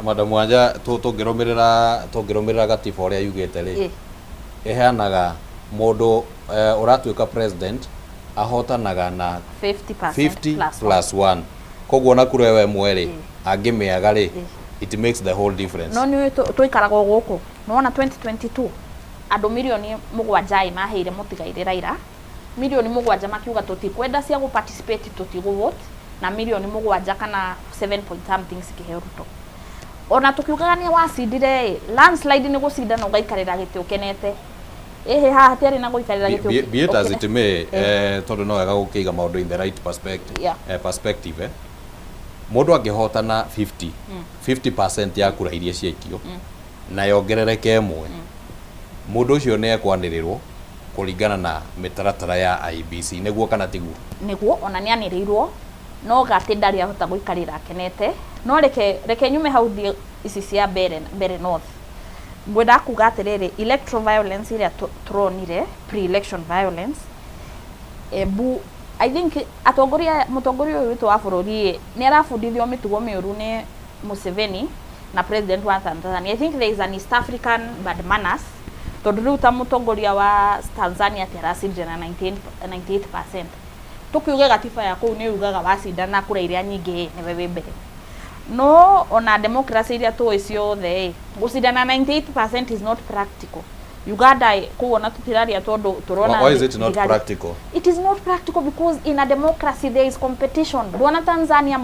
Madam Wanja, tũngĩrũmĩrĩra gatiba ũrĩa yugĩte rĩ, ĩheanaga mũndũ ũratuĩka president ahotanaga na 50+1, koguo na kura ĩyo ĩmwe rĩ angĩmĩaga rĩ, it makes the whole difference. No nĩ tũikaraga gũkũ, nĩwona 2022 andũ milioni 7 maheire mũtigaire Raila, milioni 7 makiuga tũtikwenda cia gũparticipate tũtigũvote, na milioni 7 kana 7 point something cikĩheo Ruto. Ona tũkiugaga nĩ wacindire landslide nĩ gũcinda na ũgaikarĩra gĩtĩ ũkenete, haha hatiarĩ na gũikarĩra gĩtĩ. Be it as it may, tondũ no wega gũkĩiga maũndũ in the right perspective. Mũndũ angĩhotana 50% ya kura iria ciaikio na yongerereke ĩmwe, mũndũ ũcio nĩ ekwanĩrĩrwo kũringana na mĩtaratara ya IEBC, nĩguo kana tiguo? Nĩguo, ona nĩ anĩrĩirwo, no gatĩ ndarĩ ahota gũikarĩra akenete, no reke nyume hau thiĩ ici cia mbere north. Ngwenda kuga atĩrĩrĩ, electoral violence ĩrĩa tũronire, pre-election violence, Embu, I think mũtongoria ũyũ witũ wa bũrũri nĩ arabundithio mĩtugo mĩũru nĩ Museveni na president wa Tanzania. I think there is an East African bad manners, tondũ rĩu ta mũtongoria wa Tanzania atĩ aracinda na 98%. Tukiuga gatiba ya kũu nĩ yugaga wacinda na kura iria nyingĩ nĩwe wĩ mbere. No ona democracy iria tũĩ ciothe gũcinda na 98% is not practical. Uganda kuona tutiraria tondu turona. Why is it not practical? It is not practical because in a democracy there is competition. Duana Tanzania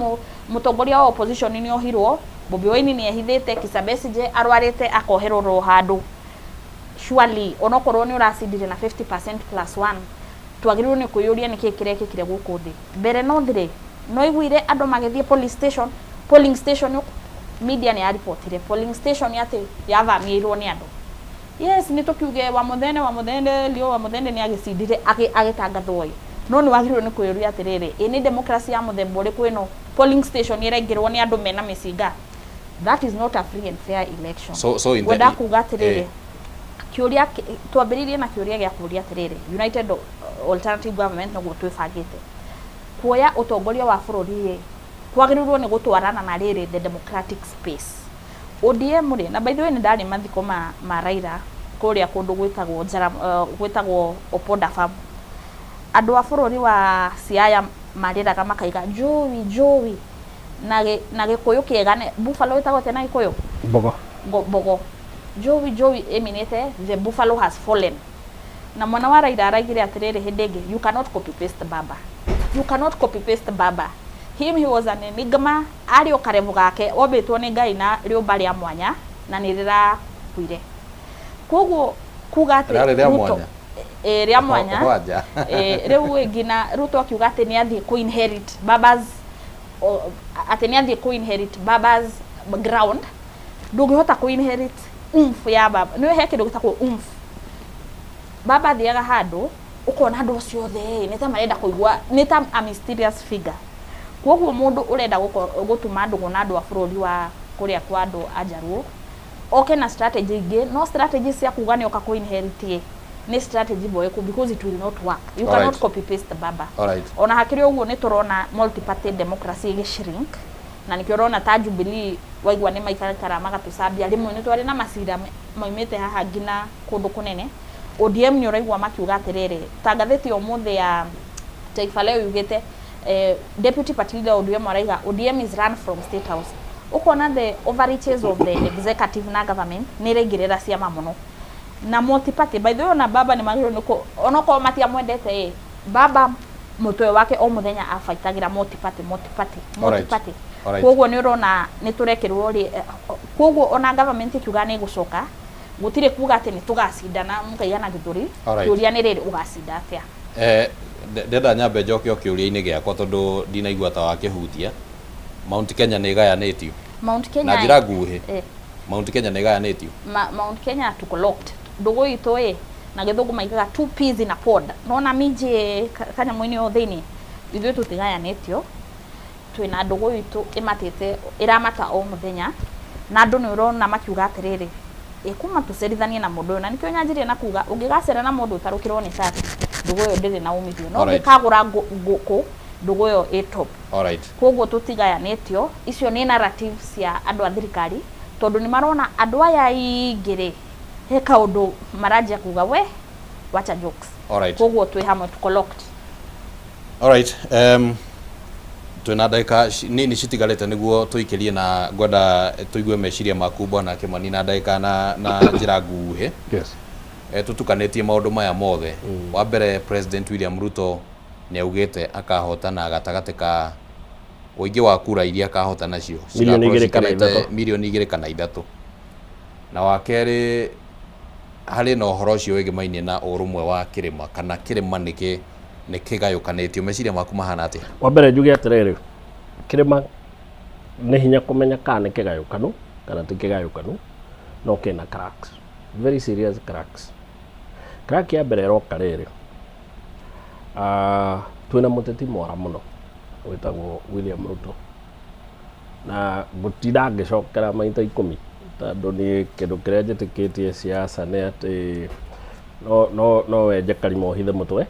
mutongoria wa opposition ni ohirwo, Bobi Wine ni ehithite, Kizza Besigye arwarite akoherwo handu. Surely onokorwo ni uracindire na 50%+1, twagĩrĩirwo nĩ kwĩyũria nĩkĩ kĩrekĩkire gũkũ thĩ. Mbere no thire no iguire andũ magĩthiĩ polling station media ni aripotire polling station yate yathamĩirwo nĩ andũ. Yes, ni tukiuge wa muthende lio wa muthende ni agicindire agitangathwo no ni wagĩrĩirwo nĩ kwĩyũria atĩrĩrĩ, ni democracy ya muthemba ũrĩkũ ĩno polling station ĩraingĩrwo nĩ andũ mena mĩcinga? That is not a free and fair election. So in the kuga atĩrĩrĩ, kiuria twambĩrĩrie na kiuria gĩa kũria atĩrĩrĩ, United Alternative Government no gwĩtwĩbangĩte kuoya ũtongoria wa bũrũri kwagĩrĩirwo nĩ gũtwarana na rĩrĩ the democratic space. ODM rĩ, na by the way nĩ ndarĩ mathiko ma Raila kũrĩa kũndũ gwĩtagwo Opoda Farm. Andũ a bũrũri wa Siaya marĩraga makaiga Joey na gĩkũyũ kĩega, buffalo ĩtagwo tena gĩkũyũ Bogo. Joey eminete the buffalo has fallen. Na mwana wa Raila araigire atĩrĩrĩ hĩndĩ ĩngĩ, you cannot copy paste baba. He was an enigma. Ari okarevu gake obetwo ni Ngai na riumba ria mwanya na ni rira kuire. Koguo kuga ati Ruto ria mwanya riu ngina Ruto akiuga ati ni athie ku inherit babas ati ni athie ku inherit babas ground ndungihota ku inherit ya baba niwe he kindu gitagwo baba thiaga handu ukona andu acio othe ni ta marenda kuigua ni ta a mysterious figure. Koguo mundu urenda gutuma ndugu na andu a bururi wa kuria kwa andu ajaruo oke na strategy ingi no strategy cia kuga ni oka ku inherit ni strategy boeku because it will not work. You cannot copy paste baba. Ona hakiri uguo ni turona multi party democracy shrink na nikiorona ta Jubilee waigwa ni maikara magatusambia rimwe ni twari na masira moimete haha ngina kundu kunene. ODM ni uraigwa makiuga atiriri ta ngatheti omuthe ya Taifa Leo yugite deputy party leader ODM araiga ODM is run from State House. Ukona the overreaches of the executive na government ni regirira ciama muno na multi party. By the way na baba ni magiro nuko onoko matia mwendete baba mutwe wake o muthenya afaitagira multi party. Koguo ni urona ni turekirwo ri koguo ona government kiuga ni gucoka gutire kuga ati ni tugacindana mukaigana githuri kiuria ni riri ugacinda atia. Ndenda nyambe njoke kiuria-ini giakwa tondu ndinaigua ta wakihutia. Mount Kenya ni gayanitio. Mount Kenya na njira nguhi. Mount Kenya ni gayanitio. Mount Kenya tuko locked. Ndugu itu na githungu maigaga 2 peas in a pod. Nona miji kanya mwini o thini. Ithuĩ tutigayanitio. Twina ndugu itu imatite iramata o muthenya na andu ni urona makiuga atiriri kuma tucerithanie na mundu na nikio nyanjirie na kuga ungigacera na mundu utarukirwo ni shati ndugu yo ndiri na umithio no ngikagura nguku ndugu yo top. Koguo tutigayanitio icio ni narratives ya andu a thirikari tondu ni marona andu aya ingire he kaundu marajia kuga we wacha jokes. Koguo twi hamwe tuko locked. Twina ndagika nini citigarite niguo tuikirie na ngwenda tuigue meciria maku bwana Kimani na ndagika na njira nguhi. Tutukanetie maundu maya mothe. Wa mbere President William Ruto ni augite akahotana gatagati ka uingi wa kura iria akahota nacio milioni 2 kana 3. Na wa keri hari no horo ucio wigimainie na urumwe wa kirima kana kirima ni kigayukanitio meciria maku mahana atia. Wa mbere njuge atiriri kirima ni hinya kumenya kana ni kigayukanu kana ti kigayukanu no kina cracks, very serious cracks. Crack ya mbere roka riri twina muteti mwara muno witagwo William Ruto na gutira ngicokera maita 10 tondu ni kindu kiria njitikitie siasa ni ati no wenje karimo hithe mutwe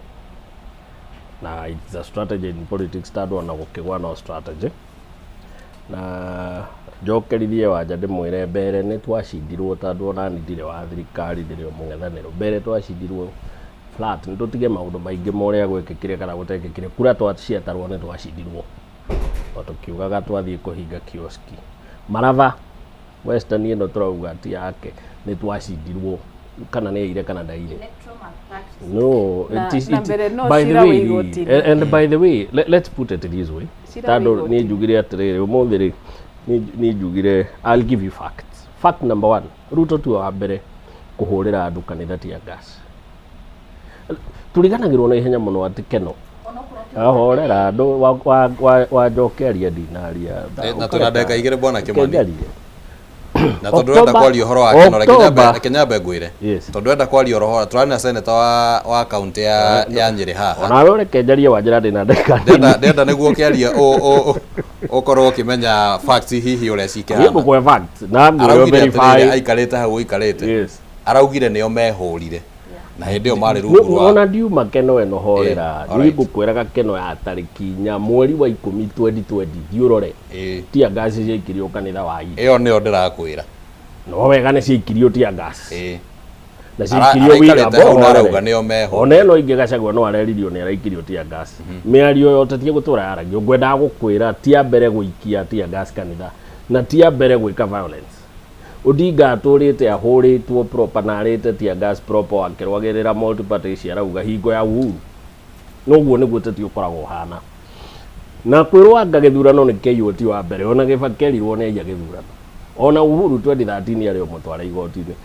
na it's a strategy in politics tondu ona gukigwa no strategy na njokerithie wanja ndimwire mbere ni twacindirwo tondu ona ndire wa thirikari ndire mung'ethaniro mbere twacindirwo flat ndutige maundu maingi moria gwikikire kana gutekikire kura twaciatarwo ni twacindirwo tukiugaga twathie kuhinga kioski Maratha Western ino turauga ati yake ni twacindirwo kana ni ire kana ndaire. No, it is by the way, and by the way, let's put it this way. Tando ni jugire atiriri umuthiri ni jugire, I'll give you facts. Fact number 1, Ruto tu wa mbere kuhurira andu kanitha tia gas. Turiganagirwo na ihenya muno ati Keno ahorera andu wa njokeria dinaria na tunadeka igire bona Kimani na tondu enda kwaria uhoro wa Keno Kenyambe ngwire tondu enda kwaria uhoro turani na senator wa county ya Nyeri haha ona rore kenjaria wanjira ndina ndeka ndenda niguo kiaria ukorwo kimenya facts hihi uria cikihana yego kwa facts na ngoro verify aikarite hau ikarite araugire nio mehurire na hindi yo mari rungu rwa ona ndiuma Keno eno horera ni ngukwiraga Keno ya tariki 4 mweri wa 10 2020 thiurore tia gas ciikirio kanitha wa ii iyo nio ndirakwira no wega ni ciikirio tia gas na ciikirio wira bo arauga nio meho ona eno ingi gacagwa no areririo ni araikirio tia gas miario yote tie gutura yaragio ngwenda gukwira tia mbere guikia tia gas kanitha na tia mbere gwika violence Odinga aturite ahuritwo proper na arite tia gas proper akirwagirira multi party cia rauga hingo ya Uhuru noguo niguo teti ukoragwo hana na kwirwo anga githurano ni KOT wa mbere ona gibakerirwo ne ya githurano ona Uhuru 2013 ari omutwara igoti-ini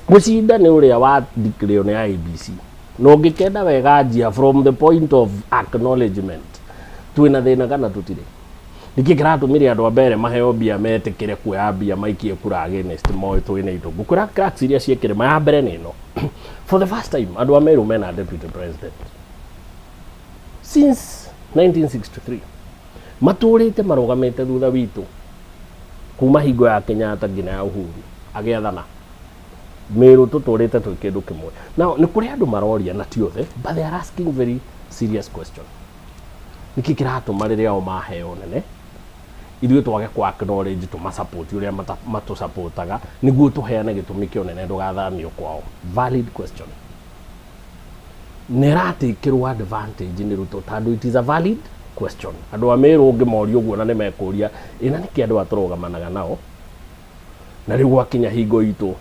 gucinda ni uria wa declare ni IBC no ngikenda wega njia from the point of acknowledgement twina thina kana tutire niki kiratumire andu ambere maheo bia metikire kuoya bia maikie kura against moi twina itungu kura cracks iria ciekire maya mbere nino for the first time andu ameru mena deputy president since 1963 maturite marugamite thutha witu kuma hingo ya Kenyatta ngina ya Uhuru agiathana meru tuturite twi kindu kimwe now ni kuri andu maroria na ti othe but they are asking very serious question niki kiratuma riria o maheo nene ithuĩ twage kwa acknowledge tũmasupport ũrĩa matũsupportaga nĩguo tũheane gĩtũmi kĩonene ndũgathamio kwao. Valid question. Nĩratakĩrwo advantage nĩ Ruto tondũ it is a valid question. Andũ a Meru ũngĩmoria ũguo na nĩmekũria ĩna nĩkĩ andũ atũrũgamanaga nao na rĩu gwakinya hingo itũ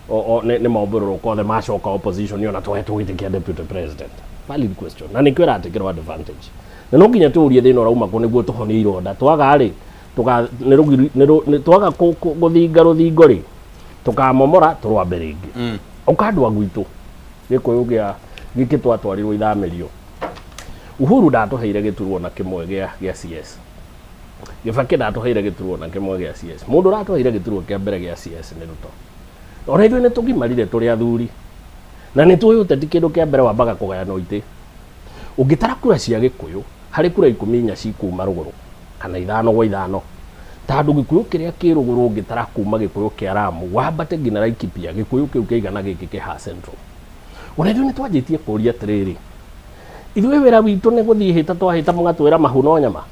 nĩ maũmbũrũrũka othe macoka opposition ona tũhetwo gĩtĩ kĩa deputy president. Valid question. Na nĩkĩo ĩratakĩrwo advantage. Na no nginya tuurie thina urauma ko niguo tuhonie ironda twaga ri twaga guthinga ruthingo ri tukamomora turwambe ringi ukandwa gwitu gikuyu gia giki twatwarirwo ithamirio Uhuru ndatuheire giturwo na kimwe gia CS Gibaki ndatuheire giturwo na kimwe gia CS mundu ratuheire giturwo kia mbere gia CS ni Ruto ona ithuĩ nĩ tũgimarire tũrĩ athuri na nĩ tũĩ ũteti kĩndũ kĩa mbere wambaga kũgayana ite ũngĩtara kura cia Gĩkũyũ harĩ kura 14 cikuma rũgũrũ kana 5 gwa 5 tondũ Gĩkũyũ kĩrĩa kĩ rũgũrũ ũngĩtara kuma Gĩkũyũ kĩa Lamu wambate nginya Laikipia Gĩkũyũ kĩu kĩigana gĩkĩ kĩ ha Central ona ithuĩ nĩ twanjĩtie kũria atĩrĩrĩ ithuĩ wĩra witũ nĩ gũthiĩ hĩta twahĩta mũgatwĩra mahu no nyama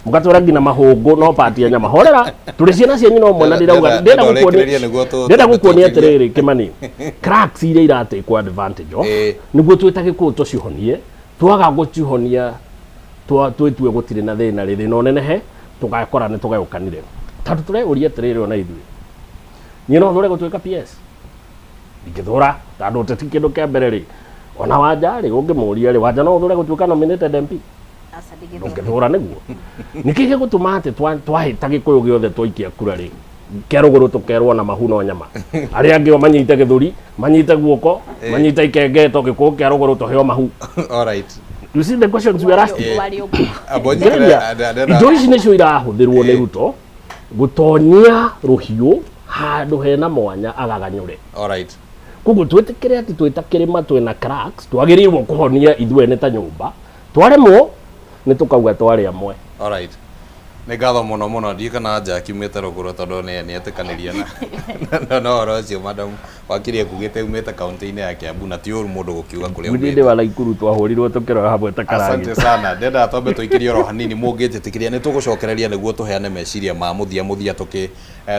mugatwira ngina mahungu no pati ya nyama horera turi ciana cianyu no mwana ndirauga ndenda gukuonia atiriri Kimani cracks iria iratekwo advantage niguo twitage ku tucihonie twaga gucihonia twitue gutire na thina riri no nenehe tugakora ni tugayukanire tatu tureuria atiriri ona ithuĩ ni no thore gutwika PS ndingithura tondu teti kindu kia mbere ri ona wanja ri ungimuria ri wanja no thore gutwika nominated MP ndungithura niguo nikike gutuma ati twahita Gĩkũyũ giothe twaikia kura ri keruguru tukerwo na mahu no nyama aria angĩ manyite gĩthũri manyite guoko manyite ikengeto Gĩkũyũ kia ruguru tuheo mahu. All right, you see the questions we are asking. Indo ici nĩcio irahuthirwo nĩ Ruto gutonia ruhiũ handu hena mwanya agaganyure. All right, kuguo twĩtĩkĩre ati twĩtakĩrĩma twĩna cracks twagĩrĩirwo kũhonia ithuĩ nĩ ta nyũmba twaremwo ni tukauga twari amwe. All right, nĩ ngatho mũno mũno ndiĩ kana nja kiumĩte rũgũrũ tondũ nĩ etĩkanĩria na no horo ũcio madam wakirie kugĩte umĩte kaunti-inĩ ya Kiambu na ti ũru mũndũ gũkiuga kũrĩa umĩte. Ndĩ wala ikuru twahũrirwo tũkĩrora hamwe ta karangi. Asante sana, ndenda twambe tũikirie oro hanini mũngĩtĩkĩria nĩ tũgũcokereria nĩguo tũheane meciria ma mũthia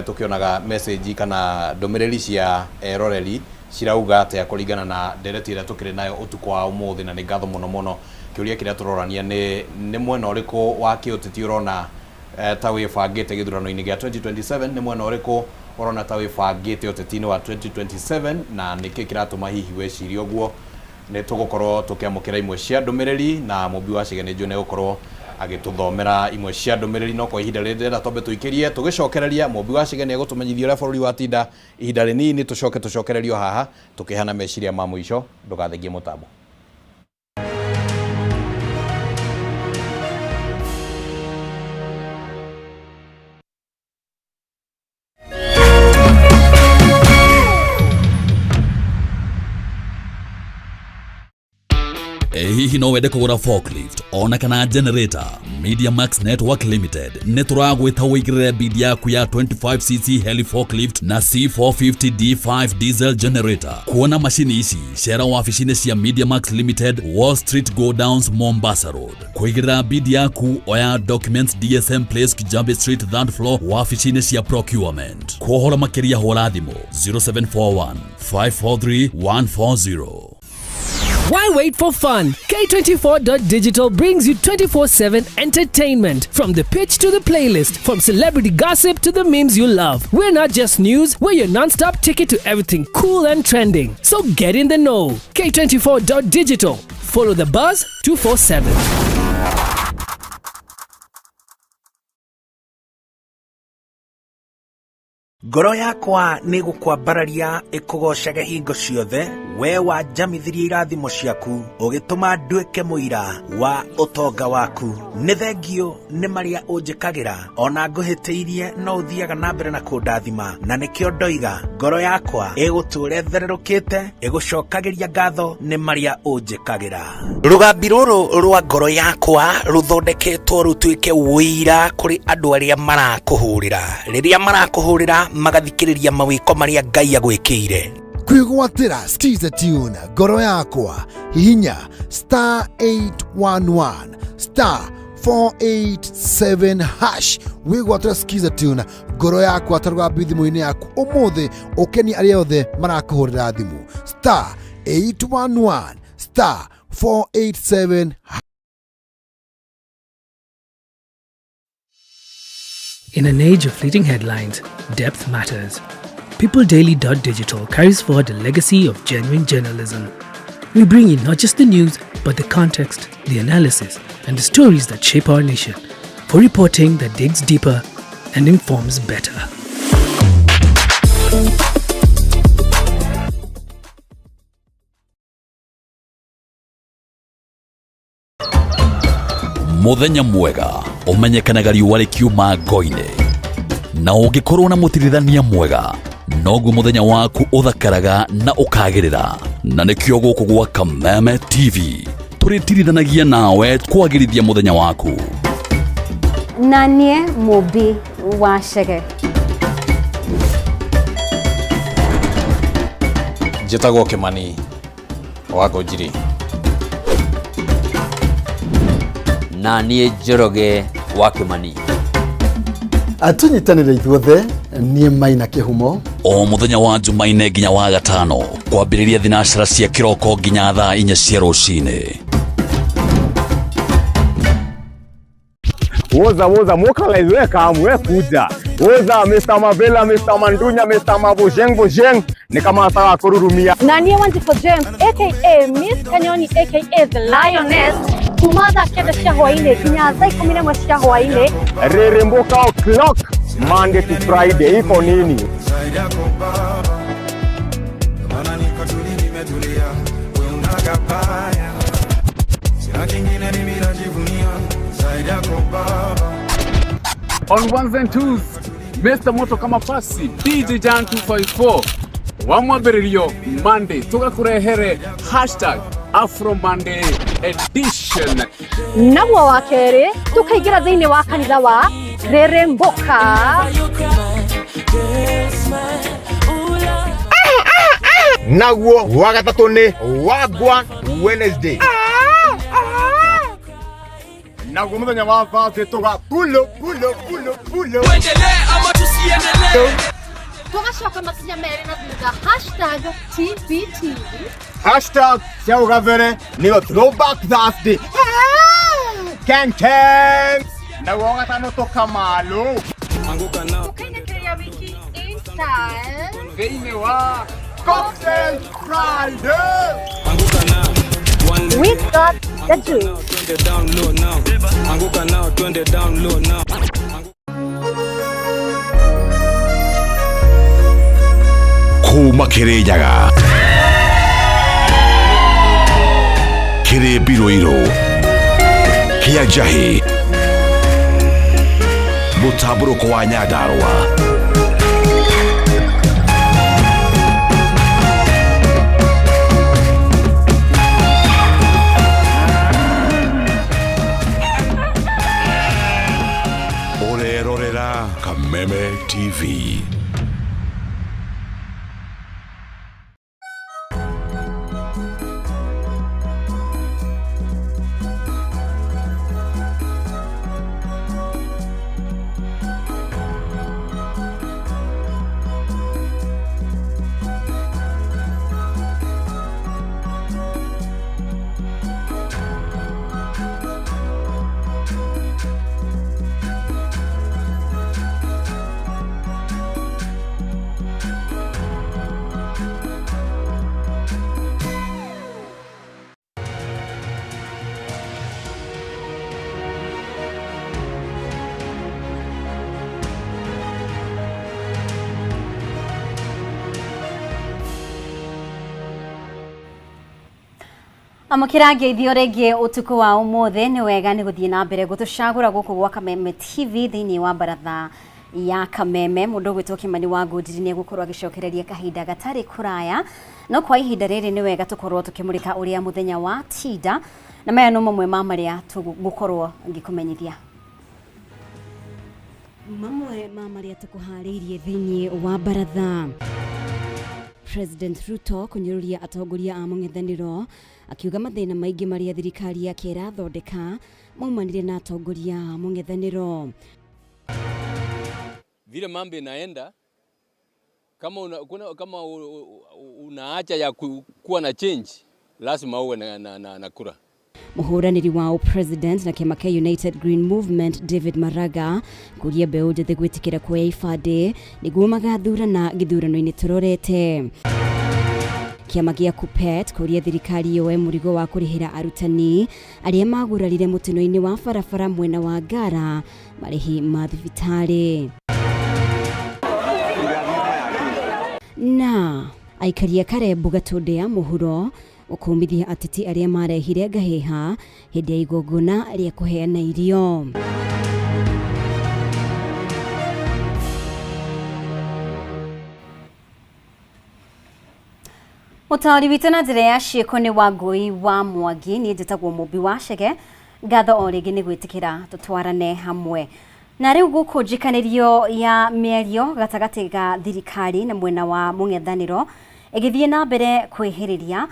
tukĩonaga message kana ndũmĩrĩri cia eroreri cirauga atĩa kũringana na ndereti ĩrĩa tũkĩrĩ nayo ũtukũ wa ũmũthĩ na nĩ ngatho mũno mũno. Kiuria kiria turorania ni mwena ũrĩkũ wa kĩũteti ũrona ta wĩbangĩte gĩthurano-inĩ gĩa 2027 ni mwena ũrĩkũ ũrona ta wĩbangĩte ũteti-inĩ wa 2027 na nĩkĩ kĩratũma hihi wecirie ũguo. Nĩ tũgũkorwo tũkĩamũkĩra imwe cia ndũmĩrĩri na mũmbi wa Cigene nĩ gũkorwo agĩtũthomera imwe cia ndũmĩrĩri no kwa ihinda rĩrĩ twambe tũikĩrie tũgĩcokereria mũmbi wa Cigene agũtũmenyithia ũrĩa bũrũri wa tinda ihinda rĩnini tũcokererio haha tũkĩhana meciria ma mũico ndũgathengie mũtambo. Hihi no wende kũgũra forklift ona kana generator. Media Max Network Limited nĩ tũragwĩta wĩigĩrĩre bid yaku ya 25cc heli forklift na C450 D5 diesel generator. Kuona mashini ici cera wabici-inĩ cia Media Max Limited, Wall Street Godowns, Mombasa Road. Kũigĩrĩra bid yaku oya documents DSM Place, Kijambe Street, third floor wabici-inĩ cia procurement. Kuohora makĩria hũra thimũ 0741 543 140. Why wait for fun? K24.digital brings you 24/7 entertainment. From the pitch to the playlist, from celebrity gossip to the memes you love. We're not just news, we're your non-stop ticket to everything cool and trending. So get in the know. K24.digital. Follow the buzz 247. Ngoro yakwa nĩ gũkwambararia ĩkũgocage hingo ciothe, we wanjamithirie irathimo ciaku ũgĩtũma nduĩke mũira wa ũtonga waku. Nĩ thengio nĩ marĩa ũnjĩkagĩra, ona ngũhĩtĩirie no ũthiaga na mbere na kũndathima, na nĩkĩo ndoiga ngoro yakwa ĩgũtũũre thererũkĩte ĩgũcokagĩria ngatho nĩ marĩa ũnjĩkagĩra. Rũgambi rũrũ rwa ngoro yakwa rũthondeketwo rũtuĩke wũira kũrĩ andũ arĩa marakũhũrĩra, rĩrĩa marakũhũrĩra magathikĩrĩria mawĩko marĩa Ngai agwĩkĩire. Kwĩgwatĩra Skiza Tune ngoro yakwa hihinya *811 *487# wĩgwatĩra Skiza Tune ngoro yakwa ta rũgambi thimũ-inĩ yaku ũmũthĩ ũkeni arĩa othe marakũhũrĩra thimũ *811 *487#. In an age of fleeting headlines, depth matters. PeopleDaily.digital carries forward a legacy of genuine journalism. We bring you not just the news, but the context, the analysis, and the stories that shape our nation, for reporting that digs deeper and informs better. Muthenya mwega umenyekanaga riũa rĩkiuma ngo-inĩ, na ũngĩkorwo na mũtirithania mwega noguo muthenya waku ũthakaraga na ũkagĩrĩra. Na nĩkĩo gũkũ gwa Kameme TV tũrĩtirithanagia nawe kwagĩrithia muthenya waku. Na niĩ mũmbi wa Chege. Njĩtagwo Kĩmani wa Ngũnjiri. Na niĩ Njoroge wa Kĩmani. Atunyitanĩre ithuothe niĩ Maina Kĩhumo. O muthenya wa Jumaine nginya wa Gatano kwambĩrĩria thinacara cia kĩroko nginya thaa 4 cia rũcinĩ. Woza mukalaiweka mwekuja. Woza Mr. Mavela, Mr. Mandunya, Mr. Mabojeng ni kama sawa kururumia. Na niĩ Wanjiko James aka Miss Kanyoni aka The Lioness. Kuma thaa 9 cia hwainĩ nginya thaa 11 cia hwainĩ. Reremboka o'clock Monday to Friday iko nini? On ones and twos, Mr. Moto kama pasi, DJ Jan 254. Wamwambĩrĩrio Monday tugakurehere #Afro Monday edition. Naguo wa kerĩ tukaingĩra thĩinĩ wa kanitha wa Reremboka. Naguo wa gatatũ nĩ Wagwan Wednesday. Naguo muthenya wa Thursday tuga pulo. Tuendelee ama tusiendelee? Tugacoka makinya merĩ na thutha #TBT. cia ũgathere nĩyo Throwback Thursday. Keng. Naguo wa gatano tukamalo. Tukainĩkĩria wiki in style. Thĩinĩ wa Cocktail Friday. We got the juice. Kuma Kĩrĩnyaga, Kĩrĩ Biroiro, Kĩa Njahĩ, Mũtambũrũko wa Nyandarũa, ũrerorera Kameme TV. Amukirage ithio rege utuku wa umuthe ni wega ni guthie na mbere gutucagura guku gwa Kameme TV thiini wa Mbaratha ya Kameme. Mundu gwitwo Kimani wa Ngundiri ni gukorwo agicokereria kahinda gatari kuraya, no kwa ihinda riri ni wega tukorwo tukimurika uria muthenya wa tida, na maya no mamwe ma maria tugukorwo ngikumenyithia. Mamwe ma maria tukuhariirie thiini wa Mbaratha. President Ruto kunyururia atongoria a mung'ethaniro akiuga mathina maingi maria thirikari yake irathondeka maumanire na atongoria a mung'ethaniro. Vile mambo inaenda, kama una haja ya kuwa na change, lazima uwe na kura. Muhuraniri wa president na kiama kia United Green Movement David Maraga kuria mbeũ njĩthĩ gwĩtĩkĩra kuoya ibandĩ nĩguo magathurana gĩthurano-inĩ turorete. Kiama gia KUPPET kuria thirikari yoe mũrigo wa kũrĩhĩra arutani arĩa magurarire mũtino-inĩ wa barabara mwena wa Ngara marĩhi ma thibitarĩ. Na aikaria Karembu Gatundu ya mũhuro ukumithia ateti aria marehire ngaheha hindi ya igongona ria kuheana irio. Mutari witana njira ya ciĩko ni Wangui wa Mwangi ni njĩtagwo Mũmbi wa Chege, ngatho o rĩngĩ nĩ gwĩtĩkĩra tũtwarane hamwe. Na rĩu gũkũ njĩkanĩrio ya mĩario gatagatĩ ga thirikari na mwena wa mũng'ethanĩro ĩgĩthiĩ na mbere kwĩhĩrĩria.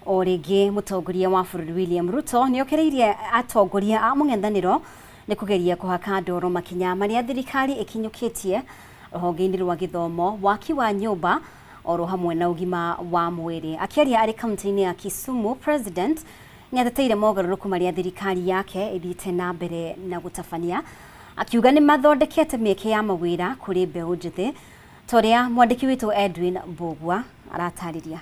O rĩngĩ mũtongoria wa bũrũri William Ruto nĩ okereirie atongoria a mũng'ethanĩro nĩ kũgeria kũhaka ndoro makinya marĩa thirikari ĩkinyũkĩtie rũhonge-inĩ rwa gĩthomo, waki wa nyũmba oro hamwe na ũgima wa mwĩrĩ. Akĩaria arĩ kaunti-inĩ ya Kisumu, President nĩ ateteire mogarũrũku marĩa thirikari yake ĩthiĩte na mbere na gũtabania, akiuga nĩ mathondekete mĩeke ya mawĩra kũrĩ mbeũ njĩthĩ, ta ũrĩa mwandĩki witũ Edwin Mbugua aratarĩria.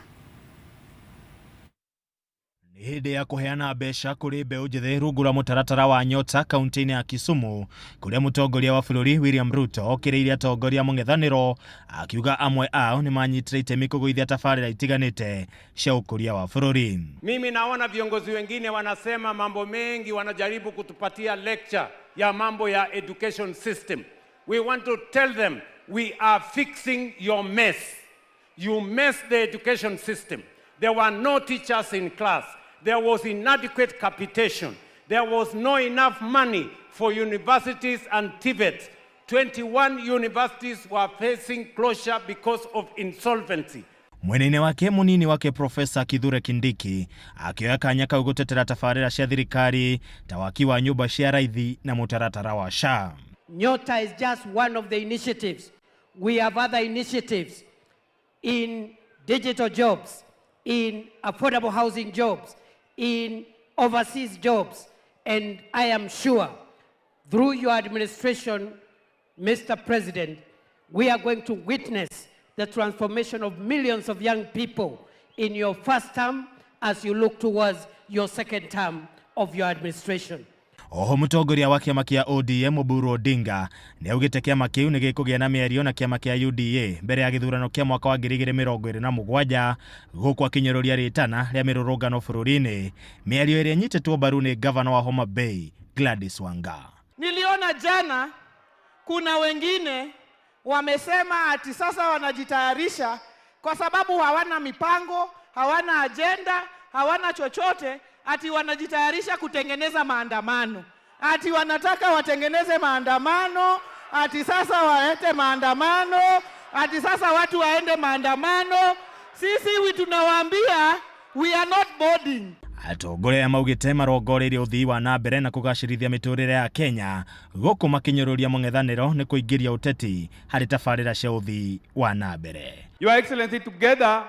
Hĩndĩ ya kuheana mbeca kũrĩ mbeũ njĩthĩ rungu rwa mũtaratara wa Nyota kaunti-inĩ ya Kisumu, kũrĩa mũtongoria wa bũrũri William Ruto okereirie atongoria mũng'ethanĩro akiuga amwe ao nĩ manyitire itemi kũgũithia tabarĩra itiganĩte cia ũkũria wa bũrũri. Mimi naona viongozi wengine wanasema mambo mengi, wanajaribu kutupatia lecture ya mambo ya education system. We want to tell them we are fixing your mess. You messed the education system. There were no teachers in class. There was inadequate capitation. There was no enough money for universities and Tibet. 21 universities were facing closure because of insolvency. Mwenene wake munini wake Profesa Kithure Kindiki akioya kanya kau gutetera tabarĩra cia thirikari ta waki wa nyũmba cia raithi na mũtaratara wa SHA. Nyota is just one of the initiatives. We have other initiatives in digital jobs, in affordable housing jobs, in overseas jobs, and I am sure through your administration, Mr. President, we are going to witness the transformation of millions of young people in your first term as you look towards your second term of your administration. Oho mũtongoria wa kĩama kĩa ODM Oburu Odinga nĩ augĩte kĩama kĩu nĩ gĩkũgĩa na mĩario na kĩama kĩa UDA mbere ya gĩthurano kĩa mwaka wa 2027 gũkũ akinyũrũria rĩtana rĩa mĩrũrũngano bũrũri-inĩ, mĩario ĩrĩa nyitĩtwo mbaru nĩ gavana wa Homa Bay Gladys Wanga. Niliona jana kuna wengine wamesema ati sasa wanajitayarisha kwa sababu hawana mipango, hawana agenda, hawana chochote, ati wanajitayarisha kutengeneza maandamano. Ati wanataka watengeneze maandamano, ati sasa waete maandamano, ati sasa watu waende maandamano. Sisi tunawaambia we are not boarding. Atongoria maugĩte marongoreirie ũthii wa na mbere na kũgacĩrithia mĩtũrĩre ya Kenya gũkũ makinyũrũria mũng'ethanĩro nĩ kũingĩria ũteti harĩ tabarĩra cia ũthii wa na mbere. Your Excellency, together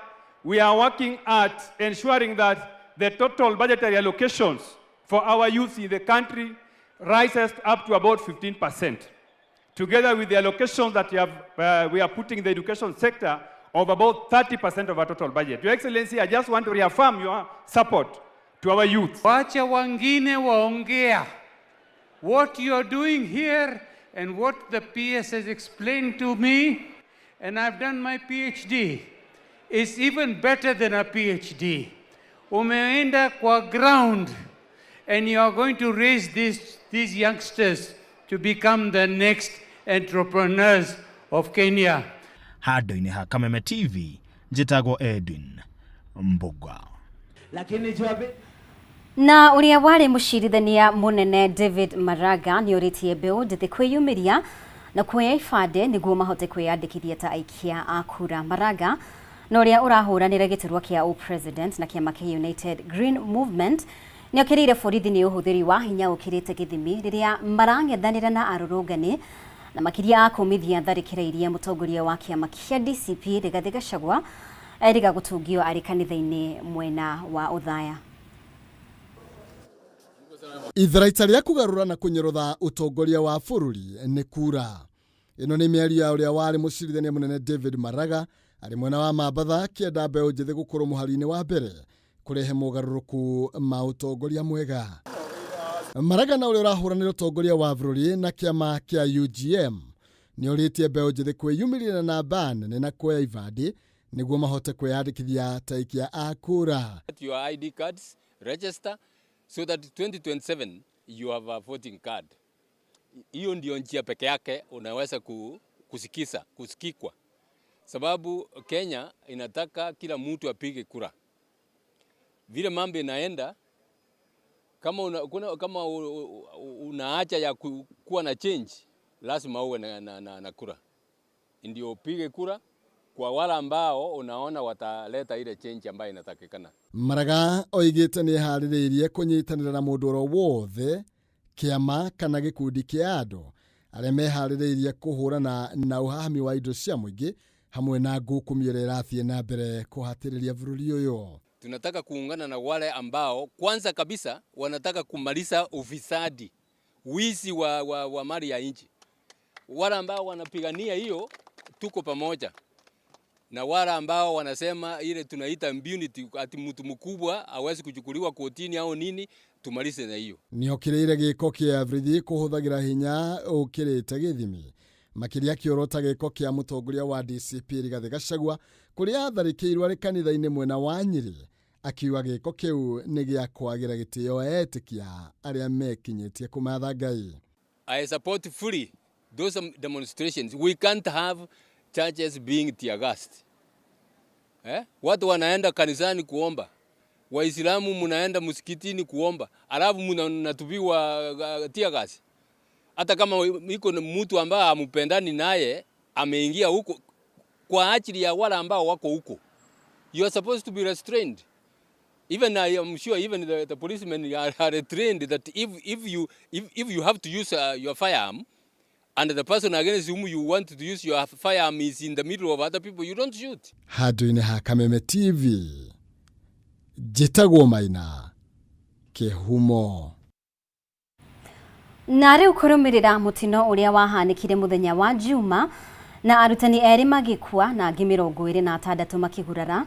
we are working at ensuring that the total budgetary allocations for our youth in the country rises up to about 15%. Together with the allocations that we are putting in the education sector of about 30% of our total budget. Your Excellency, I just want to reaffirm your support to our youth. Wacha wangine waongea. What you are doing here and what the PS has explained to me, and I've done my PhD, is even better than a PhD. umeenda kwa ground and you are going to raise these youngsters to become the next entrepreneurs of Kenya. Handũ-inĩ ha Kameme TV, njĩtagwo Edwin Mbugwa. Na uria wari mucirithania munene David Maraga ni uritie mbeu ndithi kwiyumiria na kuoya ibande niguo mahote kwiyandikithia ta aikia a kura. Maraga na uria urahuranira giturwa kia president na kiama kia United Green Movement ni okirire borithi ni uhuthiri wa hinya ukirite githimi riria marang'ethanira na arurungani na makiria akumithia tharikira iria mutongoria wa kiama kia DCP Rigathi Gachagua eriga gutungio ari kanitha-ini mwena wa uthaya. Itharaita ria kugarura na kunyerotha utongoria wa bururi ni kura. Ino ni miario ya uria wari mucirithania munene David Maraga ari mwena wa Mbaratha kienda mbeu njithi gukorwo muhari-ini wa mbere kurehe mugaruruku ma utongoria mwega. Maraga na uria urahuranira utongoria wa bururi na kiama kia UGM ni uritie mbeu njithi kwiyumirira na ban na kuoya ibandi niguo mahote kwiyandikithia ta aikia a kura. Your ID cards, register so that 2027 you have a voting card. Hiyo ndio njia peke yake unaweza kusikikwa. Sababu Kenya inataka kila mtu apige kura. Vile mambo inaenda, kama unaacha ya kuwa na change, lazima uwe na kura. Ndio upige kura kwa wale ambao unaona wataleta ile change ambayo inatakikana. Maraga oigite ni haririirie kunyitanira na mundu ro wothe kiama kana gikundi kia andu aria mehaririirie kuhurana na uhahami wa indo cia muingi hamwe na ngukumio irathie na mbere kuhatiriria bururi uyu. Tunataka kuungana na wale ambao kwanza kabisa wanataka kumaliza ufisadi, wizi wa mali ya nchi. Wale ambao wanapigania hiyo tuko pamoja. Na wale ambao wanasema ile tunaita impunity, ati mtu mkubwa hawezi kuchukuliwa kotini au nini, tumalize na hiyo. Ni okirire giko kia brithi kuhuthagira hinya ukirite githimi makiria kiorota giko kia mutongoria wa DCP Rigathi Gachagua kuria tharikirwa ri kanitha-ini mwena wa Nyeri akiuga giko kiu ni gia kwagira gitio etikia aria mekinyitie kumatha Ngai. I support fully those demonstrations. We can't have churches being tear gassed. Watu wanaenda kanisani kuomba. Waislamu mnaenda msikitini kuomba. Alafu mnatupiwa tear gas. Hata kama iko mtu ambaye hampendani naye ameingia huko kwa ajili ya wale ambao wako huko. You are supposed to be restrained. Even I am sure even the policemen are trained that if you have to use your firearm and the person against whom you want to use your firearm is in the middle of other people, you don't shoot. Handũ-inĩ ha Kameme TV, njĩtagwo Maina Kĩhumo. Na riu kurumirira mutino uria wahanikire muthenya wa Juma na arutani eri magikua na angĩ 26 makigurara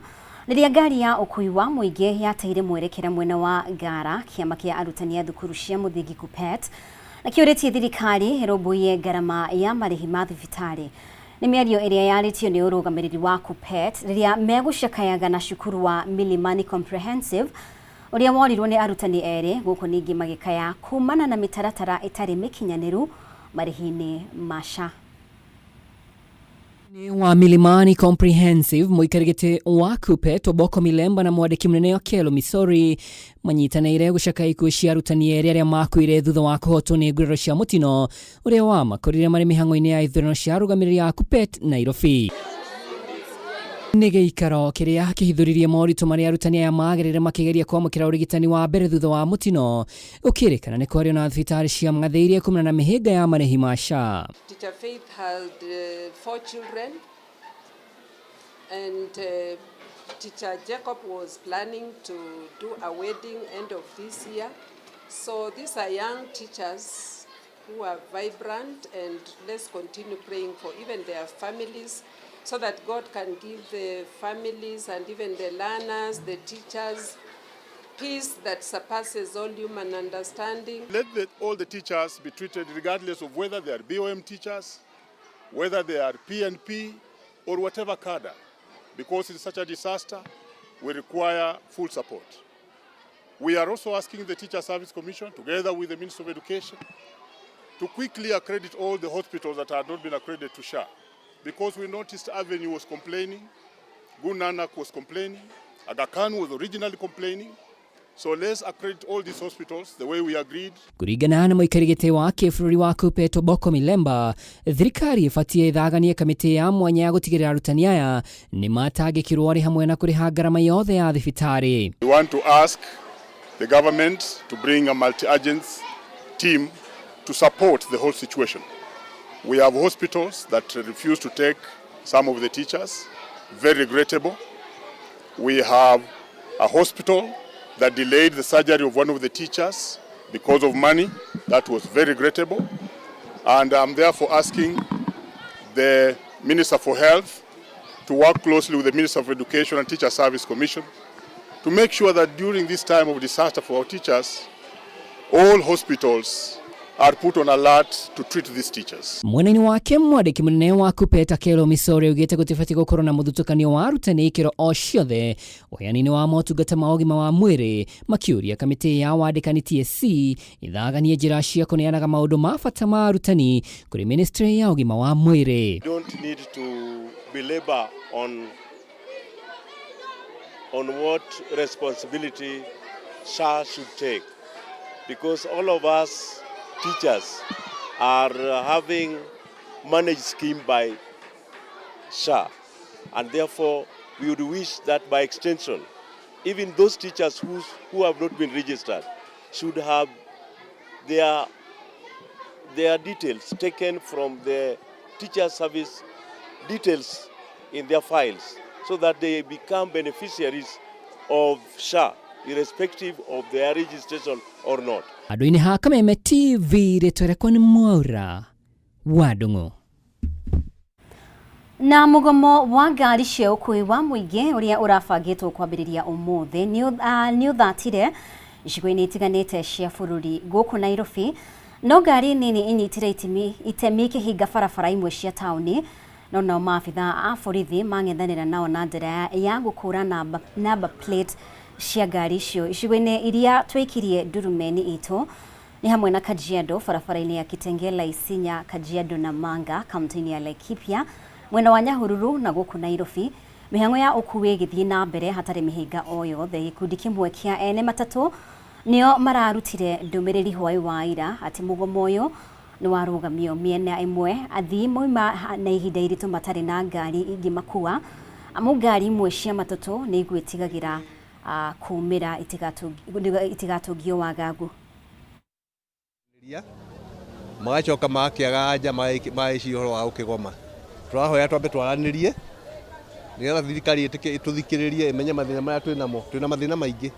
riria ngari ya ukui wa muingi yateire mwerekera mwena wa Ngara kiama kia arutani a thukuru cia muthingi KUPPET na kiuritie thirikari heroboie ngarama ya marihi ma thibitari. Ni miario iria yaritio ni urugamiriri wa KUPPET riria megucakayaga na cukuru wa Milimani Comprehensive uria worirwo ni arutani eri guku ningi magikaya kumana na mitaratara itari mikinyaniru marihi-ini masha. Ni wa Milimani Comprehensive muikarigite wa KUPPET Oboko Milemba na mwandiki munene Okello Misori manyitanaire gucaka ikuo cia arutani eri aria makuire thutha wa kuhotwo ni nguraro cia mutino uria wa makorire mari mihango-ini ya ithurano cia arugamiriri a KUPPET Nairobi. Nĩ gĩikaro kĩrĩa kĩhithũririe moritũ marĩa arutani aya magerire makĩgeria kwamũkĩra ũrigitani wa mbere thutha wa mũtino ũkĩrĩkana nĩ kwario na thibitarĩ cia mng'athĩirie kumana na mĩhĩnga ya marĩhi ma SHA. Teacher Faith had 4 children and Teacher Jacob was planning to do a wedding end of this year. So these are young teachers who are vibrant, and let's continue praying for even their families, so that God can give the families and even the learners, the teachers, peace that surpasses all human understanding. Let all the teachers be treated regardless of whether they are BOM teachers, whether they are PNP, or whatever cadre. Because in such a disaster, we require full support. We are also asking the Teacher Service Commission, together with the Minister of Education, to quickly accredit all the hospitals that had not been accredited to SHA. Because we noticed Avenue was complaining, Gunanak was complaining, Aga Khan was originally complaining. So let's accredit all these hospitals the way we agreed. Kurigana na muikari gite wa kiburi wa Kupeto Boko Milemba, thirikari ifatie ithaganie kamiti ya mwanya ya gutigirira arutani aya ni matagikirwo ari hamwe na kuriha garama yothe ya thibitari. We want to ask the government to bring a multi-agency team to support the whole situation. We have hospitals that refuse to take some of the teachers, very regrettable. We have a hospital that delayed the surgery of one of the teachers because of money. That was very regrettable. And I'm therefore asking the Minister for Health to work closely with the Minister of Education and Teacher Service Commission to make sure that during this time of disaster for our teachers, all hospitals are put on alert to treat these teachers. Mweneni wake mwandiki munene wa Kupeta Kelo Misore ugite gutifati gukoro na muthutukanio wa arutani ikiro o ciothe uheani-ini wa motungata ma ũgima wa mwĩrĩ makiuria kamiti ya wandikani TSC ithaganie njĩra cia kuneanaga maũndũ ma bata ma arutani kuri ministry ya ũgima wa mwĩrĩ. Don't need to belabor on what responsibility SHA should take, because all of us teachers are having managed scheme by SHA, and therefore we would wish that by extension, even those teachers who have not been registered should have their details taken from the teacher service details in their files, so that they become beneficiaries of SHA, irrespective of their registration or not. Andu-ini ha Kameme TV retwerekwo ni Mwaura Wadungu. Na mugomo wa ngari cia ukui wa muingi uria urabangitwo kwambiriria umuthi ni uthatire icigo-ini itiganite cia bururi guku Nairobi, no ngari nini inyitire itemi kihinga barabara imwe cia tauni, no maabitha a borithi mang'ethanira nao na njira ya gukura number plate cia ngari icio icigo-ini iria twikirie ndurumeni itu ni hamwe na Kajiado, barabara-ini ya Kitengela, Isinya, Kajiado na Manga, kaunti-ini ya Laikipia, mwena wa Nyahururu na guku Nairobi. Mihango ya ukui githii na mbere hatari mihinga o yothe. Gikundi kimwe kia ene matatu nio mararutire ndumiriri hwai wa ira ati mugomo uyu ni warugamio miena imwe athii moima na ihinda iritu matari na ngari ingimakua amu ngari imwe cia matatu ni igwitigagira kumira itigatungio wagagu magacoka makiaga anja maici horo wa ukigoma. Turahoya twambe twaranirie nigetha thirikari ituthikiririe imenye mathina maria twina mathina maingi.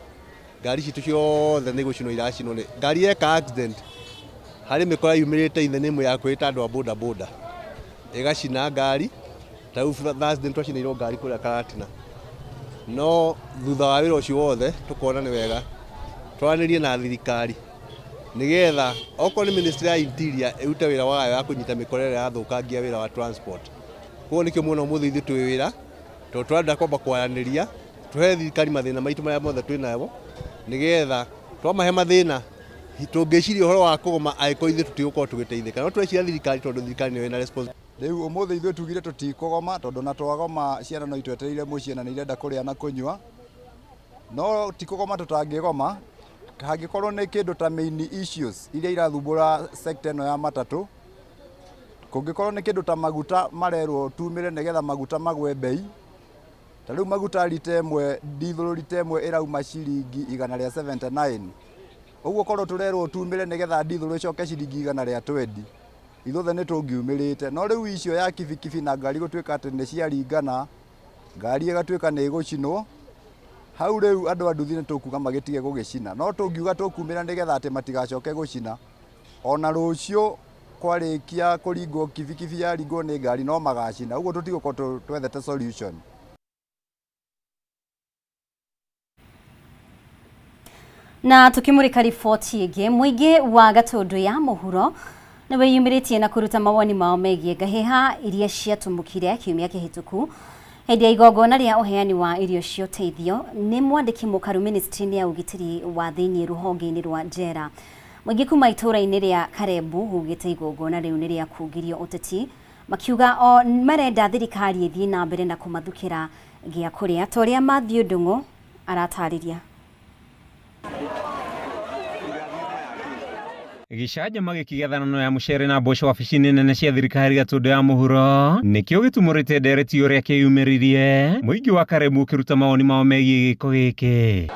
Ngari citu ciothe ni gucinwo iracinwo ni ngari eka accident hari mikora yumirite ithene imwe ya kwita andu a boda boda igacina ngari ta Thursday twacinirwo ngari kuria Karatina, no thutha wa wira ucio wothe tukona ni wega twaranirie na thirikari nigetha okorwo ni Ministry ya Interior irute wira wayo ya kunyita mikorere ya thukangia wira wa transport. Kuo nikio muno umuthi ithu twi wira to twenda kwamba kwaraniria tuhe thirikari mathina maitu maria mothe twinabo nigetha twamahe mathina tungiciria uhoro wa kugoma aiko ithu tutigukorwo tugiteithika, no tweciria thirikari tondu thirikari niyo ina responsibility. Riu umuthi ithu tugire tutikugoma tondu na twagoma ciana no itwetereire muciĩ na nirenda kuria na kunywa, no tikugoma tutangigoma hangikorwo ni kindu ta main issues iria irathumbura sector ino ya matatu. Kungikorwo ni kindu ta maguta marerwo tumire nigetha maguta magwe bei. Ta riu maguta lita imwe diesel lita imwe irauma ciringi 179. Uguo korwo turerwo tumire nigetha diesel icoke ciringi 120. Ithothe ni tungiumirite, no riu icio ya kibikibi na ngari gutwika ati ni ciaringana, ngari igatuika ni igucinwo. Hau riu andu anduthi ni tukuga magitige gugicina, no tungiuga tukumira nigetha ati matigacoke gucina. Ona rucio kwarikia kuringwo kibikibi ya ringwo ni ngari no magacina, uguo tutigukorwo twethete solution. Na tukimurika riboti ingi, muingi wa Gatundu ya muhuro ni wiyumiritie na kuruta mawoni mao megie ngahiha iria ciatumukire kiumia kihituku Hĩndĩ ya igongona rĩa ũheani wa irio cia ũteithio nĩ mwandĩki mũkaru ministry-inĩ ya ũgitĩri wa thĩinĩ rũhonge-inĩ rwa njera. Mũingĩ kuma itũra-inĩ rĩa Karembu hugĩte igongona rĩu nĩ rĩa kũgirio ũteti, makiuga o marenda thirikari ĩthiĩ na mbere na kũmathukĩra gĩa kũrĩa, ta ũrĩa Matthew Ndung'u aratarĩria. Gĩcanjama gĩkĩ gĩa thanano ya mũcere na mboco wabici-inĩ nene cia thirikari Gatũndũ ya mũhuro nĩkĩo gĩtumũrĩte ndereti ũrĩa kĩyumĩririe, mũingĩ wa Karembu ũkĩruta mawoni mao megiĩ gĩko gĩkĩ.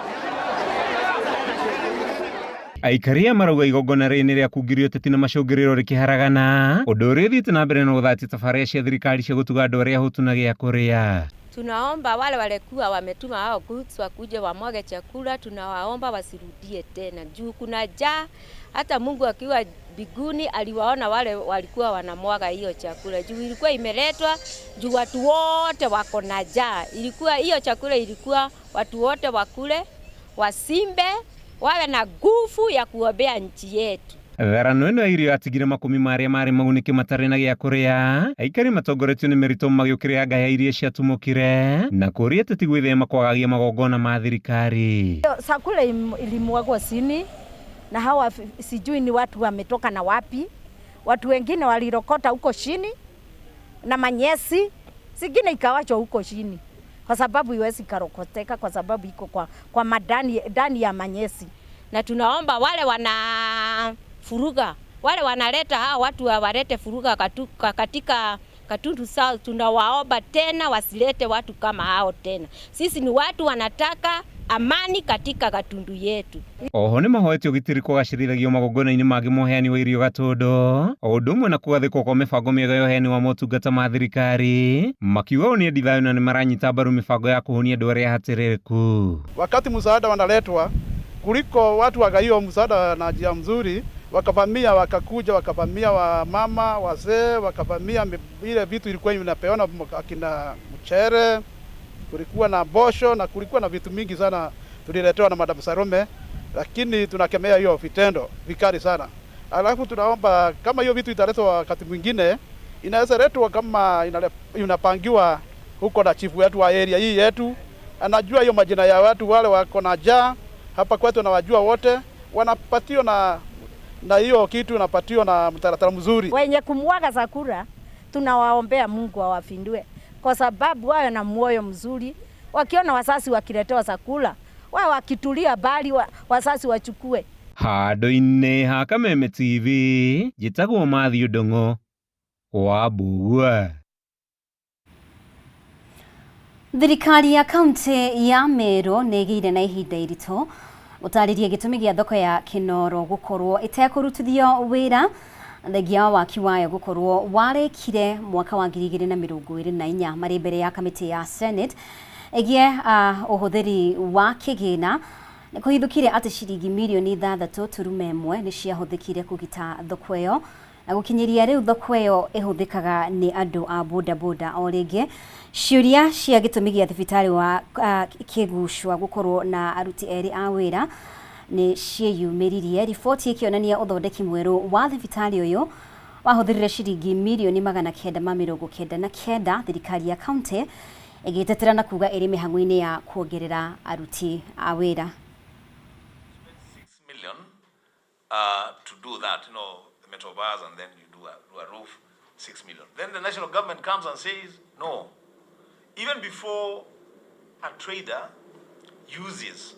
Aikaria marauga igongona rĩrĩ nĩ rĩa kũgirio ũteti na macũngĩrĩro rĩkĩharagana, ũndũ ũrĩa ũthiĩte na mbere na gũthatia tabarĩra cia thirikari cia gũtuga andũ arĩa ahũtu na gĩa kũrĩa. Tunaomba wale walikuwa wametuma hao goods wakuje wamwage chakula, tunawaomba wasirudie tena juu kuna njaa. Hata Mungu akiwa biguni aliwaona wale walikuwa wanamwaga hiyo chakula juu ilikuwa imeletwa juu watu wote wako na njaa. Ilikuwa hiyo chakula ilikuwa watu wote wakule, wasimbe, wawe na nguvu ya kuombea nchi yetu. Tharano ĩno ya irio yatigire makumi marĩa marĩ magunĩke matarĩ na gĩa kũrĩa, aikari matongoretio nĩ mĩrito magĩũkĩrĩra ngaya iria ciatumũkire na kũria ateti gwĩthema kwagagia magongona ma thirikari. Chakula ilimwagwa chini na hawa sijui ni watu wametoka na wapi. Watu wengine walirokota huko chini na manyesi, zingine ikawachwa huko chini kwa sababu iwezi karokoteka kwa sababu iko kwa ndani ya manyesi. Na tunaomba wale wana furuga, wale wanaleta hawa watu walete furuga katika Gatundu South, tunawaomba tena wasilete watu kama hao tena. Sisi ni watu wanataka amani katika Gatundu yetu. Oho nĩ mahoete ũgitĩri kũgacĩrithagio magongona-inĩ mangĩ ma ũheani wa irio Gatũndũ, o ũndũ ũmwe na kũgathĩkwo kwa mĩbango mĩega ya ũheani wa motungata ma thirikari, makiuga ũũ nĩ endi thayũ na nĩ maranyita mbaru mĩbango ya kũhonia andũ arĩa hatĩrĩrĩku. Wakati msaada wanaletwa kuliko watu wagaiwa msaada na njia mzuri, wakavamia wakakuja wakavamia wa mama wazee, wakavamia ile vitu ilikuwa inapeana akina mchere, kulikuwa na bosho na kulikuwa na vitu mingi sana tuliletewa na Madam Sarome, lakini tunakemea hiyo vitendo vikali sana. Alafu tunaomba kama hiyo vitu italetwa wakati mwingine, inaweza letwa kama inapangiwa huko na chifu wetu wa area hii yetu, anajua hiyo majina ya watu wale wako na njaa hapa kwetu na wajua wote, wanapatio na hiyo kitu napatio na mtaratara mzuri. Wenye kumwaga chakula tunawaombea Mungu awafindue kwa sababu wawe na moyo mzuri, wakiona wasasi wakiletewa chakula wao wakitulia bali wasasi wachukue. Handũ-inĩ ha Kameme TV njĩtagwo Matthew Ndung'u wa Mbugua. Thirikari ya kaunti ya Meru nĩ ĩgĩire na ihinda iritũ gũtarĩria gĩtũmi gĩa thoko ya Kinoro gũkorwo ĩtekũrutithio wĩra thengia wa waki wayo gũkorwo warĩkire mwaka wa 2024 marĩ mbere ya kamĩtĩ ya Senate ĩgiĩ ũhũthĩri wa kĩgĩna. Nĩ kũhithũkire atĩ ciringi mirioni 3.1 nĩ ciahũthĩkire kũgita thoko ĩyo na gũkinyĩria rĩu thoko ĩyo ĩhũthĩkaga nĩ andũ a bodaboda. O rĩngĩ ciũria cia gĩtũmi gĩa thibitarĩ wa Kĩgucwa gũkorwo na aruti erĩ a wĩra nĩ ciĩyumĩririe. Riboti ĩkĩonania ũthondeki mwerũ wa thibitarĩ ũyũ wahũthĩrire ciringi mirioni 999. Thirikari ya kaunti ĩgĩtetera na kuga ĩrĩ mĩhang'o-inĩ ya kuongerera aruti a wĩra. 6 million to do that, you know, the metal bars, and then you do a roof, 6 million. Then the national government comes and says, no. Even before a trader uses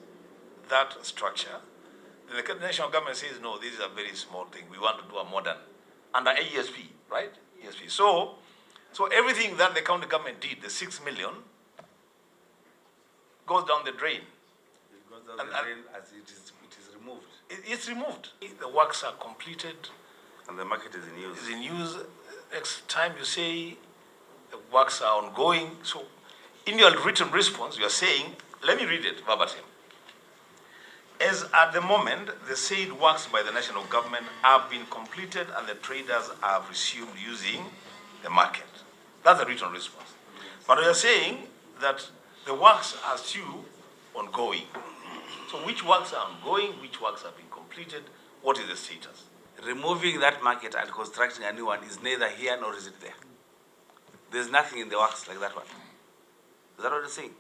that structure, the national government says, no, this is a very small thing. We want to do a modern, under ESP, right? ESP. So everything that the county government did, the 6 million, goes down the drain. It goes down the drain as it is removed. It's removed. The works are completed. And the market is in use. It's in use. Next time you say the works are ongoing. So in your written response, you are saying, let me read it verbatim. As at the moment, the said works by the national government have been completed and the traders have resumed using the market. That's the written response. But we are saying that the works are still ongoing. So which works are ongoing, which works have been completed, what is the status? Removing that market and constructing a new one is neither here nor is it there. There's nothing in the works like that one. Is that what you're saying?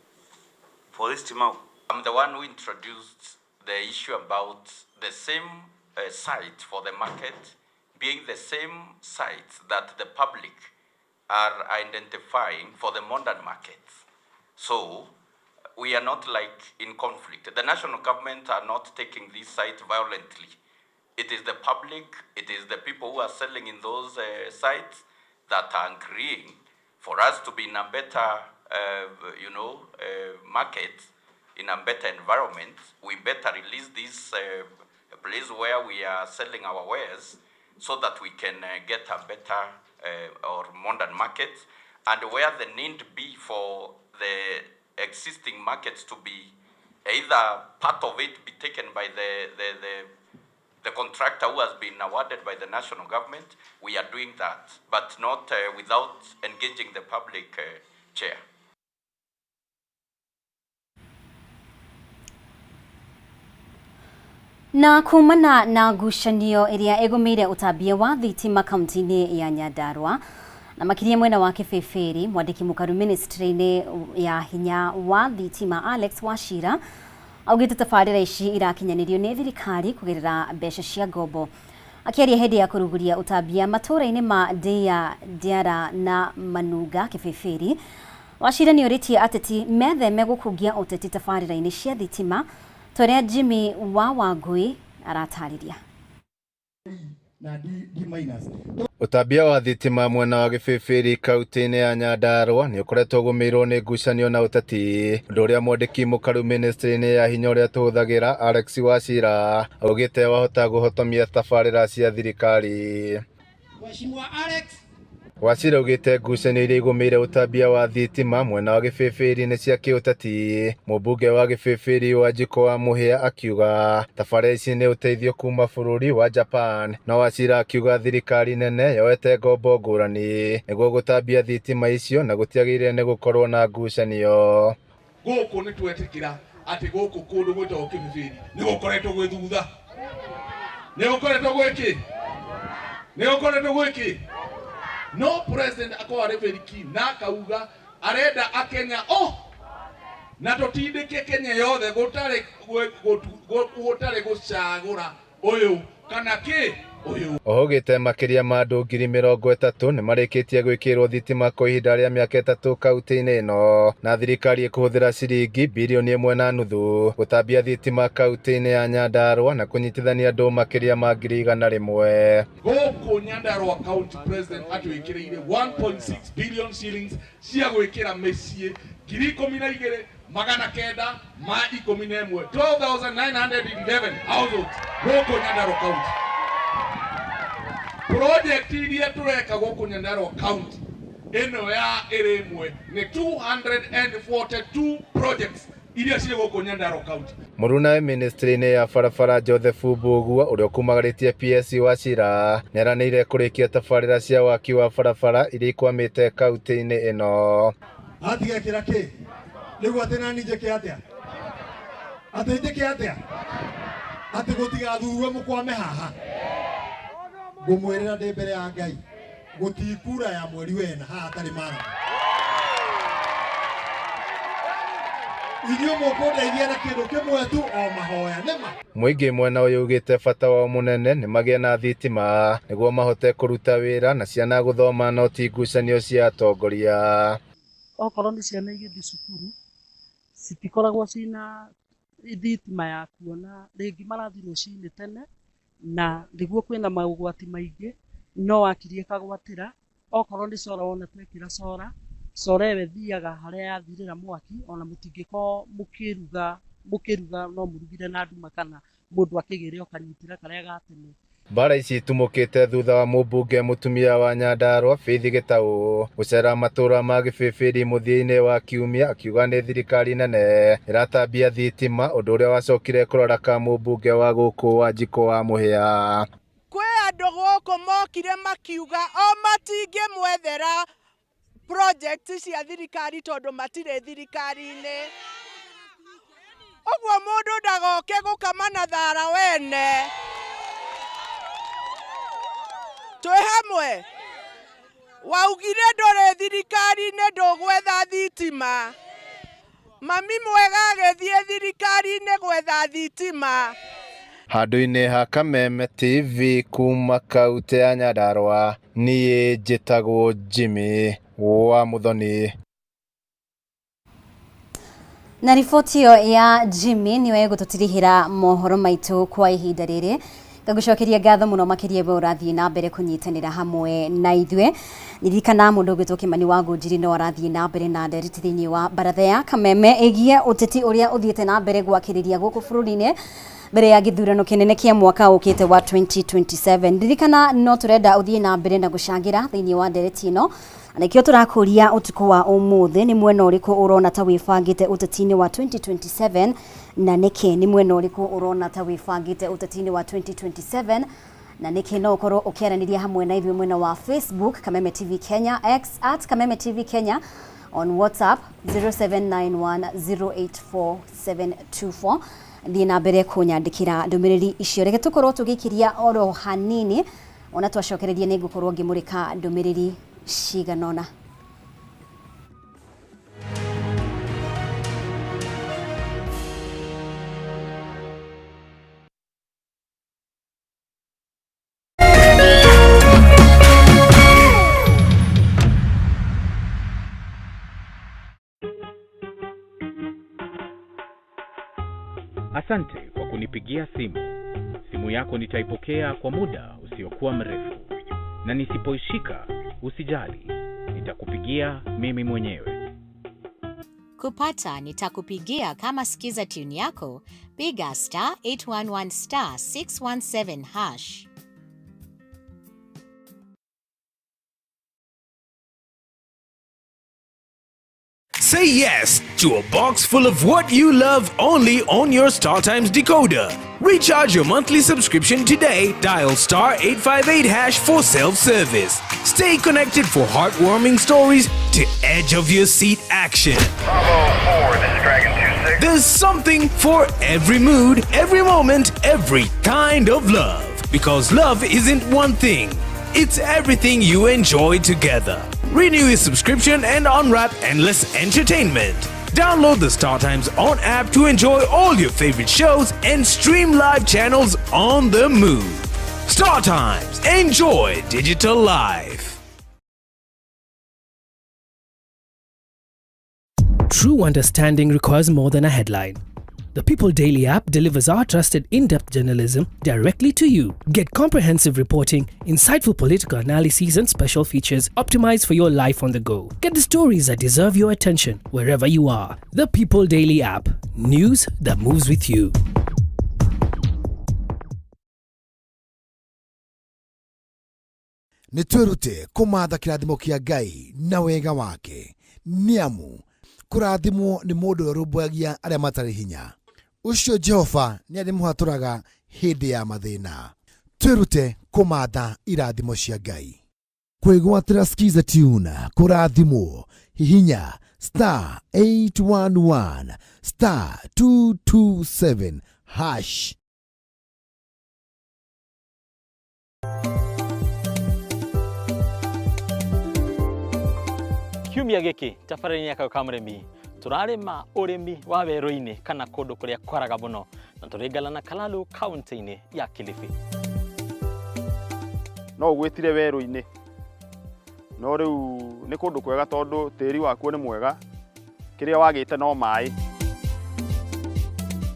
For this Timau? I'm the one who introduced the issue about the same site for the market being the same site that the public are identifying for the modern markets. So we are not like in conflict. The national government are not taking this site violently. It is the public, it is the people who are selling in those sites that are agreeing for us to be in a better, market, in a better environment. We better release this place where we are selling our wares so that we can get a better or modern market, and where the need be for the existing markets to be either part of it be taken by the contractor who has been awarded by the national government. We are doing that, but not without engaging the public chair. Na kumana na ngucanio iria egumire utambia wa thitima kaunti-ini ya Nyandarua na makiria mwena wa Kibeberi, mwandiki mukaru ministry-ini ya hinya wa thitima Alex Wachira augite tabarira ici irakinyanirio ni thirikari kugerera mbeca cia ngombo. Akiaria hindi ya kuruguria utambia matura-ini ma Ndia, Ndiara na Manunga Kibeberi, Wachira ni oritie ateti metheme gukungia uteti tabarira-ini cia thitima Torea Jimmy wa Wangui aratariria. Utambia wa thitima mwena wa Kibeberi kaunti-ini ya Nyandarua ni ukoretwo gumirwo ni ngucanio na uteti, undu uria mwandiki mukaru ministry-ini ya hinya uria tuhuthagira Alex Wachira augite wahota guhotomia tabarira cia thirikari. Mheshimiwa Alex Wachira augite ngucanio iria igumire utambia wa thitima mwena wa Kibeberi ni cia kiuteti. Mũmbunge wa Kibeberi Wanjiko wa Muhia akiuga tabarĩra ici ni uteithio kuma bũrũri wa Japan, na Wachira akiuga thirikari nene yoete ngombo ngũrani nĩguo gũtambia thitima icio na gũtiagĩrĩire nĩ gũkorwo na ngucanio. Gũkũ nĩ twetĩkĩra atĩ gũkũ kũndũ gwĩtagwo Kibeberi nĩ gũkoretwo gwĩ thutha, nĩ gũkoretwo gwĩkĩ. No president akwa reveriki na kauga arenda akenya na tutindike Kenya yothe gutare gucagura uyu kana ki uyu. Ohogete makiria ma andu 30,000 ni marikitie gwikirwo thitima kwa ihinda ria miaka 3 kaunti-ini ino, na thirikari ikuhuthira ciringi bilioni 1.5 gutambia thitima kaunti-ini ya Nyandarua na kunyitithania andu makiria ma 100,000. Guku Nyandarua county president atwikireire 1.6 billion shillings cia gwikira micii 12,911 12,911 households guku Nyandarua county. Project iria tureka guku Nyandarua county ino ya irimwe ni 242 projects iria cia guku Nyandarua county. Muruna ministry-ini ya barabara Joseph Mbugua uria kumagaritie PS Wachira neranire kurikia tabarira cia waki wa barabara iria ikwamite kaunti-ini ino. Atigekira ki niguo atena ninjeke atia ateithike atia ati gutigathurwo mukwame haha. Ngumwirira ndi mbere ya Ngai gutikura ya mweri wena haha tari mara. Inyuĩ mũkũndeithia na kĩndũ kĩmwe tu o mahoya nĩma. Mũingĩ mwena ũyũ ugĩte bata wao mũnene nĩ magĩe na thitima nĩguo mahote kũruta wĩra na ciana gũthoma no ti ngucanio cia atongoria. Okorwo nĩ ciana igĩthiĩ cukuru citikoragwo cina thitima ya kuona, rĩngĩ marathiĩ rũcinĩ tene na nĩguo kwĩna maũgwati maingĩ no wakirie kagwatĩra. Okorwo nĩ cora wona twekĩra cora ĩyo ĩthiaga harĩa yathirĩra mwaki, ona mũtingĩkorwo mũkĩruga no mũrugire na nduma kana mũndũ akĩgĩre ũkanyitĩra karĩa gatene. Mbara ici itumũkĩte thutha wa mũmbunge mũtumia wa Nyandarua Faith Gĩtaũ gũcera matũra ma Kibeberi mũthia-inĩ wa kiumia, akiuga nĩ thirikari nene ĩratambia thitima, ũndũ ũrĩa wacokire kũrora ka mũmbunge wa gũkũ Wanjiko wa Muhia. Kwĩ andũ gũkũ mokire makiuga matingĩmwethera project cia thirikari tondũ matirĩ thirikari-inĩ. Ũguo mũndũ ndagoke gũkama na thara wene. Twĩ hamwe. Waugire ndũrĩ thirikari-inĩ ndũgwetha thitima. mami mwega agĩthiĩ thirikari-inĩ gwetha thitima. Handũ-inĩ ha Kameme TV kuma kaunti ya Nyandarua, niĩ njĩtagwo Jimmy wa Muthoni. Na riboti iyo ya Jimmy niwe gũtũtirihĩra mohoro maitũ kwa ihinda rĩrĩ. Ngagucokeria ngatho muno makiria we ũrathiĩ na mbere kũnyitanĩra hamwe na ithuĩ. Ndirikana mũndũ ũgĩtwo Kĩmani wa Ngũnjiri no arathiĩ na mbere na ndereti thĩinĩ wa Mbaratha ya Kameme ĩgiĩ ũteti ũrĩa ũthiĩte na mbere gwakĩrĩria gũkũ bũrũri-inĩ mbere ya gĩthurano kĩnene kĩa mwaka ũkĩte wa 2027. Ndirikana no tũrenda ũthiĩ na mbere na gũcangĩra thĩinĩ wa ndereti ĩno. Anakĩo tũrakũria ũtukũ wa ũmũthĩ nĩ mwena ũrĩkũ ũrona ta wĩbangĩte ũteti-inĩ wa 2027 na nĩkĩ nĩ mwena ũrĩkũ ũrona ta wĩbangĩte ũteti-inĩ wa 2027 na nĩkĩ no ũkorwo ũkĩaranĩria hamwe na ithuĩ mwena wa Facebook Kameme TV Kenya, X @Kameme TV Kenya, on WhatsApp 0791084724. Thiĩ na mbere kũnyandĩkĩra ndũmĩrĩri icio. Reke tũkorwo tũgĩkĩria oro hanini, ona twacokereria nĩ ngũkorwo ngĩmũrĩka ndũmĩrĩri ciganona. Asante kwa kunipigia simu. Simu yako nitaipokea kwa muda usiokuwa mrefu. Na nisipoishika, usijali. Nitakupigia mimi mwenyewe. Kupata nitakupigia kama sikiza tune yako, piga *811*617#. Say yes to a box full of what you love only on your StarTimes decoder. Recharge your monthly subscription today. Dial *858# for self-service. Stay connected for heartwarming stories to edge of your seat action. Bravo 4, this is Dragon 26. There's something for every mood, every moment, every kind of love. Because love isn't one thing. It's everything you enjoy together. Renew your subscription and unwrap endless entertainment. Download the StarTimes On app to enjoy all your favorite shows and stream live channels on the move. StarTimes. Enjoy digital life. True understanding requires more than a headline. The People Daily app delivers our trusted in-depth journalism directly to you. Get comprehensive reporting, insightful political analyses and special features optimized for your life on the go. Get the stories that deserve your attention wherever you are. The People Daily app. News that moves with you. Nitwerute kumatha kirathimo kia Ngai na wega wake. Niamu kurathimwo ni mundu urumbuagia aria matari hinya. Ucio Jehova ni arimuhaturaga hindi ya mathina. Twerute kumatha irathimo cia Ngai. Kwigwatira skiza tune kurathimwo hihinya *811 *227#. Kiumia gĩkĩ tabarĩra-inĩ ya Kameme turarĩma ũrĩmi wa werũ-inĩ kana kũndũ kũrĩa kwaraga mũno na tũrĩngana na Kalalu kaunti-inĩ ya Kilifi. No ũgwĩtire werũ-inĩ no rĩu nĩ kũndũ kwega tondũ tĩri wakuo nĩ mwega, kĩrĩa wagĩte no maĩ.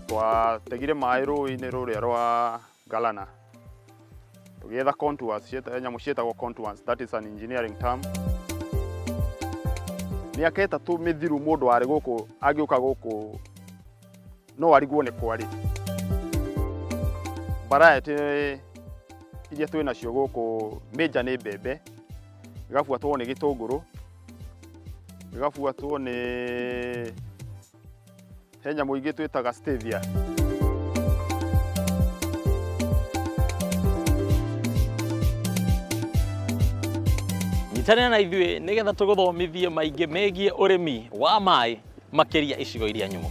Twategire maĩ rũĩ-inĩ rũrĩa rwa Galana tũgĩetha contours, nyamũ ciĩtagwo contours, that is an engineering term. Miaka ĩtatũ mĩthiru mũndũ warĩ gũkũ agĩũka gũkũ no arigwo nĩ kwarĩ. Variety iria twĩ nacio gũkũ major nĩ mbembe, igabuatwo nĩ gĩtũngũrũ, igabuatwo nĩ he nyamũ ingĩ twĩtaga stevia. Nyitanĩra na ithuĩ nĩgetha tũgũthomithie maingĩ megiĩ ũrĩmi wa maĩ makĩria icigo iria nyũmũ.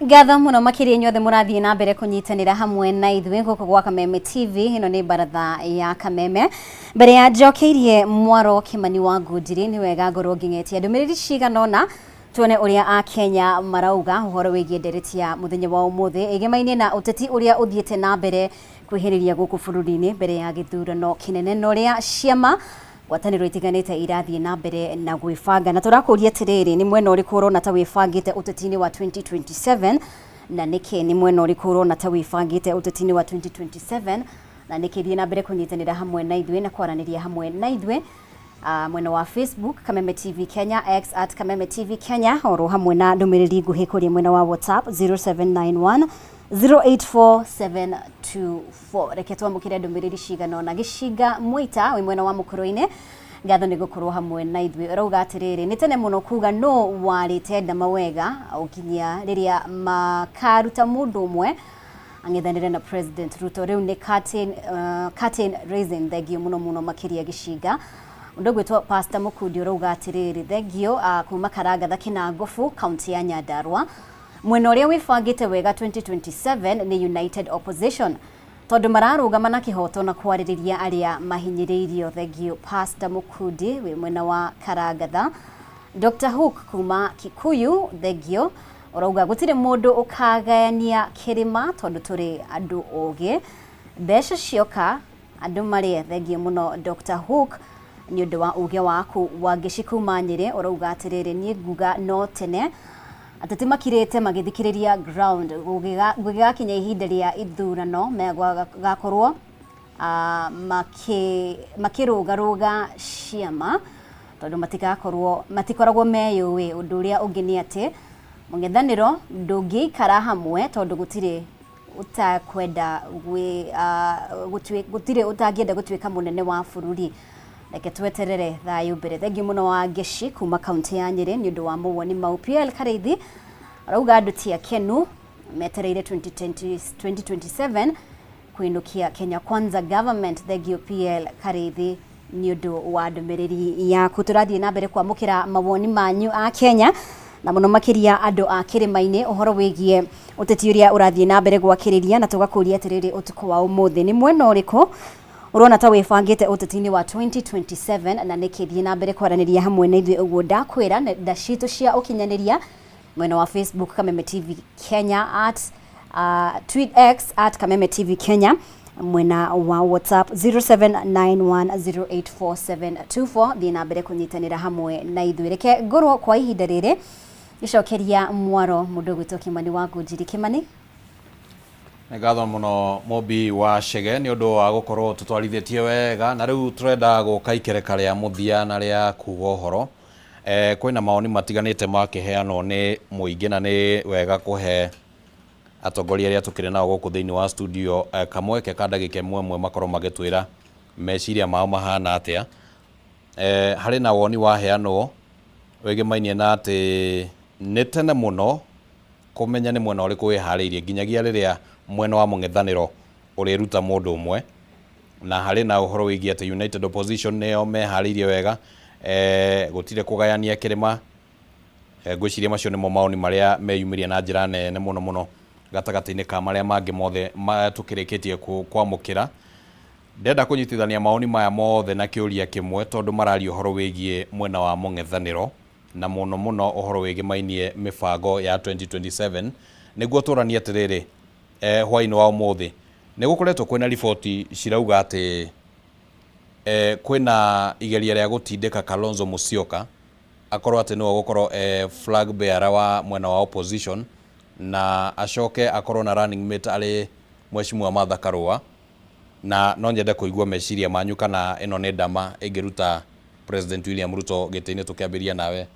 Ngatho muno makiria nyothe murathie na mbere kunyitanira hamwe na ithuĩ guku gwa Kameme TV. Ino ni Mbaratha ya Kameme. Mbere ya njokeirie Mwaro Kimani wa Ngundiri ni wega ngorwo ngingetia ndumiriri ciganona tuone uria a Kenya marauga uhoro wigie ndereti ya muthenya wa umuthi igimainie na uteti uria uthiete na mbere kwihiriria guku bururi-ini mbere ya githurano kinene no ria ciama ngwatanĩro itiganĩte irathie na mbere na gwĩbanga na tũrakũria atĩrĩrĩ nĩ mwena ũrĩkũ ũrona ta wĩbangĩte ũteti-inĩ wa 2027 na nĩkĩ nĩ mwena ũrĩkũ ũrona ta wĩbangĩte ũteti-inĩ wa 2027 na nĩkĩ thiĩ na mbere kũnyitanĩra hamwe na ithuĩ na kwaranĩria hamwe na ithuĩ mwena wa Facebook Kameme TV Kenya, X @Kameme TV Kenya, oro hamwe na ndũmĩrĩri nguhĩ kũrĩ mwena wa WhatsApp 0791 084724. Reke twamũkĩre ndũmĩrĩri ciganona. Gĩcinga Mwita wĩ mwena wa Mũkũrũ-inĩ, ngatho nĩ gũkorwo hamwe na ithuĩ. Ũrauga atĩrĩrĩ nĩ tene mũno kuga no warĩte ndama wega ũkinyia rĩrĩa makaruta mũndũ ũmwe ang'ethanĩre na President Ruto. Rĩu nĩ curtain raising thengio mũno mũno makĩria Gĩcinga. Ũndũ gwĩtwo Pastor Mũkundi ũrauga atĩrĩrĩ thengio kuma Karangatha Kinangofu kaunti ya Nyandarua. Mwena ũrĩa wĩbangĩte wega 2027 nĩ United Opposition tondũ mararũgama na kĩhoto na kwarĩrĩria arĩa mahinyĩrĩirio. Thengio Pastor Mũkundi wĩ mwena wa Karangatha. Dr. Hook kuma Kikuyu thengio ũrauga gũtirĩ mũndũ ũkagayania kĩrĩma tondũ tũrĩ andũ ũgĩ, mbeca cioka andũ marĩe. Thengio mũno Dr. Hook nĩ ũndũ wa ũgĩ waku. Wangĩci kuma Nyĩrĩ ũrauga atĩrĩrĩ niĩ nguga no tene ateti makirĩte magĩthikĩrĩria ground gũgĩgakinya ihinda rĩa ithurano megagakorwo makĩrũgarũga ciama tondũ matikoragwo meyũĩ. Ũndũ ũrĩa ũngĩ nĩ atĩ mũng'ethanĩro ndũngĩikara hamwe tondũ gũtirĩ ũtakwenda gũtirĩ ũtangĩenda gũtuĩka mũnene wa bũrũri. Reke tweterere thayũ mbere. Thengio mũno wa Ngeci kuma kaunti ya Nyĩrĩ nĩ ũndũ wa mawoni mau. PL Kareithi arauga andũ ti akenu metereire 2027 kũinũkia Kenya Kwanza government. Thengio PL Kareithi nĩ ũndũ wa ndũmĩrĩri yaku. Tũrathiĩ na mbere kwamũkĩra mawoni manyu a Kenya na mũno makĩria andũ a kĩrĩma-inĩ ũhoro wĩgiĩ ũteti ũrĩa ũrathiĩ na mbere gwakĩrĩria na tũgakũria atĩrĩrĩ ũtukũ wa ũmũthĩ nĩ mwena ũrĩkũ urona ta wĩbangĩte ũteti-inĩ wa 2027 na nĩkĩ thiĩ na mbere kwaranĩria hamwe na ithuĩ. Ũguo ndakwĩra nenda citũ cia ũkinyanĩria mwena wa Facebook Kameme TV Kenya tweet X @Kameme TV Kenya, mwena wa WhatsApp 0791084724. thiĩ na mbere kũnyitanĩra hamwe na ithuĩ. Reke ngorwo kwa ihinda rĩrĩ icokeria Mwaro mũndũ gwĩtwo Kimani wa Ngundiri. Kimani, ngatho muno Mobi wa Chege ni undu wa gukorwo tutwarithitie wega na riu turenda guka ikereka ria muthia na ria kuga uhoro. Kwina maoni matiganite makiheanwo ni muingi na ni wega kuhe atongoria aria tukire nao guku thiini wa studio kamweke ka ndagika imwe makorwo magitwira meciria mao mahana atia. Hari na woni waheanwo wegimainie na ati ni tene muno kumenya ni mwena uriku wihariirie nginyagia riria mwena wa mũng'ethanĩro ũrĩruta mũndũ ũmwe na harĩ na ũhoro wĩgiĩ atĩ United Opposition nĩo meharĩirie wega gũtirĩ kũgayania kĩrĩma. Ngwĩciria macio nĩmo maoni marĩa meyumĩria na njĩra nene mũno mũno gatagatĩ-inĩ ka marĩa mangĩ mothe tũkĩrĩkĩtie kwamũkĩra. Ndenda kũnyitithania maoni maya mothe na kĩũria kĩmwe tondũ mararia ũhoro wĩgiĩ mwena wa mũng'ethanĩro na mũno mũno ũhoro wĩgĩmainie mĩbango ya 2027 nĩguo tũranie atĩrĩrĩ hwaĩ-inĩ wa ũmũthĩ nĩ gũkoretwo kwĩna riboti cirauga atĩ kwĩna igeria rĩa gũtindĩka Kalonzo Musyoka akorwo atĩ nĩwe gũkorwo flag bearer wa mwena wa opposition na acoke akorwo na running mate arĩ Mheshimiwa Martha Karũa. Na no nyende kũigua meciria manyu kana ĩno nĩ ndama ĩngĩruta President William Ruto gĩtĩ-inĩ. Tũkĩambĩria nawe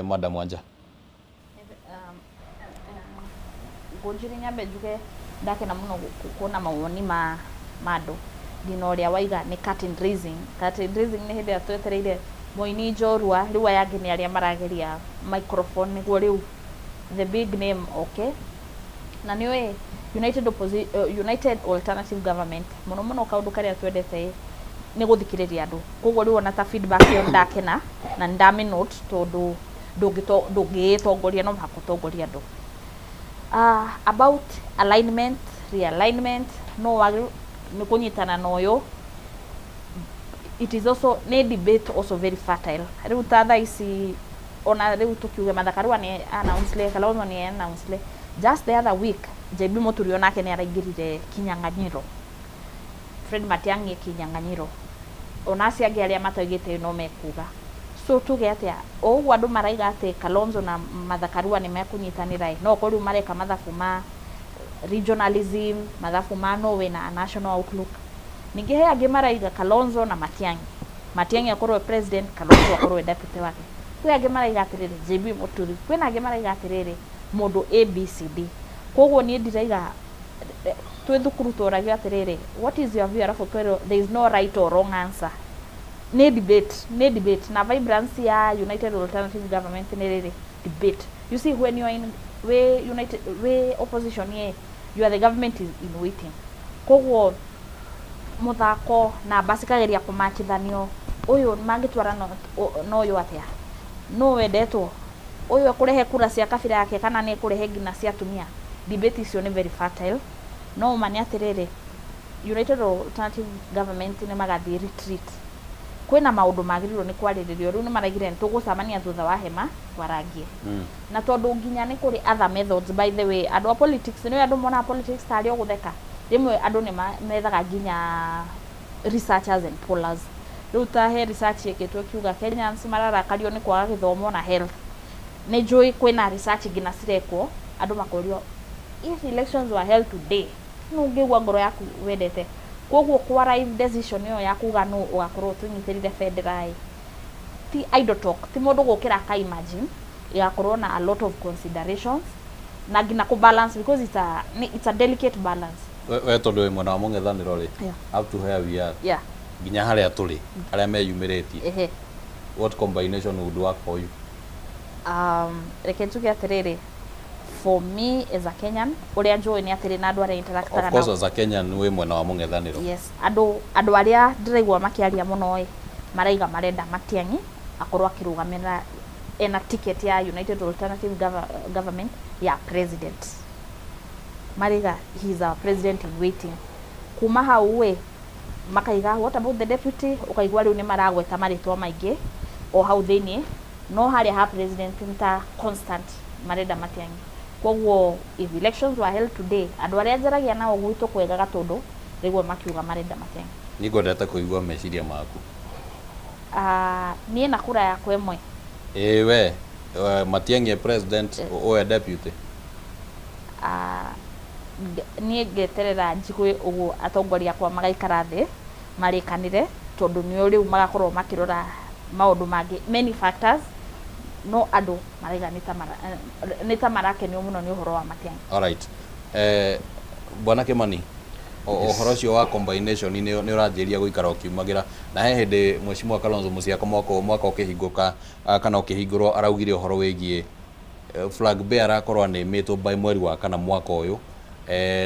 Madam Wanja. Ngũnjiri nyambe njuge ndakena mũno kuona mawoni ma andũ ndina ũrĩa waiga nĩ curtain raising. Curtain raising nĩ hĩndĩ ĩrĩa twetereire Mũini Njorua, rĩu aya angĩ nĩ arĩa marageria microphone nĩguo rĩu the big name okay. Na nĩwe United Alternative Government mũno mũno kaũndũ karĩa twendete nĩ gũthikĩrĩria andũ. Koguo rĩu ona ta feedback ĩyo ndakena na ndamĩ note tondũ ndũngĩtongoria no mũhaka ũtongoria andũ. About alignment, realignment, no wagi nikunyitana noyo. It is also ne debate also very fertile. Riu tada isi ona riu tukiuga Madhakaru ni announce Kalonzo ni announce just the other week JB Muturi onake ni araingirire Kinyang'anyiro. Fred Matiang'i Kinyang'anyiro. Onasi agi aria mataugite no mekuga. So tuge atia o andu maraiga ati Kalonzo na Madhakaru ni mekunyitanira no ko riu mareka mathabu ma regionalism, mathabu ma Norway na national outlook. Ningi he angi maraiga Kalonzo na Matiang'i akorwe president, Kalonzo akorwe deputy wake. Kwi angi maraiga atiriri JB Muturi, kwina angi maraiga atiriri mundu ABCD. Koguo ni ndiraiga twe thukuru turagia atiriri, what is your view? Arafu there is no right or wrong answer. Ne debate na vibrancy ya United Alternative Government ne debate. You see, when you are in way opposition here, you are the government is in waiting. Koguo muthako na basikageria kumakithanio uyu mangitwara no yo atia no wendetwo uyu akurehe kura cia kabira yake kana ni kurehe ngina cia tumia. Debate icio ni very fertile. No mani atiriri United Alternative Government ni magathi retreat. Kwina maundu magirirwo ni kwariririo riu ni maraigire tugucamania thutha wa hema warangie. Na tondu nginya ni kuri other methods, by the way, andu politics ni andu mona politics tari ogutheka. Rimwe andu ni methaga nginya researchers and pollers. Riu ta he research yeketwo kiuga Kenyans mararakario ni kwaga githomo na health. Ni njui kwina research ngina cirekwo andu makorio if elections were held today nungigwa ngoro yaku wendete. Koguo kwarive decision yo ya kuga no ugakorwo tunyitirire federal ti idle talk, ti mundu gukira ka imagine igakorwo na a lot of considerations na ngina ku balance because it's a delicate balance. We tondu we mwana wa mung'ethaniro ri up to where we are nginya haria turi aria meyumiritie what combination would work for you? Reke tuge atiriri, for me as a Kenyan uria njui ni atiri na andu aria interactaga of course as a Kenyan we mwena wa mung'ethaniro. Yes, andu aria ndiraigua makiaria muno maraiga marenda Matiang'i akorwo akirugamira ena ticket ya United Alternative Government ya president. Mariga he is our president in waiting. Kuma hau we makaiga what about the deputy, ukaigwa riu ni maragweta maritwa maingi o hau thini no haria ha president nta constant marenda Matiang'i. Koguo if elections were held today andu aria njaragia nao gwitu kwegaga tondu rigwo makiuga marenda Matiang'i. Ni ngwendete kuigua meciria maku. Nie na kura yakwa imwe. We Matiang'i president o deputy. Nie ngeterera njigwe uguo atongoria kwa magaikara thi marikanire tondu ni riu magakorwo makirora maundu mangi many factors no andu maraiga nita marakenio muno ni uhoro wa Matiang'i. All right. Bwana Kimani uhoro cio wa combination ni uranjiria guikara ukiumagira na he hindi Mheshimiwa Kalonzo Musyoka mwaka ukihinguka kana ukihingurwo araugire uhoro wigie flag bearer akorwo animitwo by mweri wa kana mwaka uyu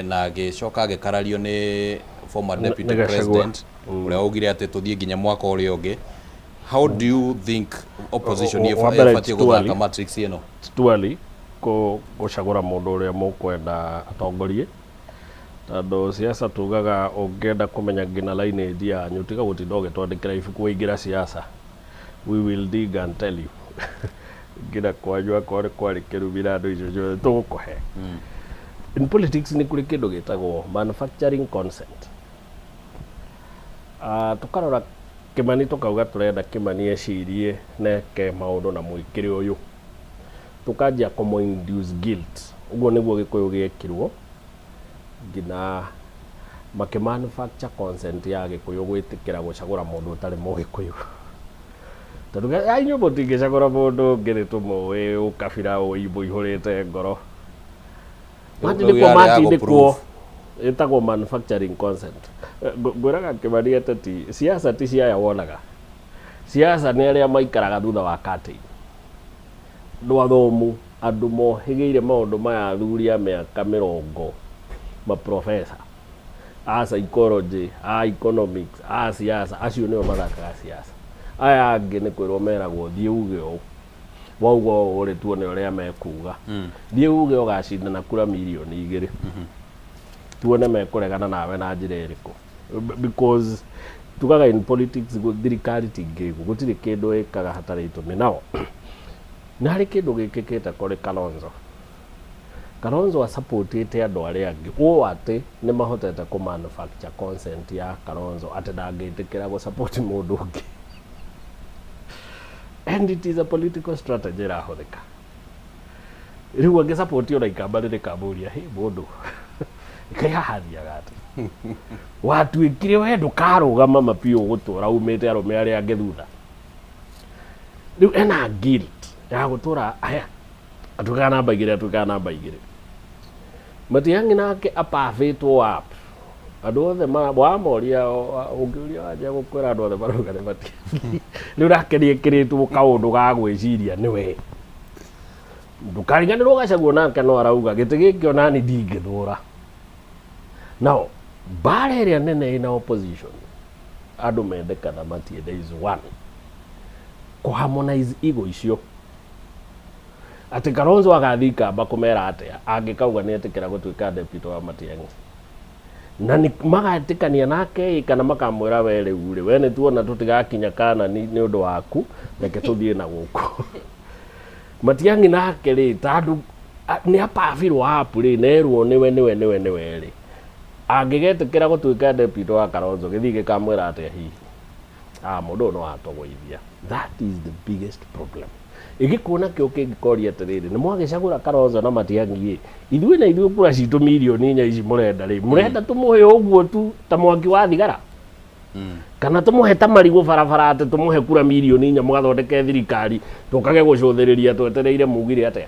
na gicoka gikarario ni former deputy president uria augire ati tuthie nginya mwaka uria ungi. How do you think opposition ifatie guthaka matrix ino? Tuali gucagura mundu uria mukwenda atongorie tondu siasa tugaga ungenda kumenya ngina lineage yanyu tiga gutinda ugitwandikira ibuku ingira siasa. We will dig and tell you ngina kwanyu akore kwari kirumira andu icio ciothe tugukuhe. In politics ni kuri kindu gitagwo manufacturing consent. Tukarora Kimani tukauga turenda Kimani ecirie neke maundu na mwikire uyu tukanjia kumuinduce guilt. Uguo niguo gikuyu giekirwo ngina makimanufacture consent ya gikuyu gwitikira gucagura mundu utari mugikuyu. Tondu ainyu mutingicagura mundu ngiri tumuwi ukabira uibu ihurite ngoro. Matindikwo itagwo manufacturing consent. Ngwiraga Kimani atati siasa ti cia wonaga. Siasa ni aria maikaraga thutha wa curtain. Ndu athomu andu mohigeire maundu maya thuria miaka 40 ma professor a psychology a economics a siasa acio nio mathakaga siasa. Aya angi ni kwirwo meragwo thie uge o waugo ore tuone uria mekuga thie uge ugacinda na kura milioni 2 tuone mekuregana nawe na njira iriku because tugaga in politics thirikari tingirigu gutiri kindu ikaga hatari itumi nao na hari kindu gikikite kuri Kalonzo supportite andu aria angi o ati ni mahotete ku manufacture consent ya Kalonzo ati ndangitikira go support mundu ungi and it is a political strategy rahotheka riu angi support yo ikamba riri kamuria he mundu kaya hathiaga ati watuikire we ndukarugama mapio gutura umite arume aria angi thutha riu ena guilt ya gutura aya atuka namba igire Matiang'i nake apavitwo up andu othe wamoria ungiuria aje gukwira andu othe maruga ni Matiang'i riu nake niekiritwo kaundu ga gwiciria niwe ndukariganirwo Gachagua nake no arauga giti giki ona ni ndingithura now bara iria nene ina opposition andu mendekana matiende is one kuharmonize ego icio ati Kalonzo agathika bakumera atia angikauga ni etikira gutuika deputy wa Matiang'i na ni magatikania nake kana makamwira we riu ri we ni tuona tutigakinya kana ni undu waku reke tuthie na guku Matiang'i nake ri tandu ni apafirwo hapu ri nerwo niwe ri angigetikira gutuika deputy wa Kalonzo githi gikamwira atia hihi mundu no atogoithia that is the biggest problem igikuona kio kingikoria atiriri ni mwagicagura Kalonzo na Matiang'i ithui na ithui kura citu milioni 4 ici murenda ri murenda tumuhe uguo tu ta mwangi wa thigara kana tumuhe ta marigo barabara ati tumuhe kura milioni 4 mugathondeke thirikari tukage gucuthiriria twetereire mugire atia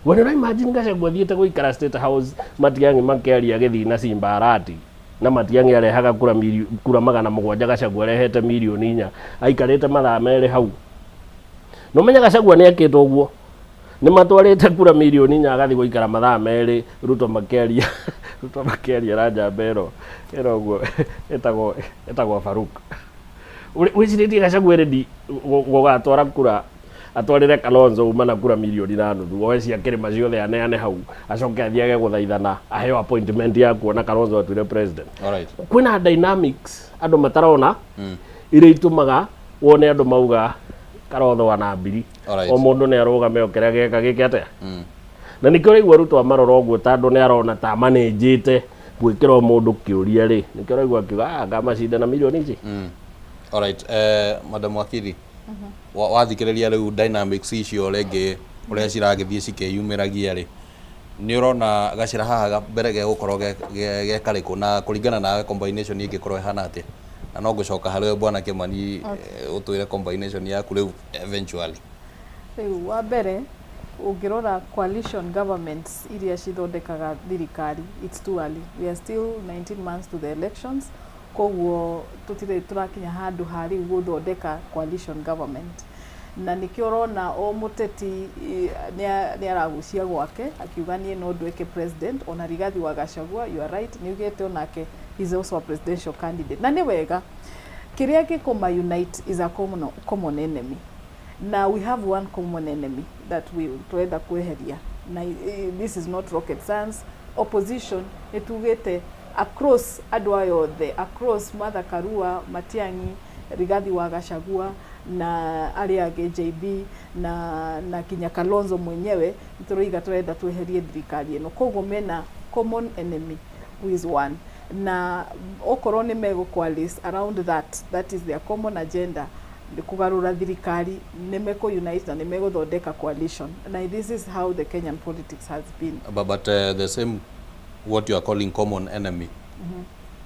wona na imagine Gachagua thiete guikara State House Matiang'i makiaria githina Mbaratha na Matiang'i arehaga kura 700 Gachagua arehete milioni 4 aikarite mathaa meri hau no menya Gachagua ni ekitwo guo ni matwarite kura milioni 4 agathi guikara mathaa meri Ruto makiaria ranja bero guo etagwo Faruk wiciritie Gachagua ready gugatwara kura atwarire Kalonzo uma na kura milioni 5 oe cia kirima ciothe aneane hau acoke athiage guthaithana aheo appointment ya kuona Kalonzo atuire president kwina dynamics andu matarona iria itumaga wone andu mauga Kalonzo wana mbiri o mundu ni arugame okera geka giki atia na nikio raigua Ruto amarora uguo tandu ni arona ta manejite gwikira mundu kiuria ri nikio raigua akiuga ngamacinda na milioni ici alright madam wakili wathikiriria riu dynamics icio renge uria ciragithie cikeyumiragia ri ni urona gacira haha mbere ge gukorwo ge kariku na kuringana na combination ingikorwo hana atia na no gucoka hari bwana Kimani utwire combination yaku riu eventually riu wa mbere ungirora coalition governments iria cithondekaga thirikari it's too early we are still 19 months to the elections koguo tutire turakinya handu hari guthondeka coalition government na nikio rona o muteti ni aragucia gwake akiuga nie no ndweke president ona Rigathi wa Gachagua you are right ni ugete onake is also a presidential candidate na ni wega kiria gikoma unite is a common enemy now we have one common enemy that we twenda kweheria na this is not rocket science opposition etugete across adwa the across Martha Karua Matiang'i Rigathi wa Gachagua na aria ange JB na kinya Kalonzo mwenyewe turoiga twenda tweherie thirikari eno koguo mena common enemy who is one na okorwo ni mego coalesce around that is their common agenda kugarura thirikari ni meko unite na ni mego thondeka coalition and this is how the Kenyan politics has been but the same what you are calling common enemy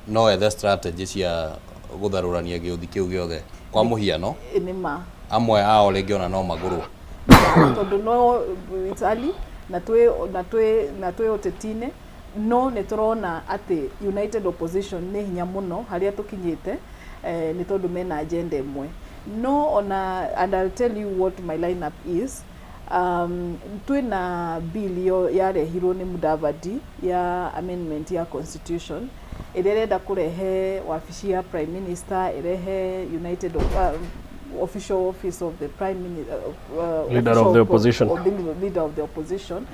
no the strategies ya gutharurania giuthi kiu giothe kwa muhiano nima amwe ao legiona no maguru tondu no Italy na twe otetine no ne turona ati united opposition ni hinya muno haria tukinyite ni tondu mena agenda imwe no ona and I'll tell you what my lineup is twina bill yo yarehirwo ni Mudavadi ya amendment ya constitution irenda kurehe wabici ya prime minister irehe united official office of the prime minister, leader of the opposition, leader of the opposition.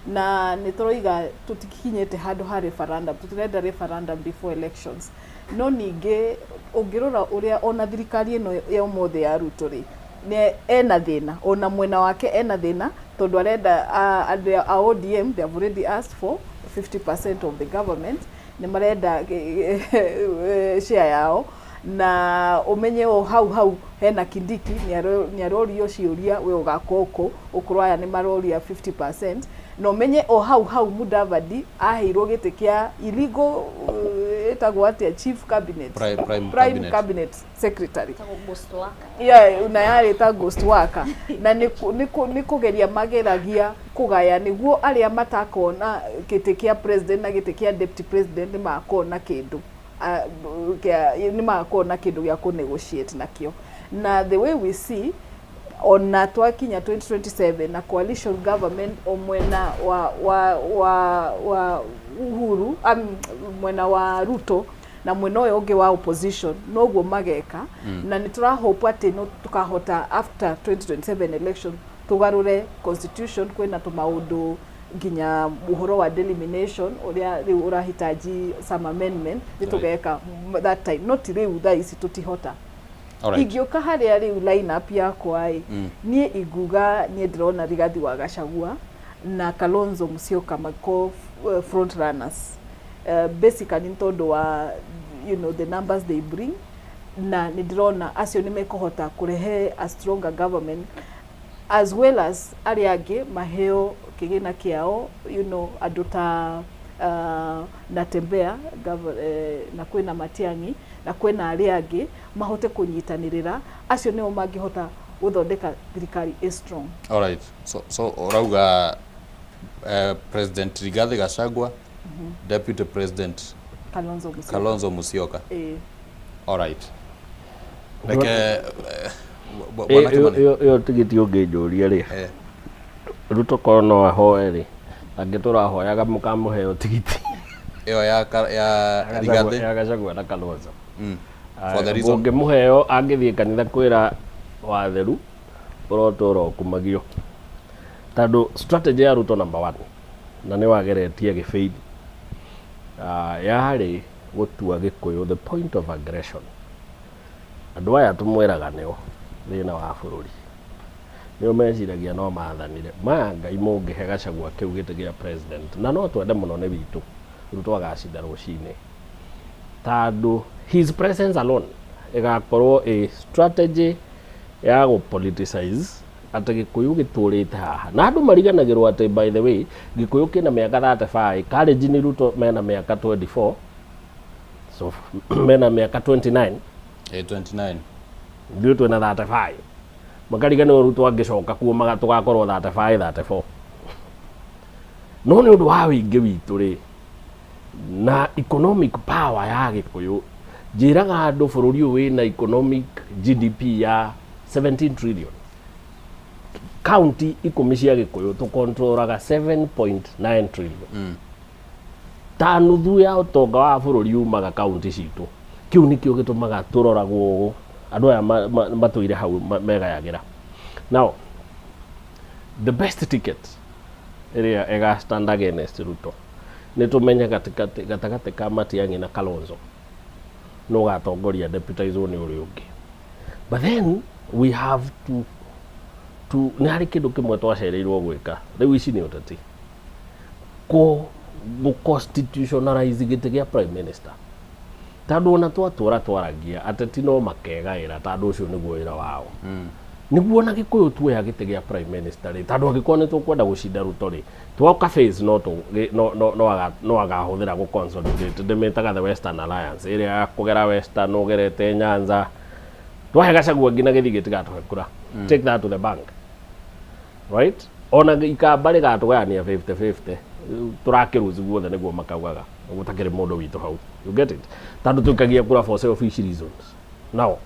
Na nitoroiga tutikinyete handu ha referendum, tutirenda referendum before elections. No ninge ungirora uria ona thirikari ino ya umothe ya Ruto ri ne ena thina, ona mwena wake ena thina tondu arenda a ODM, they have already asked for 50% of the government, ne marenda share yao, na umenye o hau hena Kindiki ni arorio ciuria we ugakoko ukuraya ni maroria 50%, no menye o hau Mudavadi aheirwo gite kia illegal etagwo atia chief cabinet prime cabinet secretary unayareta ghost worker na nikugeria mageragia kugaya niguo aria matakona gite kia president na gite kia deputy president ni makona kindu ni makona kindu gya ku negotiate nakio. Na the way we see ona twakinya 2027 na coalition government omwena wa Uhuru mwena wa Ruto na mwena uyo ungi wa opposition noguo mageka na niturahope ati no tukahota after 2027 election tugarure constitution kwena tumaundu nginya uhoro wa delimitation uria riu urahitaji some amendment nitugeka that time not riu thaisi tutihota. Igioka haria riu line up yakwa nie iguga nie ndrona Rigathi wa Gachagua na Kalonzo Musyoka mako front runners basically ntondo wa the numbers they bring, na ndirona acio nimekuhota kurehe a stronger government as well as ariage maheo kigina kiao aduta natembea na kwena Matiang'i na kwena ariage mahote kunyitanirira acio nio mangihota guthondeka thirikari strong. All right, so orauga President Rigathi Gachagua, Deputy President Kalonzo Musyoka. All right. Yo tigiti ungejuria ri Ruto kono ahoe ri angitura ahoyaga mukamuheo tigiti iyo ya Rigathi ya Gachagua na Kalonzo. For the reason ungimuheo angithie kanitha kwira watheru urotoro kumagio tando strategy ya Ruto number 1 na ni wageretie gifail yari gutua Gikuyu the point of aggression. Andu aya tumwiraga nio thina wa bururi nio meciragia no mathanire Ngai mungihe Gachagua kiu gite gia president na no twende muno ni witu Ruto agacinda rucini tando his presence alone igakorwo a strategy ya go politicize ati Gikuyu giturite haha na andu mariganagirwo ati by the way Gikuyu kina miaka 35 college ni Ruto mena miaka 24 so mena miaka 29 29 ndio twena 35 makariganirwo Ruto angicoka kuuma tugakorwo 35 34 no ni undu wa wingi witu ri na economic power ya Gikuyu njiraga andu bururi uyu wina economic GDP ya 17 trillion county ikumi cia Gikuyu tu controlaga 7.9 trillion ta nuthu ya utonga wa bururi umaga county citu kiu nikio gitumaga turoragwo ugu andu aya matuire hau megayagira. Now the best ticket area ega stand against Ruto ni tumenya gatagate ka Matiang'i na Kalonzo no gatongoria deputize ni uri ungi, but then we have to ni hari kindu kimwe twacereirwo gwika riu ici ni uteti ko constitutionalize gite gia prime minister tando ona twaragia ateti no makegaira tando ucio niguo wira wao niguo na Gikuyu tuoya gite gia prime minister ri tando angikone tukwenda gucinda Ruto ri twoka phase no agahuthira gu consolidate ndemetaga the Western Alliance iria kugera Western ugerete Nyanza twahe Gachagua ngina githigiti gatuhe kura take that to the bank, right? Ona ikambari gatugania 50-50 turakiruzi guothe niguo makaugaga gutakire mundu witu hau, you get it, tando tukagia kura for selfish reasons. Now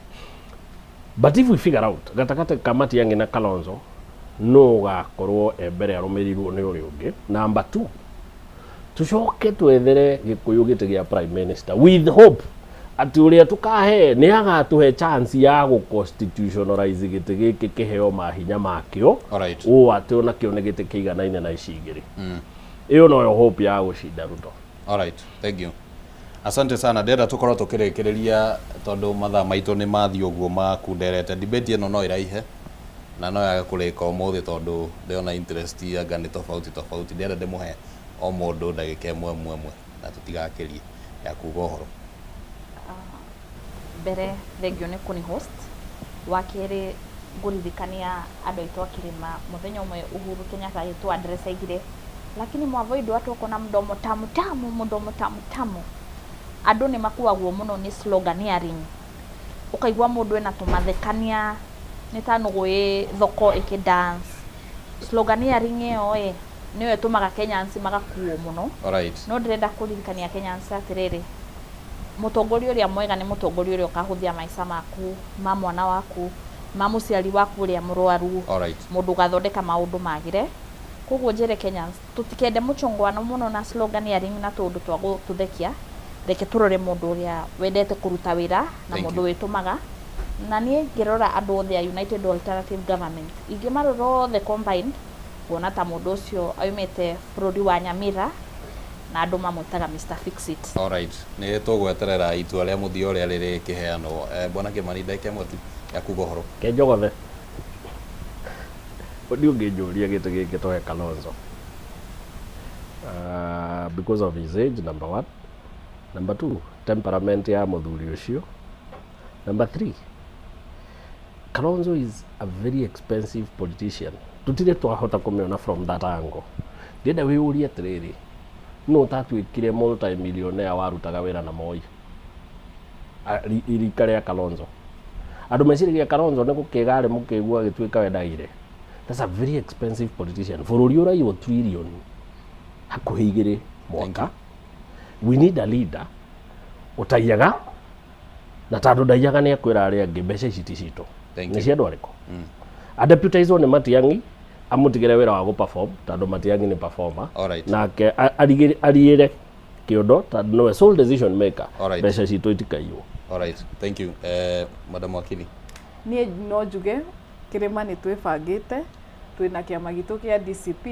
but if we figure out gatakate kamati yangi na Kalonzo no gakorwo mbere arumirirwo ni uri ungi. Number 2 tucoke twethere Gikuyu gite gia prime minister with hope ati uria tukahe ni agatuhe chance ya go constitutionalize gite giki kiheo mahinya makio o ati ona kio ne gite kiiganaine na icigiri iyo no yo hope ya gushinda Ruto. Alright, thank you. Asante sana ndenda tukorwo tukirekereria tondu mathaa maitu ni mathi uguo makunderete debate ino no iraihe na no yaga kurika umuthi tondu ndiona interest ya ngani tofauti ndenda ndimuhe o mundu ndagika imwe na tutigakirie ya kuga uhoro. Mbere thengio ni kuni host wakiri nguririkania andu aitu akirima muthenya umwe Uhuru Kenyatta aitu address aigire lakini mwavoid watu wako na mdomo tamu andu ni makuagwo muno ni sloganeering ukaigwa mundu ena tumathekania ni tanugwi thoko ikidance sloganeering iyo niyo tumaga Kenyans magakuo muno. No ndirenda kuririkania Kenyans atiriri mutongoria uria mwega ni mutongoria uria ukahuthia maica maku ma mwana waku ma muciari waku uria murwaru mundu gathondeka maundu magire. Koguo njere Kenyans tutikende muchongwana muno na sloganeering na tundu twa guthuthekia reke turore mundu uria wendete kuruta wira na mundu witumaga na nie ngirora andu othe ya United Alternative Government ingimarora the combined kuona ta mundu ucio aumete bururi wa Nyamira na andu mamwitaga Mr Fixit. Alright, ni tugweterera itua ria muthio ria riri kiheano bwana Kimani ndake mwetu ya kuga horo kenjogothe ndio ngejuria gite giki tohe Kalonzo because of his age, number 1. Number 2, temperament ya muthuri ucio. Number 3, Kalonzo is a very expensive politician. Tutire twahota kumeona from that angle. Ndenda wiuria atiriri no tatwikire multi-millionaire warutaga wira na Moi irikare ya Kalonzo. Andu meciriria Kalonzo ne gukigare mukigua gitwika wendaire. That's a very expensive politician. Bururi uraiywo trillion hakuhigire mwaka. We need a leader utaiyaga na tondu ndaiyaga ni akwira ari angi mbeca ici ti cito ni cia andu ariko adeputizwo ni Matiang'i amutigire wira wa guperform tondu Matiang'i ni performer nake ariire kiondo tondu no sole decision maker mbeca cito itikaiyo. Alright, thank you. Madam Wakili, nie no njuge kirima ni twibangite twina kiama gitu kia DCP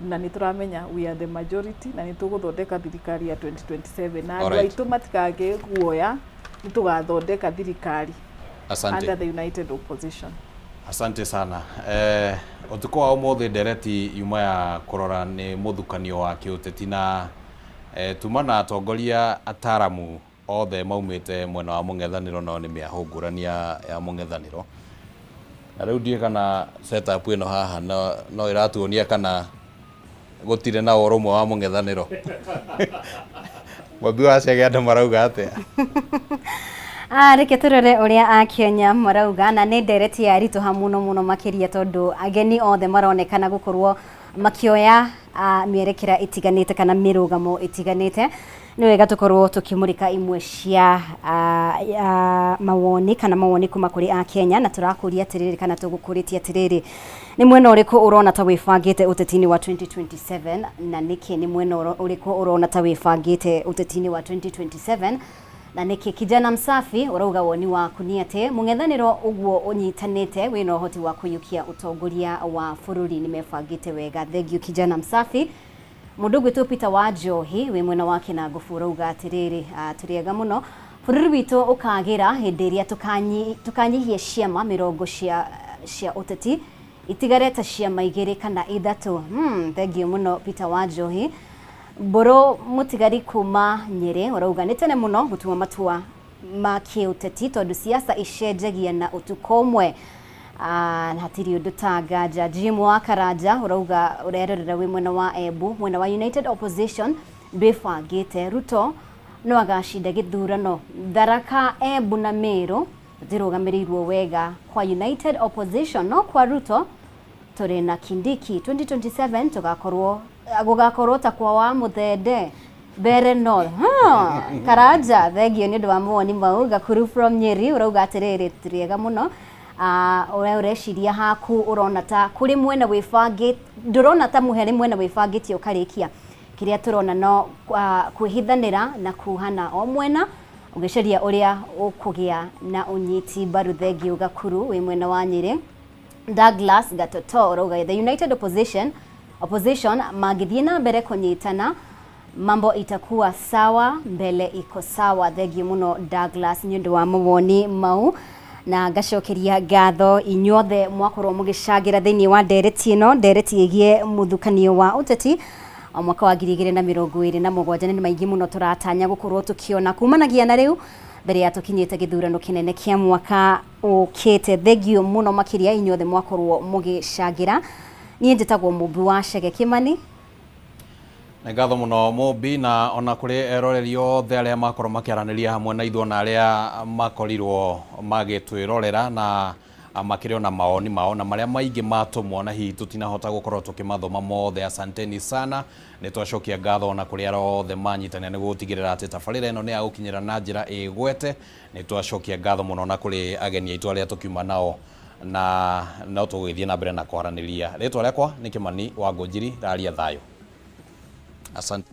na ni turamenya we are the majority na ni tuguthondeka thirikari ya 2027 na andu aitu matikage guoya ni tugathondeka thirikari under the united opposition. Asante sana. Utuko wa umuthi ndereti yuma ya kurora ni muthukanio wa kiuteti na tumana atongoria ataramu othe maumite mwena wa mung'ethaniro no ni miahungurania ya mung'ethaniro na riu ndie kana setup ino haha no iratuonia kana gutire na urumwe wa mung'ethaniro mwabi wa cege andu marauga atia reke turore uria a Kenya marauga na ni ndereti ya rituha muno makiria tondu ageni othe maronekana gukorwo makioya mierekera itiganite kana mirugamo itiganite. Ni wega tukorwo tukimurika imwe cia mawoni kana mawoni kuma kuri a Kenya na turakuria atiriri kana tugukuritia atiriri ni mwena uriku urona ta wifangite utetini wa 2027 na niki ni mwena uriku urona ta wifangite utetini wa 2027 na niki kijana msafi urauga woni wa kuniate mung'ethaniro uguo unyitanite wino hoti wa kuyukia utongoria wa bururi ni mefangite wega. Thank you kijana msafi. Mundu gwitu Peter wa Njohi we mwena wake na ngufura uga atiriri turiega muno bururi witu ukagira hindi iria tukanyihie ciama mirongo cia uteti itigareta ciama igiri kana ithatu. Thank you muno Peter wa Njohi. Boro mutigari kuma Nyeri urauga ni tene muno gutuma matua ma kiuteti tondu siasa icenjagia na utukomwe. Hatiri undu tangaja Jim wa Karaja urauga urerorera wi mwena wa Embu mwena wa United Opposition ndwifangite Ruto no agashinda githurano Tharaka Embu na Meru zirugamirĩirwo wega kwa United Opposition no kwa Ruto turi na Kindiki 2027 gugakorwo ta kwa wa Muthende Bere no Karaja thegio ni ndu wa muoni mau Gakuru from Nyeri urauga atiriri turiega muno ureciria haku urona ta kuri mwena wifangite ndurona ta muhere mwena wifangitio karikia kiria turona no kwihithanira na kuhana o mwena ugicaria uria ukugia na unyiti mbaru thengio Gakuru wi mwena wa Nyeri. Douglas Gatoto roga the United Opposition magithie na mbere kunyitana mambo itakuwa sawa, mbele iko sawa. Thengio muno Douglas nyundu wa mawoni mau na gacokeria ngatho inyothe mwakorwo mugicagira thiini wa ndereti ino, ndereti igie muthukanio wa uteti mwaka wa 2027 ni maingi muno turatanya gukorwo tukiona kumanagia na riu mbere ya tukinyite githurano kinene kia mwaka ukite. Thengio muno makiria inyothe mwakorwo mugicagira. Nie njitagwo Mumbi wa Chege Kimani. Ngatho muno Mumbi, na ona kuri eroreri othe aria makorwo makiaraniria hamwe na ithuona aria makorirwo magitwirorera na makiri ona maoni mao na maria maingi matumwo na hihi tutinahota gukorwo tukimathoma mothe. Asanteni sana, ni twacokia ngatho ona kuri othe manyitania ni gutigirira ati tabarira ino ni ya gukinyira na njira igwete. Ni twacokia ngatho muno na kuri ageni aitu aria tukiuma nao na no tugithie na mbere na kwaraniria. Ritwa riakwa ni Kimani wa Ngunjiri, raria thayo. Asante.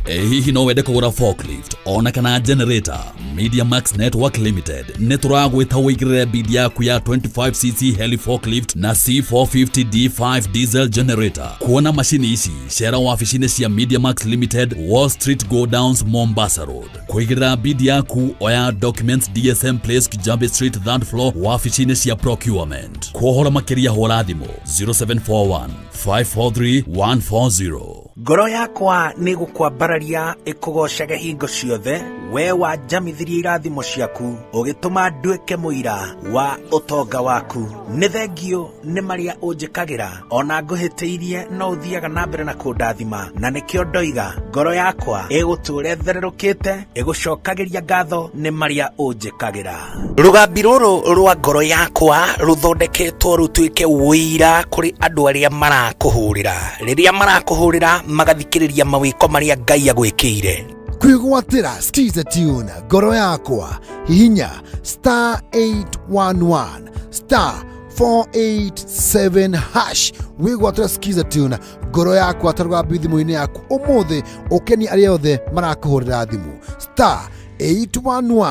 Hihi no wende kugura forklift ona kana generator? Media Max Network Limited neturagwita wigirire bid yaku ya 25cc heli forklift na C450 D5 diesel generator. Kuona mashini ici shera waficine cia Media Max Limited, Wall Street Godowns, Mombasa Road. Kuigirira bid yaku oya documents DSM Place, Kijambe Street, 3rd floor waficine cia procurement. Kuhora makiria hora thimo 0741 543 140. Ngoro yakwa ni gukwambararia ikugocage hingo ciothe we wanjamithirie irathimo ciaku ugituma nduike muira wa utonga waku. Ni thengio ni maria unjikagira ona nguhitiirie no uthiaga na mbere na kundathima, na nikio ndoiga ngoro yakwa iguture thererukite igucokagiria ngatho ni maria unjikagira. Rugambi ruru rwa ngoro yakwa ruthondeketwo rutuike wira kuri andu aria marakuhurira. Riria marakuhurira magathikiriria mawiko maria Ngai agwikire. Kwigwatira skiza tune ngoro yakwa hihinya *811 *487 hash wigwatira skiza tune ngoro yakwa taruga thimũ-inĩ yaku umuthi ukeni aria othe marakuhurira thimu *811